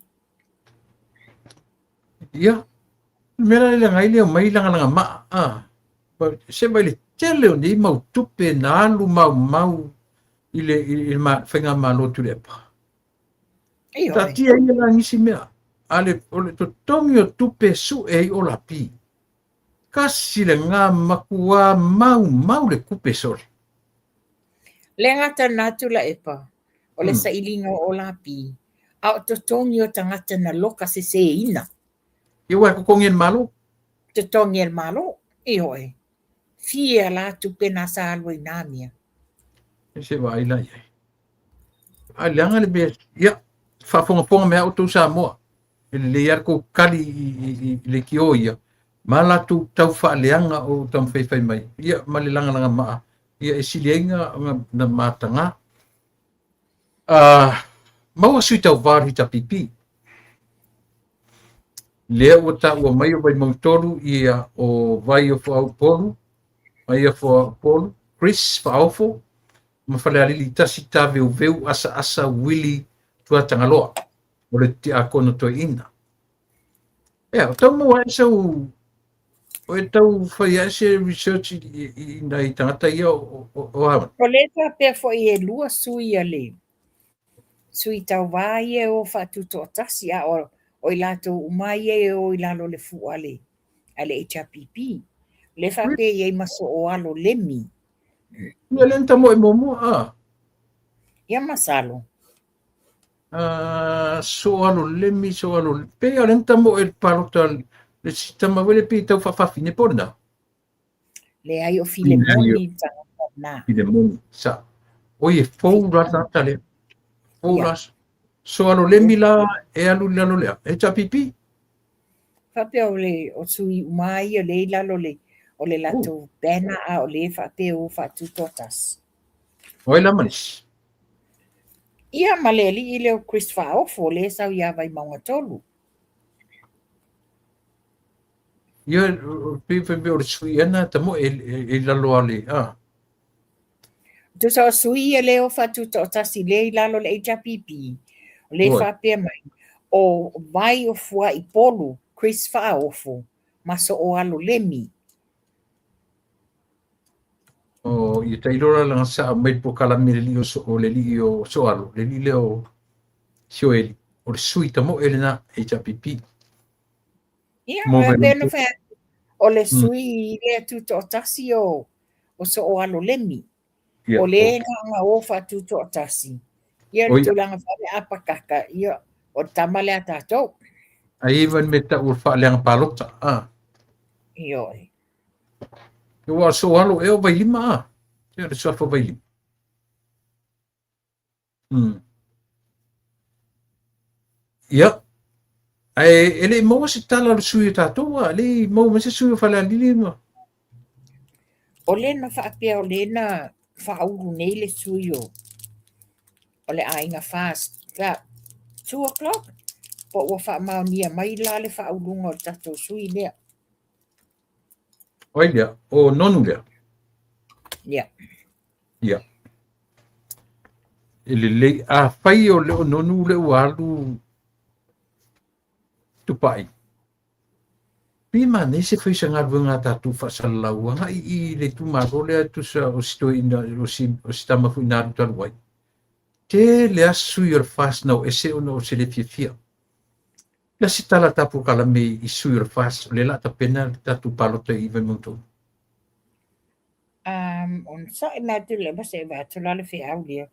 Ia. Mera le ngai le mai langa maa. Se vai le tele o ni mau tupe na alu mau i le whainga malo turepa. Ta tia ia la ngisi mea. Ale ole to tongi o tupe su e o la pi. Kasi le ngā makua mau le kupe sore. Le ngata natu la epa. O le sailinga o la pi. A o to tongi o tangata na loka se ina. Ia wai kukongi en malo? To tongi en malo. Ioi. Fia la tupe na sa alwa inamia. Se vai la ia. Ai leanga le be. Ia. Whafonga mea o tau Samoa. Le iar ko kali i le kio ia. Mala tu tau whaaleanga o tau whaiwhai mai. Ia mali langa maa. Ia e silienga na mātanga. Maua sui tau wāri ta pipi. Lea ua ta ua mai o vai mautoru ia o vai o whau polu. Mai o whau polu. Chris Faofo, ma whalealili tasi tā veu asa wili tua tangaloa, o le ti a kono toi ina. O tau mua e sau, o e tau whai ase research i nai tangata ia o hawan. O le tā pia fo i e lua sui a le. Sui tau vai e o whatu tō tasi a o i lato umai e o i lalo le fuale. A le HRPP. Le whape i e maso o alo lemi. Ia lenta mo e momo, Ia masalo. So alo lemi, so alo pe a lenta mo e palota le sitama wele pe tau whawhawhine pona. Le ai o Filemoni tanga na. Filemoni, sa. O e fou rata tale. Fou ras. So alo lemi la e alu lalo lea. E tapipi? Whape o le o sui umai o le lalo le. O le lato bena a o le whape o whatu totas. O e la manis. Ia maleli i leo Chris Faofo le sau ia vai maunga tolu. Ia pe o le sui ana tamo e lalo ale. Tu sa sui e leo whatu totas i le lalo le HRPP. O le whape mai. O vai o fua i polu Chris Faofo. Maso o alo lemi. O i tailora langa sa mai po kalami le lio o le lio so alo. Le lio sio eli. O le sui tamo ele na HRPP. Ia, pēno whea. O le sui le tuto o tasi o so o alo lemi. O le nga o whatu to o tasi. Ia tu langa whare apakaka. Ia, o tamale a tātou. A even me ta urfa leanga palota. Ioi. Ua so alo e o vai lima. Ia le sofa vai lima. Ia. Ai ele mo se tala le sui tātou. Le mo se sui whala lili mo. O le na whaapea o le na whauru nei le sui o. O le ainga fast. 2 o'clock. Po ua whaamau nia mai la le whaurunga o tātou sui lea. Oi lea, o nonu lea. Ia. Ia. Ele le a whai o le o nonu le o alu tupai. Pima nei se whai sa ngarwa ngā tātou whasalau anga i le tu maro lea tu sa o sito ina o si tamafu ina aru taruai. Te lea sui or fast nau ese o no se le fia. La si tala tapu kalame i sui or fast le la ta pena tatu palota i vai mautou. On sa e mea tu le basa e wea tula le whi au lia.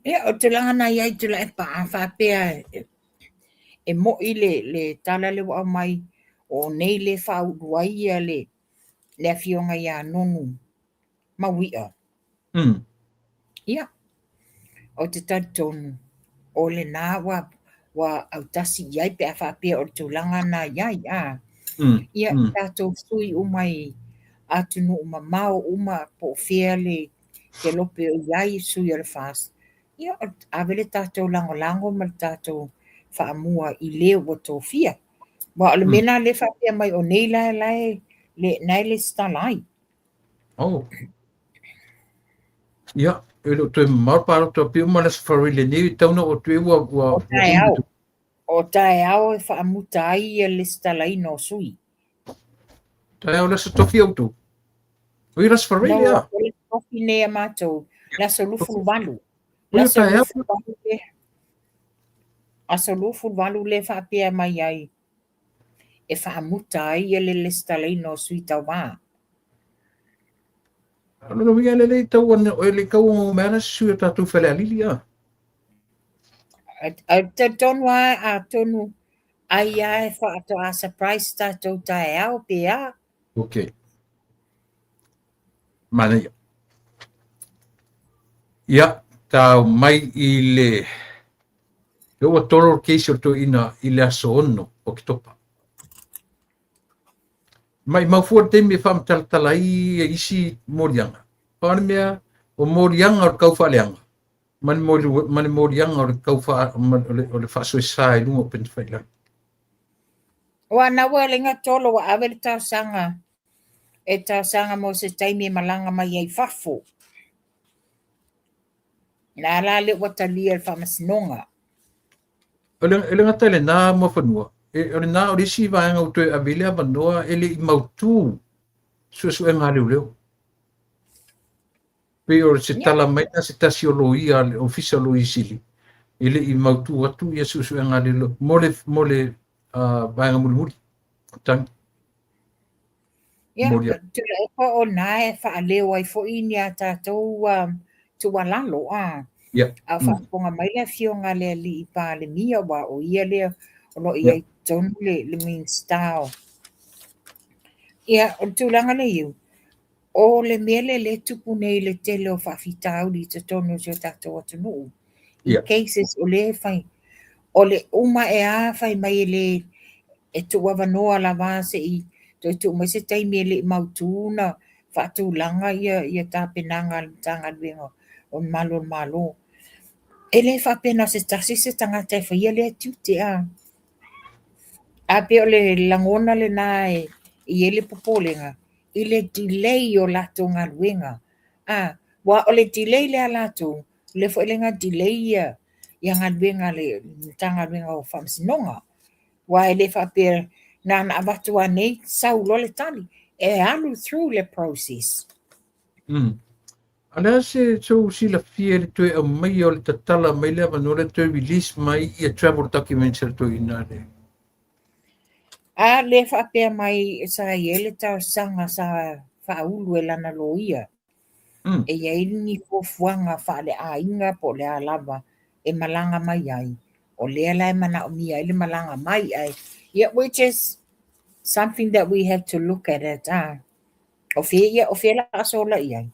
Ia, o te langa na iai tula e paa whapea e mo i le tala le wa mai o nei le whau ruai le fionga ia nonu mawia. Ia, o te tatonu o le nā wa au tasi iai pe a whapea o te langa na iai Ia, tātou sui umai atunu umamao uma po fea le ke lope o iai sui al fast. Ia, avele tātou lango ma tātou whaamua i leo o tō fia. Wa ole mena le whapea mai o nei lai nai le stalai. Oh. Ia, e lo tue marparo tō pio manas wharile nei tauna o tue wa o tae au e whaamuta ai e le stalai no sui. Tae au lasa tofi au tu. Oi ras wharile a. No, le tofi nea mātou. Lasa lufu walu. Asa lufu walu le whapea mai ai. E whaamuta ai e le stalai no sui tau wā. Ano winga le tau ana o le kau o mana sui tatu whale alili a. Te tonu a tonu ai e whaato a surprise tātou tae au pe a. Ok. Mana ia. Ia, tau mai i le o toro keisi o to ina i le aso ono o ki topa. Mai maufuar te me whamtalatala i isi morianga. Pane mea o morianga o kau whaleanga. Mani morianga o kau o le whasoe sae lunga o penta whaila. Wa na wa lenga tolo wa awe le tausanga. E tausanga mo se taimi malanga mai ai fafo. Na la le wata lia le whamasinonga. Ele ngata le nā mawhanua. Ele nā o risi vāenga o tue avilea manoa ele I mautū su e ngā leo. Pe o se tala mai na se tasi o loia o fisa o loi sili. Ele I mautū atu ia su e ngā leo. Mole vāenga muri. Tangi. Ia, tula e pa o nā e wha leo ai fo ini a tātou tua lalo Ia. A whaaponga mai le fionga le li I pā le mia wa o ia le o lo ia I tonu le mean style. Ia, o tūlanga le iu. O le mele le tupu nei le tele o whaafitau li te tonu o tātou atu nuu. In cases o le whai. O le uma e a whai mai le e tua wanoa la vase I toi tu mai se taimi le mautuna whaatūlanga ia tāpenanga le tanga luenga o malo. Ele whapena se tasi se tangata e whaia le tute A pe o le langona le nai I ele popolenga. I le delay o lato ngā luenga. Wa o le delay le a lato, le fo elenga delay ia ngā luenga le tanga luenga o whamsinonga. Wa ele whapea na awatua nei saulo le tali. E alu through le process. Ala se so sila fia le tue au mai o le tatala mai le manoa le tue release mai I a travel documents le tue ina le. Le whapea mai sa ele tau sanga sa whaulu e lana loia. E iei ni fofuanga whaale a inga po le a lava e malanga mai ai. O lea lai mana o mia ele malanga mai ai. Yeah, which is something that we have to look at it. O fia la asola iai.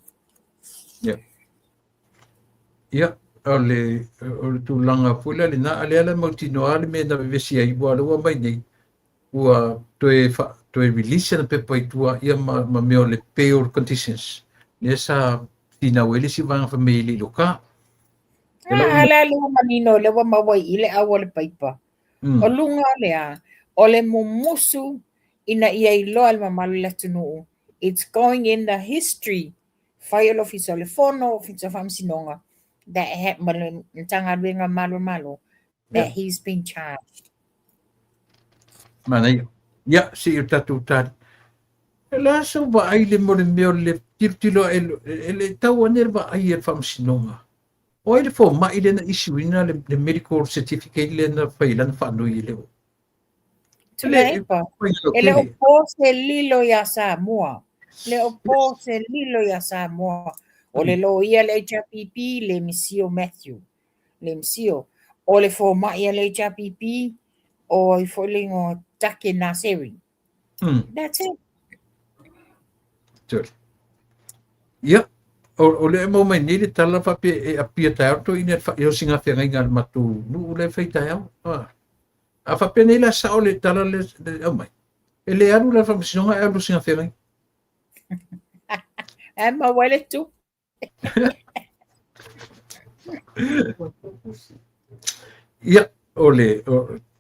Ia, o le tūlanga pula le nā alea mautinoa le me na vevesi ai ua laua mai nei. Ua toe release na pepa I tua ia ma meo le bail conditions. Le sa tina wele si vanga whameli loka. Ala lua manino le wa mawai I le awa le paipa. O lunga lea, o le mumusu ina ia I loa le mamalu le tunu. It's going in the history. Whaialo fisa le fono, fisa whamsinonga. That that he's been charged. Mana ia si tatu tari. La so ba ai le mo le meo le tilo ele tau aner ba ai e whamsinonga. O ele fo ma ile na isuina le medical certificate le na whailan whanui leo. Tulepa. Ele o pose lilo ya Samoa. Le o pose lilo ya Samoa. O le lo ia le HRPP le Misio Matthew. Le Misio. O le fo ma ia le HRPP o I folingo take naseri. That's it. Sure. Yeah. O le mo mai ni le tala fa pe e apia ta to ina fa yo singa fe ngai ngal matu nu le fe ta ya. A fa pe nei la sa o le tala le o mai. Ele anu la fa singa e lu singa fe ngai. Ma wale tu. Ia o le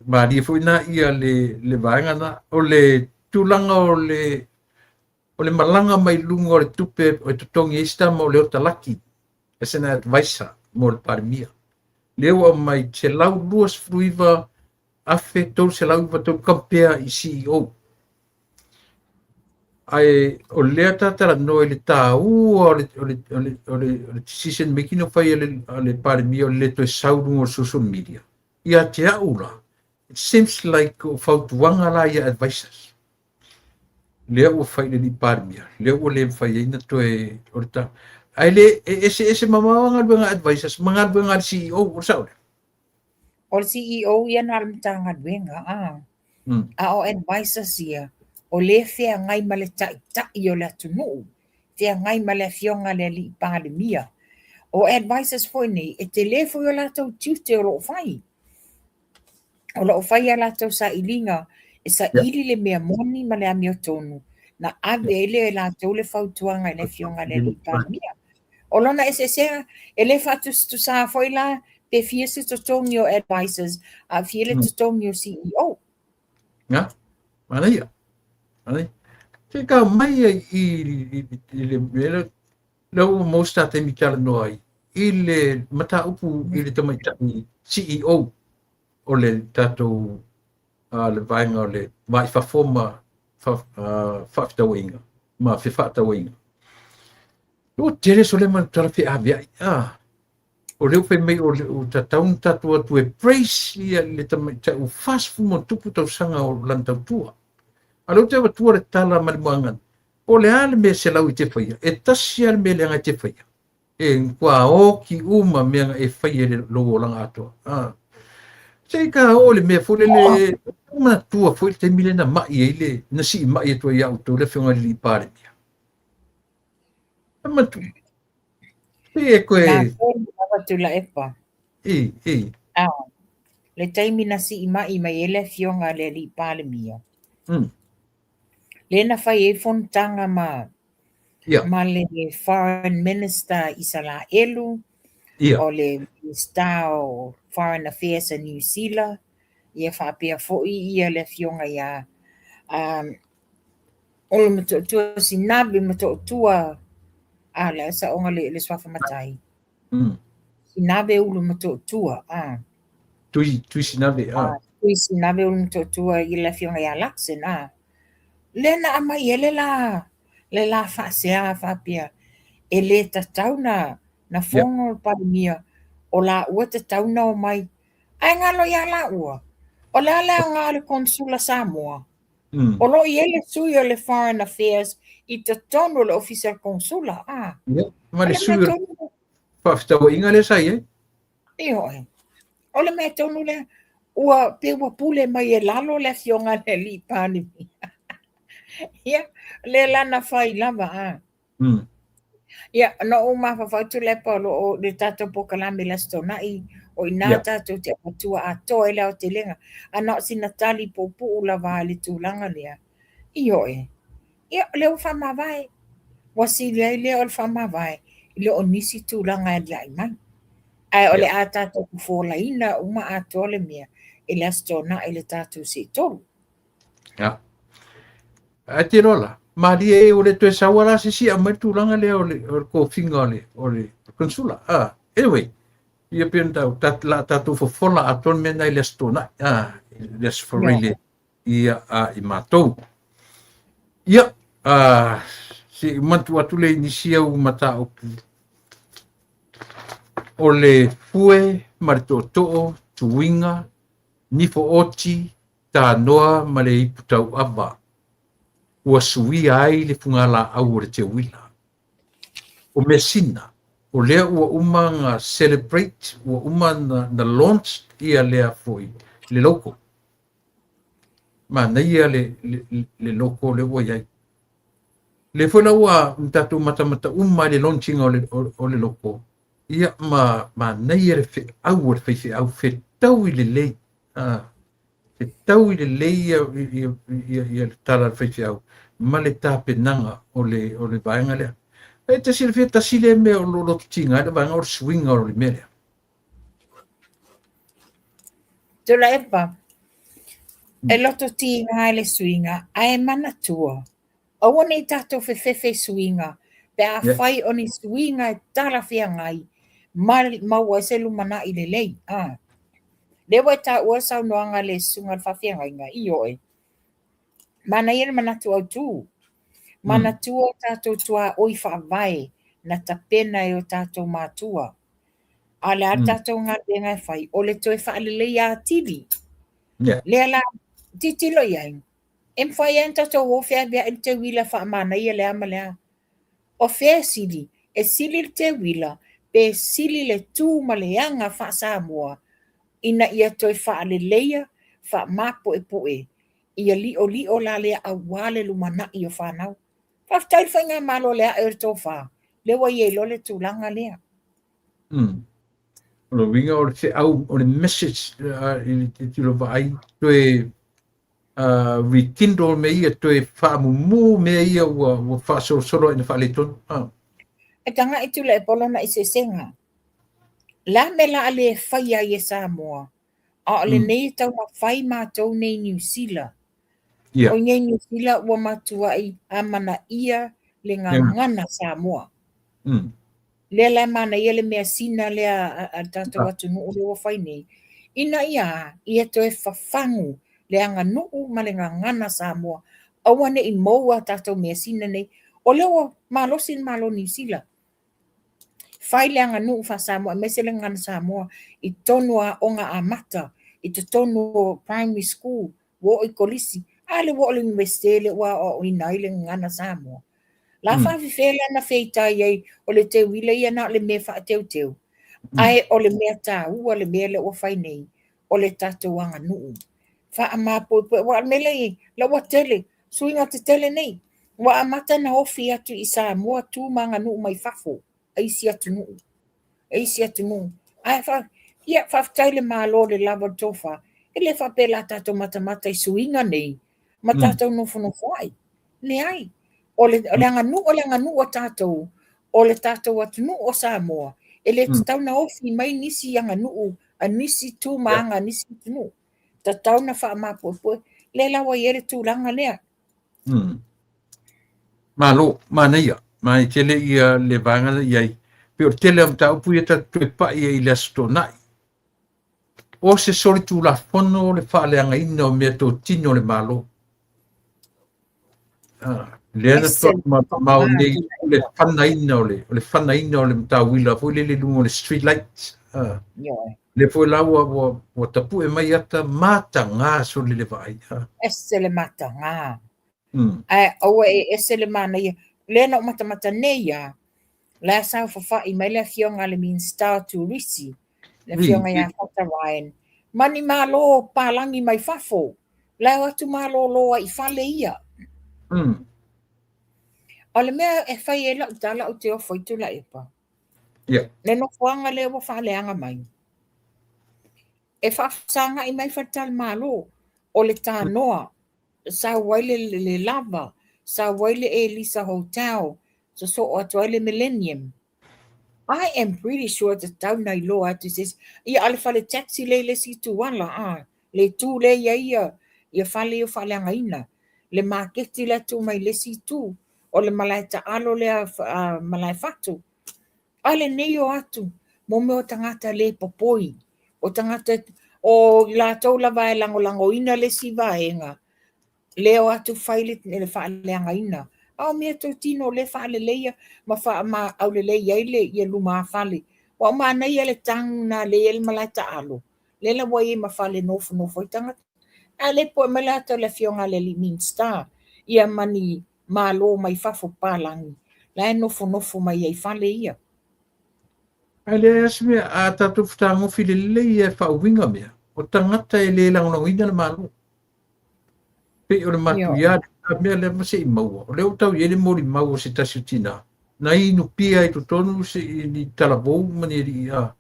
mari foi na ia le vanga na o le tulanga o le malanga mai lunga o le tupe o tutongi ista mo le talaki as an advisor mo le parmia leo mai te lau luas fruiva afe tau se lau iwa tau kampea I CEO ai o lea tatara no le tāu o le decision making o fai le parmia o le to sauru o social media ia te aula. It seems like o fautuanga la ia advisors. Leo o fai le parmia. Leo o le fai ina to e orta. Ai le ese mamawanga benga advisors, mga benga CEO o saule. O CEO ia na mtanga benga a o advisors ia o le fea ngai male ta o le tunu. Fea ngai male fionga le li pandemia. O advisors foi ni e te le foi la tau tute o lo fai. O lo fai ala tau sa ilinga e sa ili le mea moni ma le amio tonu na ave ele la tau le fautuanga le fionga le li pandemia. O lona SSR ele fatu tu sa foi la pe fie se to tongi o advisors a fie le to tongi o CEO. Ja. Mana ia. Mana. Te ka mai i le mele lau mosta te mitala no ai. I le mata upu i le tamaita i CEO o le tatou le vainga o le vai whafoma whaftawenga. Ma whewhatawenga. O tere so le man tala whi awia. O leo pe mei o tataun tatu atu e praise ia le tamaita u fast fumo tupu tau sanga o lantau tua. Alo te watua le tala malimuangan. O le ale me se lau i te whaia. E tasi ale me le anga te whaia. E nkua o ki uma mea e whaia le logo langa atoa. Se ka o le mea fole le uma tua fo te mile na mai e le na si mai e tua i auto le whionga li pare mea. Amatu. E koe. Nā kōni awa tula epa. E. Le taimi na si i mai ele fionga le li pale mia. Le na whai e fontanga ma le foreign minister Isala Elu, o le minister o foreign affairs a New Zealand, ia whapea fo'i ia le fionga ia o le matotua sinabe matotua la sa onga le swafa matai. Sinabe ulu matotua. Tui sinabe. Tui sinabe ulu matotua i le fionga ia laksen. Lena ama ele le la fasea fapia e le tatau na fongo parimia o la ua tatau na o mai ai ngalo ia la ua o la ngā le konsula Samoa o lo i ele sui o le foreign affairs i tatonu le official konsula ma le sui whaftawa inga le sai o le mea tonu le ua pewa pule mai e lalo le fionga le li parimia. Ia, le lana whai lava, Ia, no o mawhawhautu lepa o le tātou pokalame la stonai, o i nā tātou te apatua a toa ele o te lenga, ana o sina tali popu lava le tūlanga lea. Iyo Ia, leo whamawai, wasilia i leo whamawai, leo o nisi tūlanga e lai mai. Ai, o le a tātou kufola ina, uma a toa le mea, e la stonai le tātou se tolu. Ia. A te rola. Mari e o le toe sawara se si a mai tūlanga le o le ko finga o le konsula. Anyway, ia pēn tau tātou fofola a ton mena i le stona. Le sfarile ia i mātou. Ia, si mantu atu le inisia u mata o le fue, marito to'o, tuinga, nifo oti, tā noa ma le iputau ava. Ua sui ai le fungala au le te wila. O mesina, o lea ua uma nga celebrate, ua uma na launch ia lea foi, le loko. Ma na ia le loko le ua iai. Le foi la ua mtatu matamata uma le launching o le loko. Ia ma na ia le fe au le fe au fe tau i le lei. Fe tau i le lei ia tala le fe au. Ma le tapenanga o le vaenga lea. E te sile fia tasile me o lo tinga, le vaenga o le swinga o le mele. Tula epa, e loto tinga le swinga, ai mana tua. O wane i tato fe swinga, pe a whai o ni swinga e tala fia ngai, maua se lumana i le lei. Lewa e ta ua sau noanga le sunga whawhia ngai ngai, i oe. Mana ia mana tua tu. Mana tua tātou tua oi whaavai na tapena e o tātou mātua. A le a tātou ngā benga e whai, o le toi whaalelei a tivi. Lea la titilo iai. E mwhai an tātou o whea bea e te wila whaamana ia lea ma lea. O whea sili, e sili te wila, pe sili le tū ma leanga wha Samoa. Ina ia toi whaaleleia, wha mapo e poe. Ia li o la lea a wale lumana i o whanau. Whaftai whainga malo lea e to wha. Lewa i e lole tūlanga lea. O le winga o le te au, o le message i te tilo vai, toe rekindle me ia, toe whaamumu me ia ua whaasoro ina whaaleton. E tanga i tula e polona i se senga. La me la ale e whaia i e Samoa. A ole nei tau ma whai mātou nei New Zealand. Ia. O ngai New Zealand ua matua ai amana ia le ngangana Samoa. Le la mana ia le mea sina le a tātou atu nuu le ua whai nei. Ina ia to e whafangu le anga nuu ma le ngangana Samoa. Awane I moua tātou mea sina nei. O le ua malosin malo New Zealand. Whai le anga nuu wha Samoa, mese le ngana Samoa, I tonu a onga a mata, I te tonu o primary school, wo I kolisi, a le wo le universite le ua o inai le ngana Samoa. La whawhiwhela na wheitai ai o le te wile ia na le mea wha teu teu. Ai o le mea tā ua le mea le ua whai nei, o le tātou anga nuu. Wha a māpoi, wa mele I, la ua tele, suinga te tele nei. Wa amata na ofi atu I Samoa tū manga nuu mai whafo. Aisi atu nuu. Aisi atu nuu. Ai ia whaftai le mālo le lava tofa. E le whapela tātou matamata I suinga nei. Ma tātou nofu ai. Ne ai. O le anga nuu o tātou. O le tātou atu nuu o Samoa. E le tatau na ofi mai nisi anga nuu. A nisi tū maanga nisi atu nuu. Tatau na wha māpoe. Le lawa I ele tūranga lea. Malo, mana ia. Mai tele ia le vanga iai. Pe o tele am tau pu ia tatu pa ia I le astonai. O se sori tu la fono le whaale anga ina o mea tō tino le malo. Le ana tō mao nei le whanaina o le whanaina o le mtawila. Fo le lungo le street lights. Le fo lawa o tapu e mai ata mata ngā so le vai. Ese le mata ngā. Aua ese le mana ia. Le na mata nei ia. La sa I mai le fionga le mean star to risi. Le fionga ia whata Ryan. Mani malo palangi mai fafo. La watu malo loa I whale ia. O le mea e whai e lau tala o te o whaitu la epa. Le no whanga le wa whale anga mai. E whafsanga I mai whatal malo. O le tā noa. Sa waile le lava. Sa waile e Lisa Hotel. So o atuale Millennium. I am pretty sure that down na lo atu says, ia ale fale taxi le si tu wala le tu le ia fale o fale ngaina. Le marketi le tu mai le si tu o le malai ta alo le malai fatu. Ale neo atu mo me o tangata le popoi. O tangata o la tau la vai lango ina le si vaenga. Leo atu faile le fale ngaina. Au mea tau tino le whaale leia, ma au le leia le luma whaale. Wa ma nei le tang na le el malai ta alo. Le la wai ma whaale nofo I tangata. A le po mala tau le fionga le mean star. Ia mani malo mai fafo palangi. La nofo mai ai whaale ia. Ale asme a tatu whtango fili leia whauwinga mea. O tangata e le lango ina le malo. Pe o le matu ia mea le mase I maua. O leo tau ele mori maua se tasi tina. Na inu pia I totonu se ni talabou mani ia.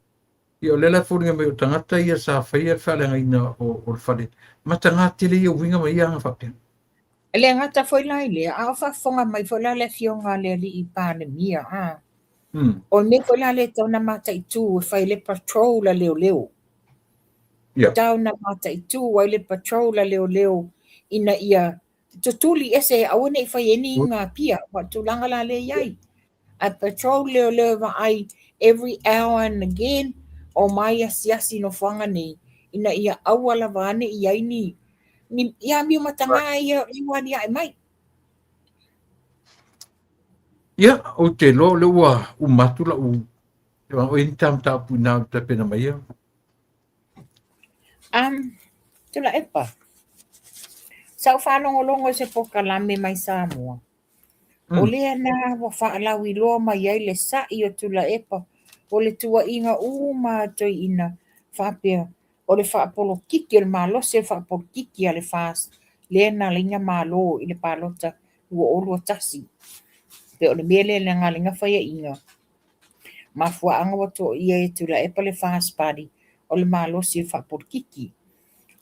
Ia o lela furinga me o tangata ia sa whaia whalenga ina o le whale. Ma tangata le ia winga mai ia ngawhapea. Le ngata foi lai le. A whafonga mai foi la le fionga le li I pāne mia. O me foi la le tau na mata I tū. Whai le patrol la leo. Tau na mata I tū. Wai le patrol la leo. Ina ia. Tutuli ese awane I whai eni ngā pia. Wa tūlanga la le iai. A patrol leo wa ai every hour and again. O mai asiasi no whanga nei. Ina ia awala vane iai ni. Ia miu matanga ia iwani ai mai. Ia, o te lo le ua umatu la o intam tapu na te pena mai ia. Tula epa. Sau whanongo se poka lame mai Samoa. O lea na wa whaalau I loa mai ai le sai o tula epa. O le tua inga uma toi ina whapea. O le whaapolo kiki o le malo se whaapolo kiki a le whaas. Lea na linga malo I le palota ua olua tasi. Pe o le mele le ngalinga whaia inga. Ma fua anga wato ia e tula epa le whaas pari. O le malo se whaapolo kiki.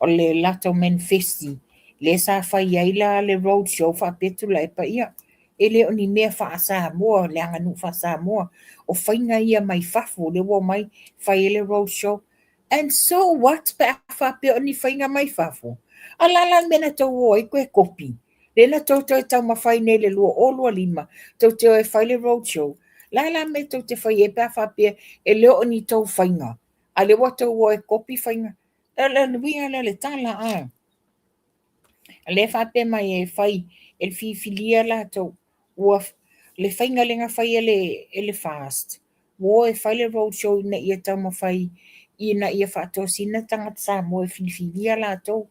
O le lato manifesti. Le sa whai aila le road show whapetu la epa ia. E le o ni mea wha Samoa, le anga nu wha Samoa. O whainga ia mai fafo, le wo mai whai ele road show. And so what pe whape o ni whainga mai whafo? Alala mena tau o i koe kopi. Lena tau tau mawhai nei le lua o lua lima. Tau e whaile roadshow. Lala me tau te whai e pe whape e leo o ni tau whainga. A le wa tau o e kopi whainga. Lala nuia le tala a. Le whape mai e whai e whiwhilia la tau. Ua le whainga lenga whai e le fast. Wo e whaile roadshow na ia tau mawhai ina ia whātua sina tangata sa mo e whiwhilia la tau.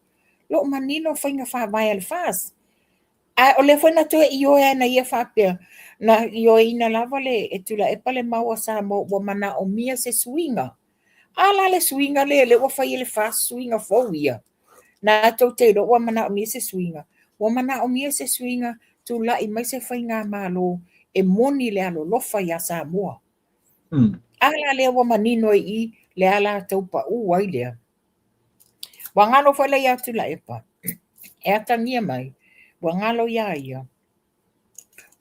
Lo manino whainga whawai al fast. A o le whaina tue i oe na ia whapea. Na i oe ina lava le e tula e pale maua sa mo wa mana o mia se swinga. Ala le swinga le wa whai le fast swinga fau ia. Na tau te lo wa mana o mia se swinga. Wa mana o mia se swinga tu la i mai se whainga malo e moni le alo lofa ia sa moa. Ala le wa manino i le ala tau pa uai lea. Wangalo whale ia tu la epa. E atangia mai. Wangalo ia ia.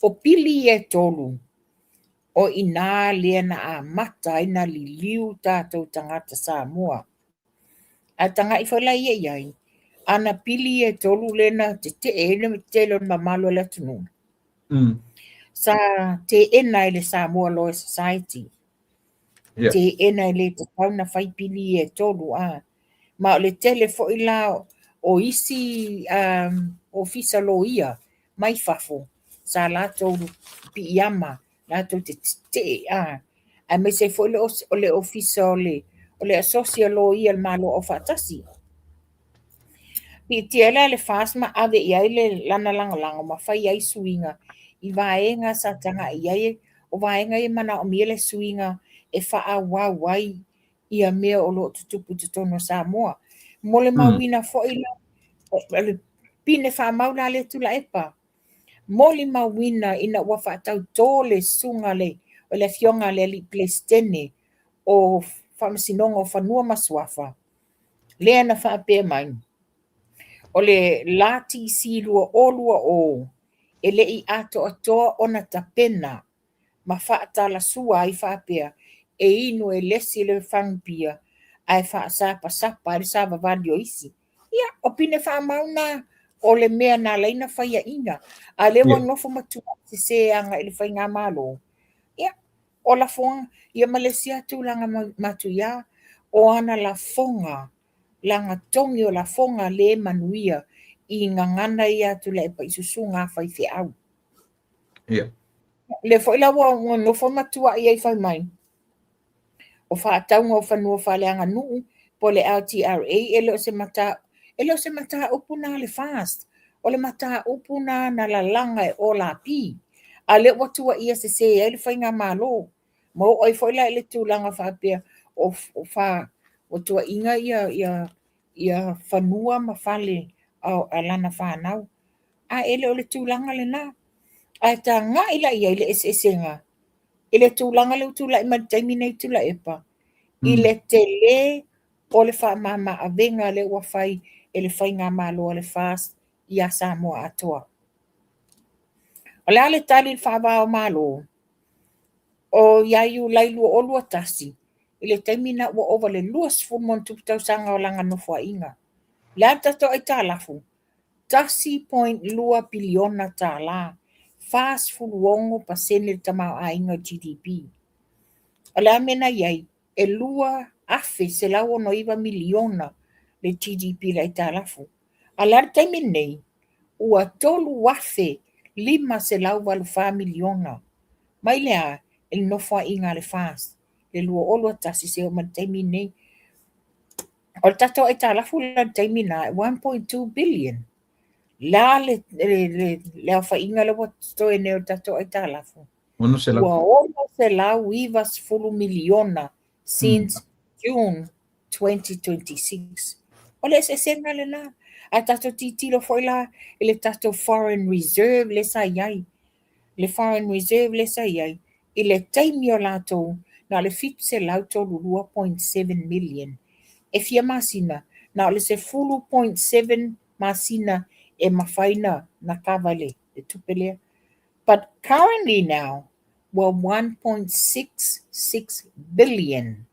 O pili e tolu. O ina lea na a mata ina li liu tātou tangata Samoa. A tanga i whale ia iai. Ana pili e tolu lena te ene te lon mamalo le tunu. Sa te ena le Samoa Law Society. Te ena le te tauna whai pili e tolu a. Ma le tele fo ila o isi ofisa lo ia mai fafo sa lato pi yama lato te a me se fo le ofisa o le asocia lo ia malo o fatasi pi tiela le fasma ave ia le lana langa ma fai ai suinga i vaenga sa tanga ia o vaenga i mana o miele suinga e fa a wai ia me o lo tutupu tono Samoa mole mawina fo ila pine fa maula le tula epa mole mawina ina wa fa tau tole sunga le o le fionga le li plestene o famsinonga o fanua maswafa le na fa pe mai o le lati silua olua o ele i ato atoa ona tapena ma fa tala sua ai fa pe e inu e lesi le fangpia ai fa sapa le sava valio isi ia o pine fa mauna o le mea na leina faia inga a le wa nofo matua se anga ele fa nga malo ia o la fonga ia Malaysia tu langa matuia o ana la fonga langa tongi o la fonga le manuia i ngangana ia tu le pa isusunga fai fe au ia le fo ila wa nofo matua ia fa mai o fa taunga o fanua fa le anga nu po le LTRA ele se mata upuna le fast o le mata upuna na la langa e o la pi a le watua ia se ele fainga malo mo oi foi la ele tu langa fa pe o fa watua inga ia fanua ma fale a lana fa nau a ele o le tu langa le na a tanga ila ia ele esenga ele tu langa le tu la ma taimine tu la epa ile tele o le fa mama avenga le wa fai ele fainga malo le fast ia Samoa atoa o le ale tali fa ba malo o yaiu lailu o lua tasi ile taimina wa over le luas fu mon tu tau sanga o langa no fo inga la tato ai talafu tasi point lua biliona tala fast fu wongo pasene tama a inga GDP o le amena yai e lua afe se lau no iwa miliona le GDP la italafu. A la taimine ua tolu afe lima se lau walu fa miliona. Mai lea el nofua inga le fast. Le lua olua tasi se o man taimine. O le tato italafu la taimina 1.2 billion. La le fa inga le wato e neo tato italafu. Ua olua se lau iwa fulu miliona since June 2026. Ole se senga le la. A tato titilo foi la ele tato foreign reserve le sa yai. Le foreign reserve le sa yai. Ile taimio lato na le fit se lauto lulua 0.7 million. E fia masina na le se fulu 0.7 masina e mafaina na kavale e tupelea. But currently now we're 1.66 billion.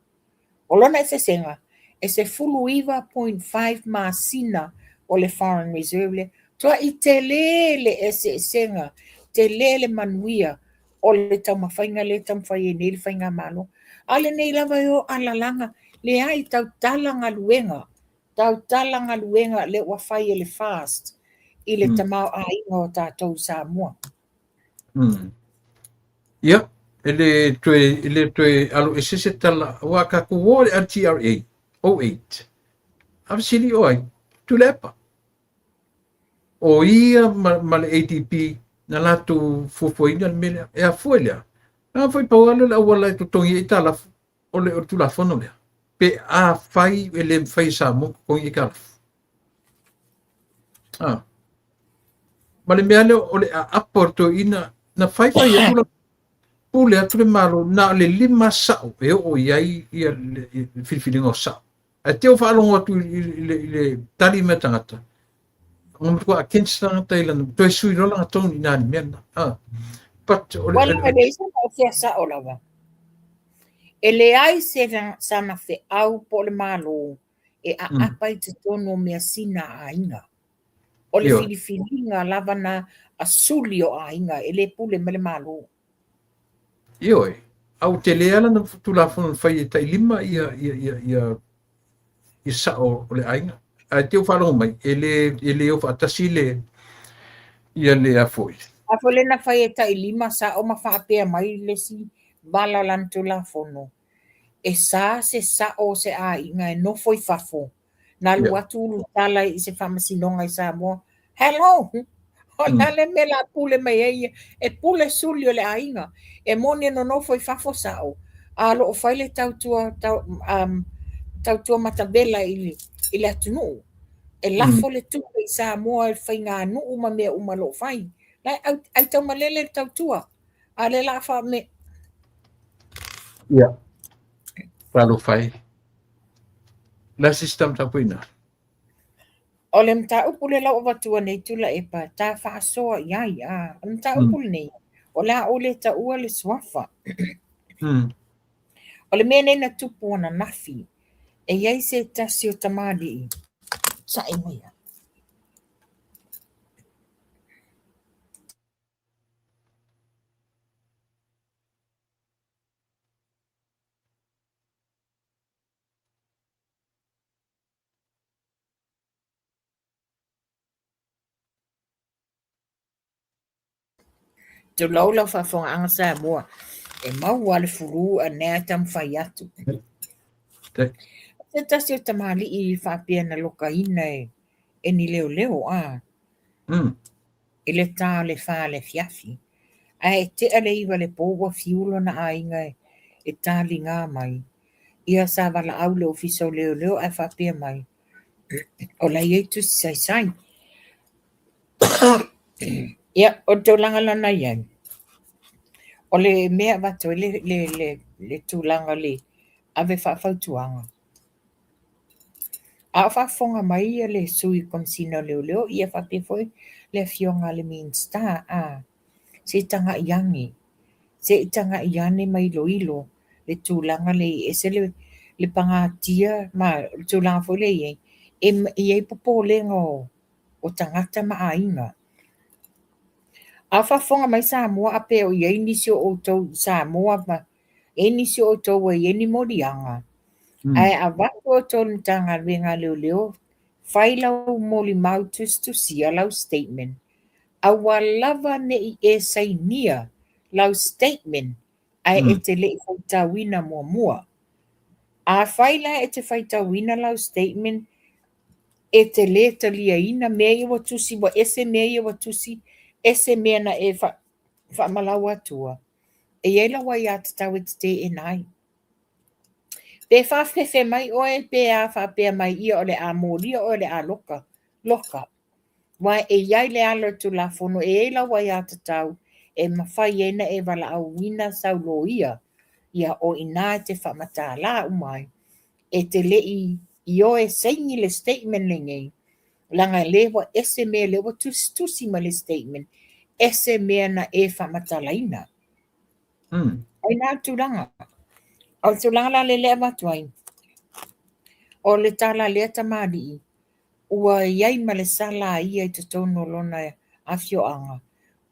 O lona e se senga, e se 0.5 masina o le Foreign Reserve le, toa i te lele e se senga, te lele manuia o le taumawhainga le taumawhai e nele whainga malo. Ale nei lava o alalanga, le ai tau talanga luenga le wawhai e le fast, i le tamau a inga o tātou Samoa. Ia, ele toe alo e sese tala wa ka ko le TRA 08. Avsili oi, tulepa. O ia ma le ATP na latu fufuina mele e a fuelia. Na foi paualo la wala to tongi e tala o le o tula fono le. Pe a fai ele fai sa mo ko i ka. Ma le mele o le a aporto ina na fai e tula pule atu le malo na le 5 sao e o iai ia le filfilingo sao. A te o whaalongo atu le tali me tangata. Ngam ko a kenstanga Thailand to sui rola nga toni nani mena. But Wala le isa o fia sa o lawa. E le ai se sana fe au po le malo e a apa i te tono mea sina a inga. O le filifilinga lava na a suli o a inga e le pule me le malo. Ioi. Au te le ala na tulafona fai e tai 5 ia sa o le ainga. A te o whalongo mai, e le o whaatasi le ia le a foi. A fole na fai e tai 5 sa o mawhaapea mai le si bala lan tulafono. E sa se sa o se a inga e no foi fafo. Na luatu tala i se whamasinonga i Samoa. Hello! O nale me la pule mai e pule suli o le a inga. E mone no foi fafo sa o. A lo o faile tautua matavela i le atunu. E lafo le tupe i Samoa e whainga anu uma mea uma lo fai. Lai ai tau malele tautua. A le la fa me. Ia. Palo fai. La sistem tapuina. O le mta upule la o watua nei tula e pa ta whaasoa iai a. O le mta upule nei. O la o le ta ua le swafa. O le mea nei na tupu ana nafi. E iai se tasi o tamadi i. Sa e moia. Te laula whafonga anga Samoa. E mau wale furu a nea tam whai atu. Se tasi o tamali i whapia na loka ina e ni leo leo a. I le tā le wha le fiafi. A e te ale iwa le pōwa fiulo na a inga e tāli ngā mai. Ia sa wala au leo fiso leo leo a whapia mai. O la iei tu sai sai. Ia, o te langa lana iai. O le mea wato le tūlanga le ave whawhautuanga. A whafonga mai ia le sui konsina leo leo ia whapia foi le fionga le mean star a. Se tanga iangi. Se tanga iane mai lo ilo le tūlanga le ese le pangatia ma tūlanga foi le iei. Iei popo le ngo o tangata ma ainga. A whafonga mai Samoa a peo iei nisi o tau Samoa ma e nisi o tau e ieni morianga. Ai a wako o tonu tanga ringa leo leo whailau moli mautus tu sia lau statement. A walava ne i e sainia lau statement ai e te le whaitawina mua mua. A whaila e te whaitawina lau statement e te le talia ina mea i watusi wa ese mea i watusi ese mea na e whamalau atua. E eila wai ata tau e te e nai. Pe whawhewhe mai oe pe a whapea mai ia o le a moria o le a loka. Wai e iai le alo tu la fono e eila wai ata tau e mawhai ena e wala au wina sau lo ia o ina te whamata la umai e te le i oe seingi le statement le ngei langa lewa ese mea lewa tusi ma le statement ese mea na e whamata la ina. Ai nā tūranga. Au tūranga la le lea matuai. O le tala lea tamari, ua iai ma le sala ia I te tono lona afioanga.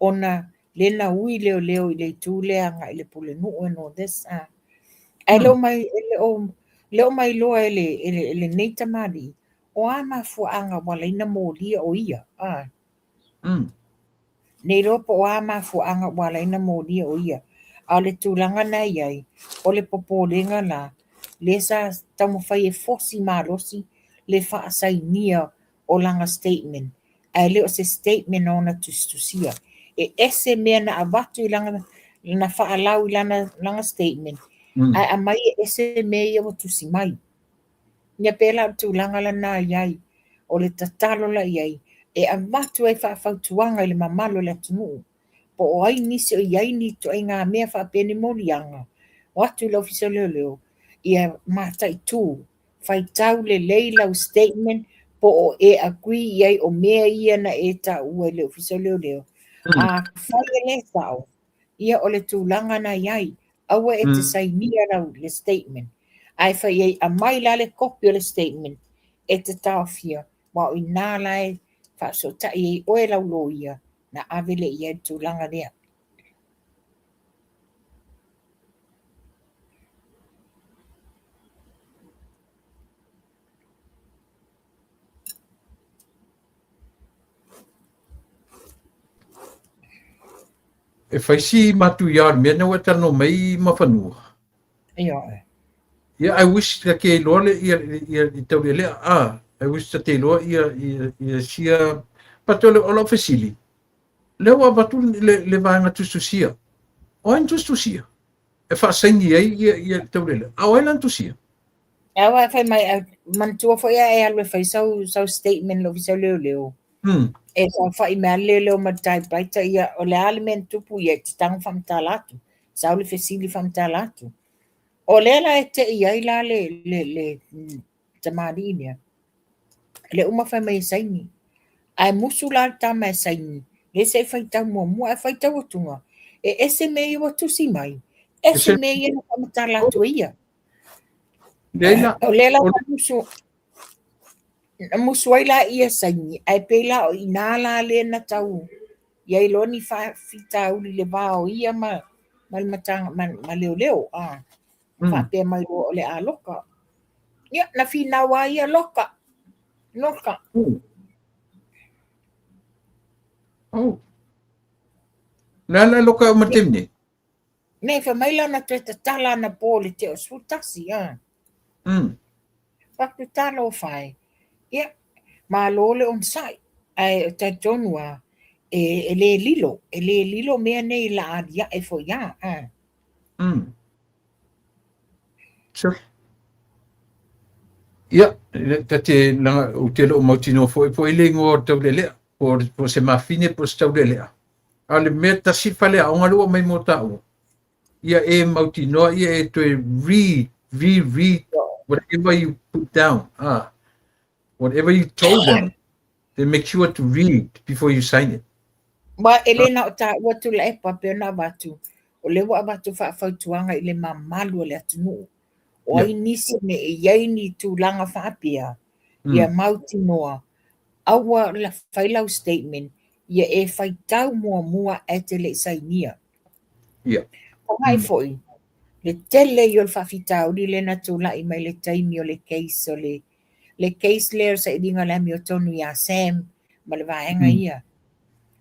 Ona lena ui leo leo I le tūleanga I le pule nuu and all this. Ai leo mai loa ele nei tamari, o a mafuanga wala ina mōlia o ia. Nei ropa o a mafuanga wala ina mōlia o ia. A le tūlanga na iai, o le popolenga la, le sa tamawhai e fosi marosi, le whaasainia o langa statement. Ai leo se statement o na tustusia. E ese mea na avatu I langa na whaalau I langa statement. Ai a mai ese mea I o tusi mai. Nia pēla tūlanga la nā iai, o le tatalo la iai, e avatu ai whaafautuanga I le mamalo le tunu. Po o ai nisi o iai ni to ai ngā mea whaapene morianga. O atu lau fisa leo, ia mātai tū, whai tau le leilau statement, po o e agui iai o mea ia na e ta ua leo fisa leo. A whai le tau, ia o le tūlanga na iai, aua e te sainia rau le statement. Ai whai ei a mai la le kopi o le statement, e te tawhia, wa o I nā lai, whaaso ta I oe lau lo ia, na avele ia tūlanga rea. E whaisi matu iar mea na watano mai mawhanua. Ia. Yeah, I wish that ke loa le I tau le lea, I wish that te loa ia sia, pato le ola fesili. Lewa batu le vaanga tustusia. Oain tustusia. E whaasaini ia tau le lea. Oailan tusia. Awa whai mai, mantua fo ia e alwe whai sau statement lo visau leo. E sa whai mea leo matai baita ia o le alimen tupu ia te tango whamtalatu. Sau le fesili whamtalatu. O lela e te iai la le tamari inia. Le uma whai mai saini. Ai musu la tama e saini. Le se whai tau mua e whai tau otunga. E ese mei o tusi mai. Ese mei e no whamatalatu ia. O lela musu ai la ia saini. Ai pela o inala le na tau. Iai loni whawhitau li le vao ia ma leo. Whapea mai o le a loka. Ia, na whinawa ia loka. Loka. Nala loka o matemne? Ne, whamaila na te tala na pōle te o sutasi, Whaku tala o whai. Ia, ma lole on sai. Ai, ta tonua, e le lilo. E le lilo mea nei la adia e fo ia, Sure. Ia, tate langa o te lo mautino fo e le ngō tau le lea, po se mawhine po se tau le lea. Ale mea tasi whale a onga lua mai mō tau. Ia e mautinoa, ia e toi read whatever you put down. Whatever you told them, they make sure to read before you sign it. Ma elena o ta watu la e pape na batu. O le wa batu whaafautuanga I le mamalu le atunu. O ai nisi me e iai ni tūlanga whaapea. Ia mautinoa. Awa la whailau statement. Ia e whaitau mua e te le sainia. Ia. O ngai foi. Le tele I o le whawhitau li le na tūla I mai le taimi o le case o le case leo sa idinga le mi o tonu ia Sam. Ma le vaenga ia.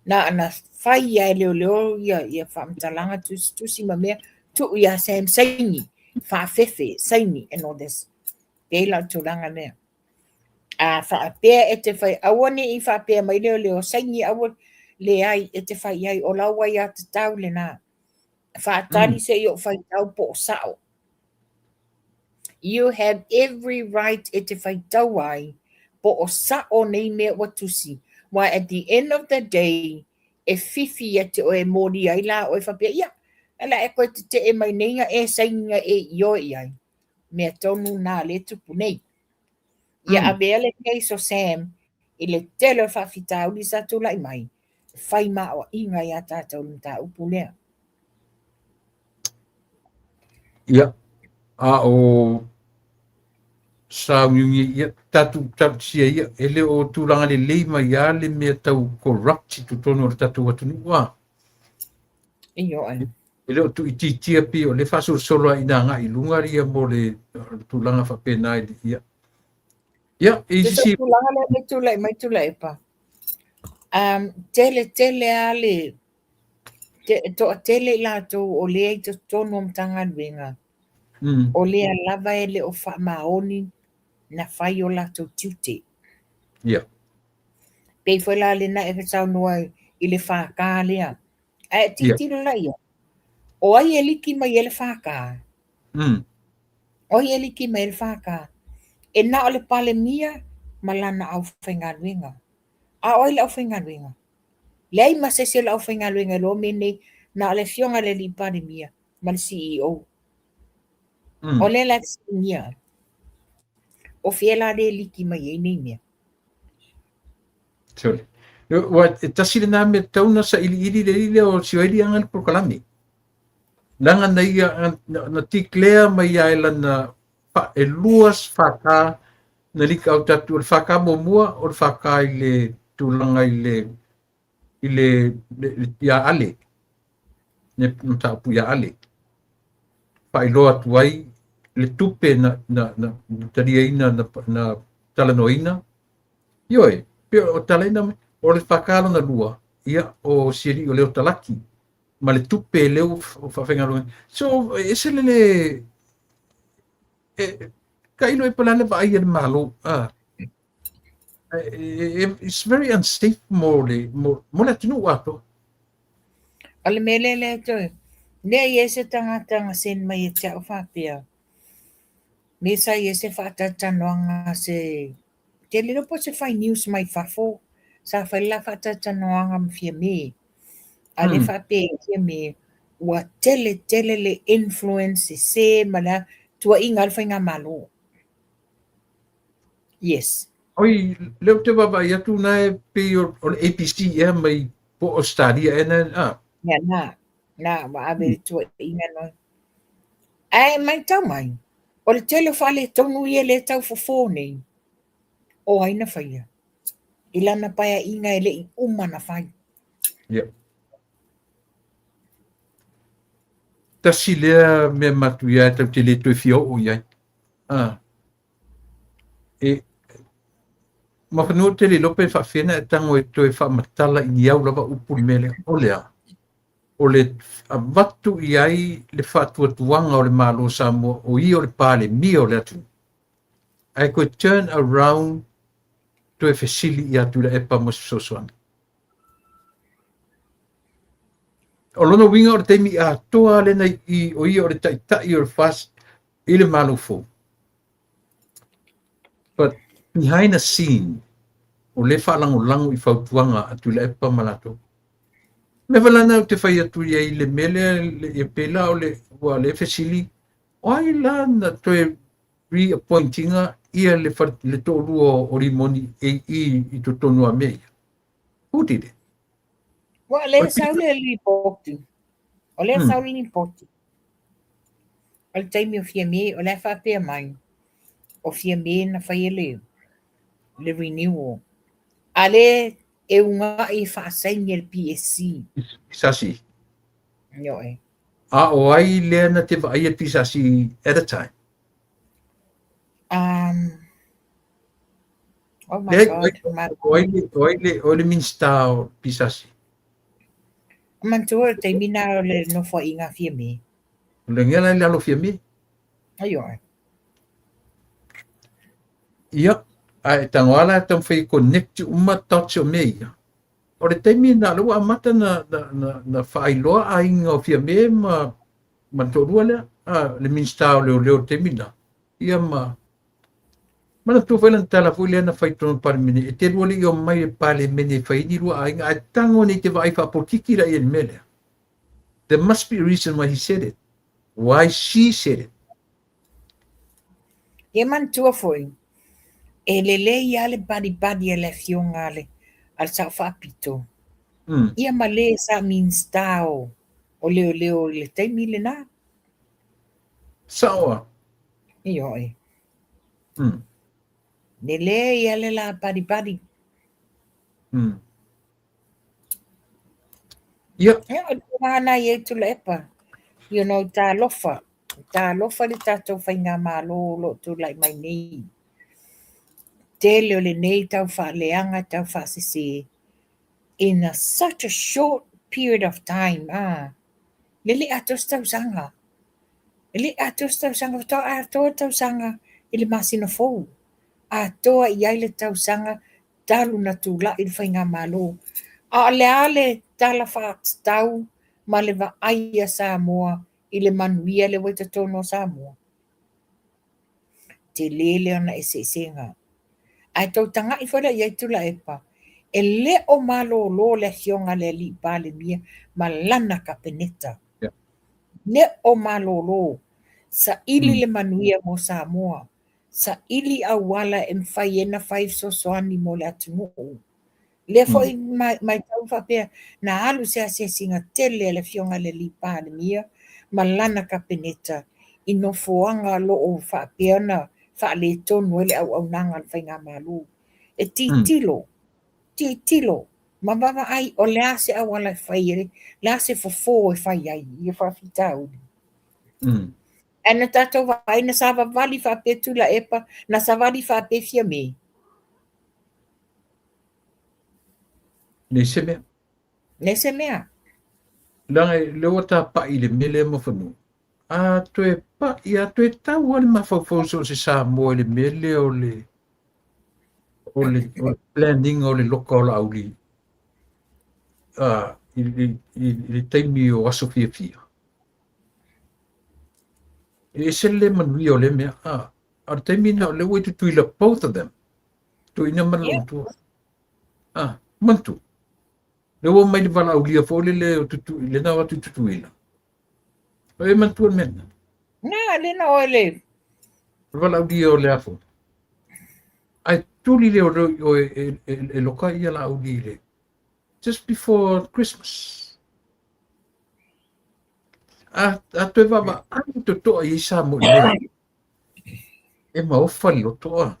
Na ana whai ia leo ia whamtalanga tusi ma mea tu ia Sam saini. Whaafefe, saini, and all this. Pela tūlanga mea. Whaapea e te whai awane I whaapea mai leo saini awa le ai e te whai ai o laua ia te tau le nā. Whaatari se I o whai tau po o sao. You have every right e te whai tau ai po o sao nei mea watusi. Why at the end of the day, e fifi e te o e mori ai la o e whapea ia. Ala e koe te e mai neinga e sainga e io ai. Mea tonu nā le tupu nei. Ia a mea le kei so Sam, I le tele whawhitau li sa tula I mai. Whai maa o inga ia tātou ni tā upu lea. Ia. Sa ia tatu sia ia ele o tulanga le lei mai ia le mea tau corrupt tu tono o tatu watu wa. Iyo ai. Ele o tu ititia pi o le fasu solo ina nga ilunga ria mo le tulanga whapena ia. Ia, Te tulanga le mai tula pa. Tele ale tele la to o le to tono mtanga winga. O le lava ele o fa maoni na fai o la to tute. Ia. Pe foi la le na e sa no i le fa ka le. E titi la ia. O ai ele ki mai ele fa ka. O ai ele ki mai ele fa ka. E na o le pale mia malana au whainga winga. A oi le au whainga winga. Lei ma se se le au whainga winga lo mene na o le fionga le li pale mia. Ma le CEO. O le la mia. O fiela le liki mai e nei mea. Sorry. Wa tasi na me tauna sa ili le o si ili angal por kalami. Langa na ia na tiklea mai ia na fa eluas faka na lika au tatu o faka mo mua o faka ile tulanga ile ia ale. Ne mta pu ia ale. Pa ilo atuai le tupe na taria ina na talanoina. Ioi, pero o talaina o le whakalo na lua, ia o siri o leo talaki, ma le tupe leo o whawhengaronga. So, ese le kailo e palale va ai le malo. It's very unsafe mo le tinu wato. Ale mele le to. Ne yese tanga sen mai e tau whapea. Me sa yese whatatanoanga se te lero po se whai news mai whafo. Sa whai la whatatanoanga mwhia me. Ale whapea kia me. Ua tele le influence se mana tua inga alfa inga malo. Yes. Oi, leo te wawa i atu nae pe o APC e mai po o stadia e na. Ya na wa abe tua inga no. Ai mai tau mai. O le tele whale tonu ia le tau fofo nei. O aina whaia. Ilana paia inga ele i umana whai. Yeah. Tasi lea me matu ia tau te le tui fio o iai. Ma whanua te le lope whawhena e tango e tue whamatala i niau lava upuri mele o lea. O le watu i ai le whatua tuanga o le malo Samoa o i o le pāle mi o le atu. Ai koe turn around tue whesili i atu le epa mo sosoanga. O lono winga o le teimi a toa lena i o i o le taitai o le fast i le malo fo. But behind the scene, o le whalango-lango i whautuanga atu le epa malato. Me walana o te whai atu i le mele e pela o le whesili, o ai la na toe reappointinga ia le tōrua o rimoni i to tonua mea. Who did it? Wa le saule li poti. O le saule li poti. O le taimi o fia me, o le whapea mai. O fia me na whai le renewal. Ale e unga i whaasaini le PSC. Pisasi. Yo e. A o ai lea na te vai e pisasi at a time. Oh my God. O le minsta o pisasi. Mantua te mina o le no fo inga fia me. Le ngela le alo fia me. Ayo e. Ia. Ai tangoala tam fai connect uma touch o meia. O le taimi na lua amata na whailoa a inga o fia me ma torua lea. Le minsta o leo taimina. Ia mana tu whailan tala fui lea na whaitono pari mene. E te rua li o mai e pale mene whaini rua a inga. Ai tango ni te wai whapotiki ra i en mele. There must be a reason why he said it. Why she said it. Ia mantua foi. E le ia le badi e le fionga le al sa whapito. Ia ma le sa minstao o leo le taimi le na. Sawa. Iyo e. Nele ia le la pari. Ia. Ana ia tu lepa. You know, ta lofa le tatou whainga malo lo tu lai mai nei. Tele o le nei tau whaaleanga tau whaasisi in such a short period of time. Lili atos tau sanga. Lili atos tau sanga. Tau ato tau sanga ili masina fou. Atoa iai le tau sanga talu na tula ili whainga malo. Ale tala whaats tau ma le wa aia Samoa i le manuia le waita tono Samoa. Te lele ana e senga. Ai tau tanga i whara iai tula epa. E le o malo lo le hionga le li pale mia ma lana ka peneta. Yeah. Le o malo lo sa ili le manuia mo Samoa. Sa ili awala e mwhaiena 5 sosoani mo le atunuu. Le foi mai tau whapea na alu se singa tele le fionga le lipa le mia ma lana ka peneta i no foanga lo o whapea na wha le tonu ele au nanga le whainga malu. E tilo. Ma baba ai o le ase awala whaiere, le ase fofo e whai ai, i e whawhitau. Ana tatou vai na sava vali whapea tula epa, na savali whapea fia me. Nese mea. Langa lewa ta pa i le mele mo whanu. A toe pa i a toe tau ale mawhawhau so se Samoa le mele o le planning o le loka o la auli. I le taimi o aso fia. E se le manui o le mea. A taimi na le waitu tuila both of them. Tuina mana tu. Mantu. Le wo mai le vala ulia fo le tutu le na watu tutuila. E mantu mena. Na le na ole. Vala ulia o le afo. Ai tuli le o e loka ia la ulia. Just before Christmas. A te vava ai to i sa mo le. E ma ofa lo to.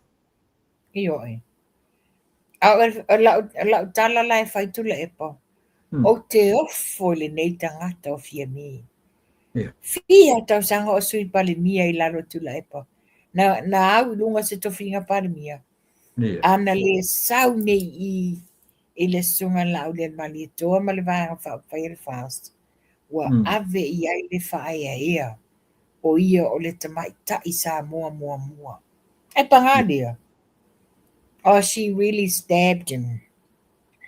Io e. La tala lai fai tula epa. O te ofo le nei tangata o fia mi. Fia tau sanga o sui pale mia i lalo tula epa. Na au lunga se tofinga pale mia. Ana le sau nei i le sunga lau le mali toa ma le vanga whai fast. Wa ave i ai le whae a ea. O ia o le tamai ta i sa mua. E pangalia. Oh, she really stabbed him.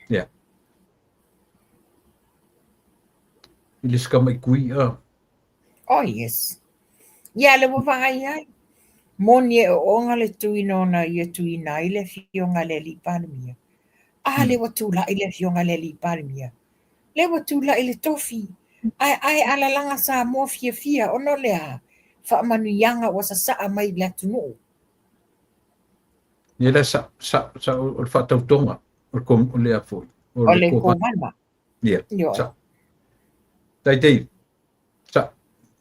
Yeah. Ilis ka mai kui Oh, yes. Ya le wawai ai. Moni o onga le tuino na ia tuina i le fionga le li panemia. Le watula i le fionga le li panemia. Le watula i le tofi. Ai ala langa sa mo fia ono lea. Fa manu yanga wasa saa mai le tunu. Nela sa o fa tautonga o kom o le afo. O le komana. Yeah. Sa. Dai. Sa.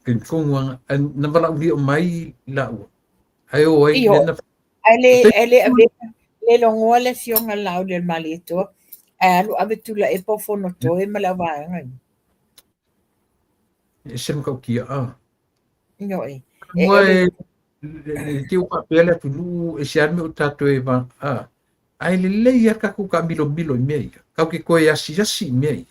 Kin kongwanga na wala uli o mai la u. Ai o ai le longoa le fionga lau le malito. Alu abetula e pofono to e malawanga. E sem ka kia Yo e. Moi ti o papel tu nu e se arme o tato e va ai le ia ka ku ka milo mei ka ke ko ia si mei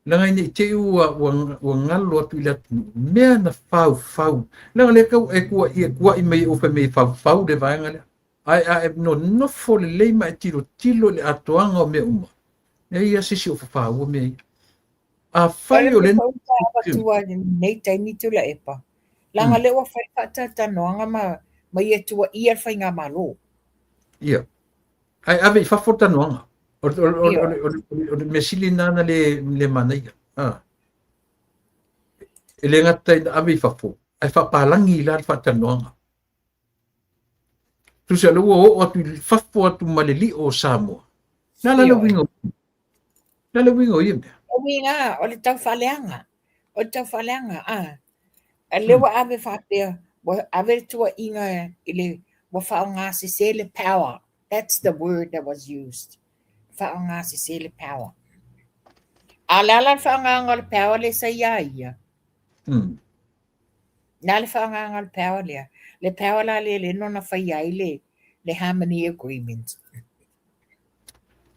la ngai te o ngalo atu ila me na fau la le ka e ku i mei o fe mei fau de va ngale ai no fo le mai tilo le atoanga o me uma e ia si o fau mei a fai o le tua nei taimi tula epa langa le wa fai ta noanga ma ia tua ia fai nga malo ia ai ave fa forta noanga o mesili nana le manai ele ngata ave fa fo ai fa palangi la fa ta noanga tu se lo o tu fa fo tu maleli o Samoa na la wingo ia o winga o le tau faleanga le wa ave fa pe ave tua inga ile wa whaongasesele power. That's the word that was used. Whaongasesele power. Alala whaongangal power le sa iaia. Nale whaongangal power lea. Le power la le nona whaiai le harmony agreement.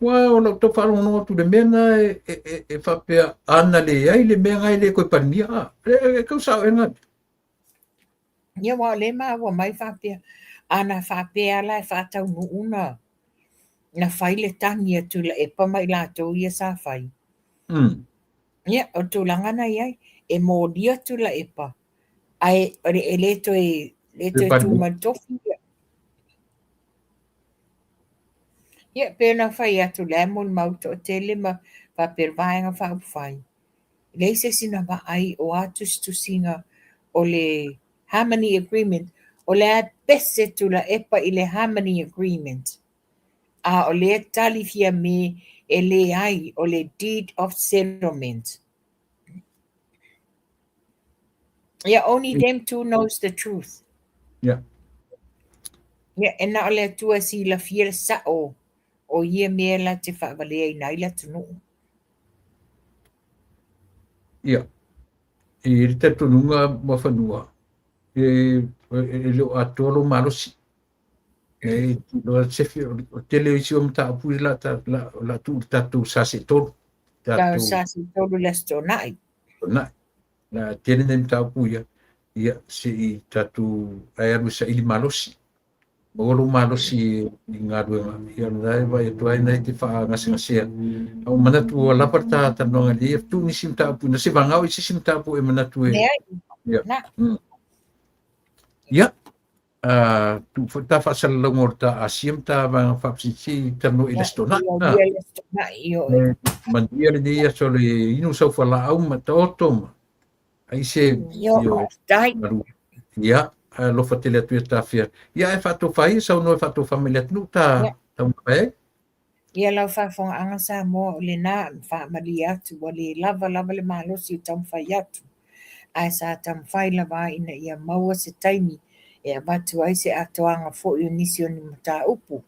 Wa ona to fa no tu de mena e fa pe ana le ai le menga ile ko pania e ka sa enga Ia wa le ma wa mai whapea. Ana whapea la e whatau no una. Na whai le tangi atu la e pa mai lātou ia sa whai. Ia, o tū langana iai, e mōdi atu la e pa. Ai, ore e leto e tū mantofi ia. Ia, pēna whai atu la mon mauto o te lima whapervaenga whauwhai. Leise sina wa ai o atus tu singa o le harmony agreement, o le a pese tu la e pa i le harmony agreement. A o le tali fia me e le ai o le deed of settlement. Yeah, only them two knows the truth. Yeah. Yeah, e na o le tua si la fia sa o ia mea la te whaavale ai nai la tunu. Yeah. E te tununga mawhanua. E leo atolo malosi. E lo sefi o tele isi o mta apui la tu tatu sase tolu. Tau sase tolu la sto nai. Nai. Na tene nem ta apui ia se i tatu aeru sa ili malosi. Olo malosi i ngā ruenga. Ia nai vai e tuai nei te wha ngasi au manatu o laparta tanonga li. Tu nisi mta apui. Na se vangau isi mta apui e manatu e. Ia. Ia. Tu ta whasalalongo ta asiam ta vanga whapsisi tano i lestona. Mandia le dia so le inu sau whala au ma ta otoma. Ai se ia lo fatele tu ta fia. Ia e fato fai sau no fato família tu ta mai. Ia lau whafonga anga sa mo le na fa malia tu wale lava le malo si tam fai atu. Ai sa tam fai lava ina ia maua se taimi. E abatu ai se atoanga fo i nisi o ni mata upu.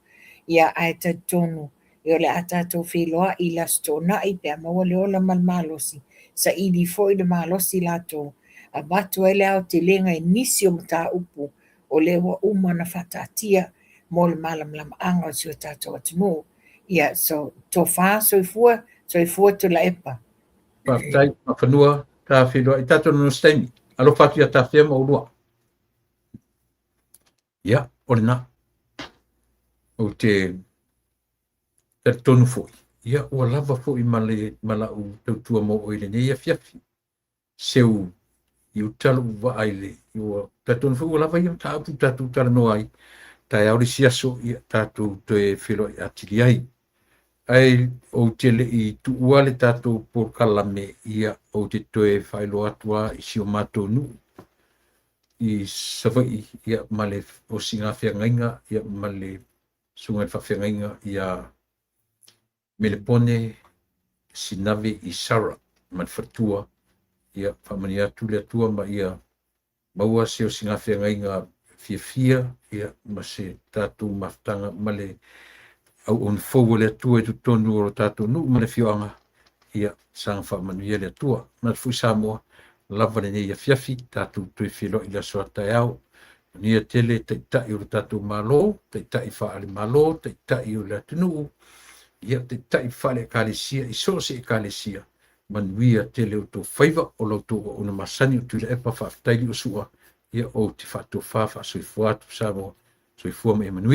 Ia ai ta tonu. Ia le atato whiloa i la stona i pia maua le ola malmalosi. Sa ili fo i le malosi lato. Abatu ai le au te lenga i nisi o mata upu. O le wa umana whatatia mo le malam anga si o tato atunu. Ia, so to fa so i fua tu la epa. Tai whanua ta whiloa i tato no steimi. Alo whatia ta whia mo lua. Ia, ore nā. O te tonu fōi. Ia, ua lava fōi mala u tautua mo oile ne ia fiafi. Seu, i u talo u wa aile. Ta tonu fōi, ua lava ia tāpu tātu tala no ai. Tai auri siaso ia tātu te whilo i atiri ai. Ai, o te le i tu uale tātu por kalame ia o te toe whailo atua i si o mātou nuu. I savai ia male o singa whiangainga ia male sungai whawhiangainga ia melepone sinave i Sara man whatua ia whamani atu le atua ma ia maua se o singa whiangainga fia ia ma se tātou maftanga male au on fōu le atua e tu tonu o tātou nu male whioanga ia sanga whamani le atua ma fui Samoa lava le nei fiafi tatu tui filo i la soata au ni tele te tai o tatu malo te tai fa ale malo te tai o la tunu ia te tai fa le kalesia i so se kalesia man wia tele o to faiva o lo to o na masani tu le epa fa tai o sua ia o te fa to fa so i fuatu sa mo so i fu me manuia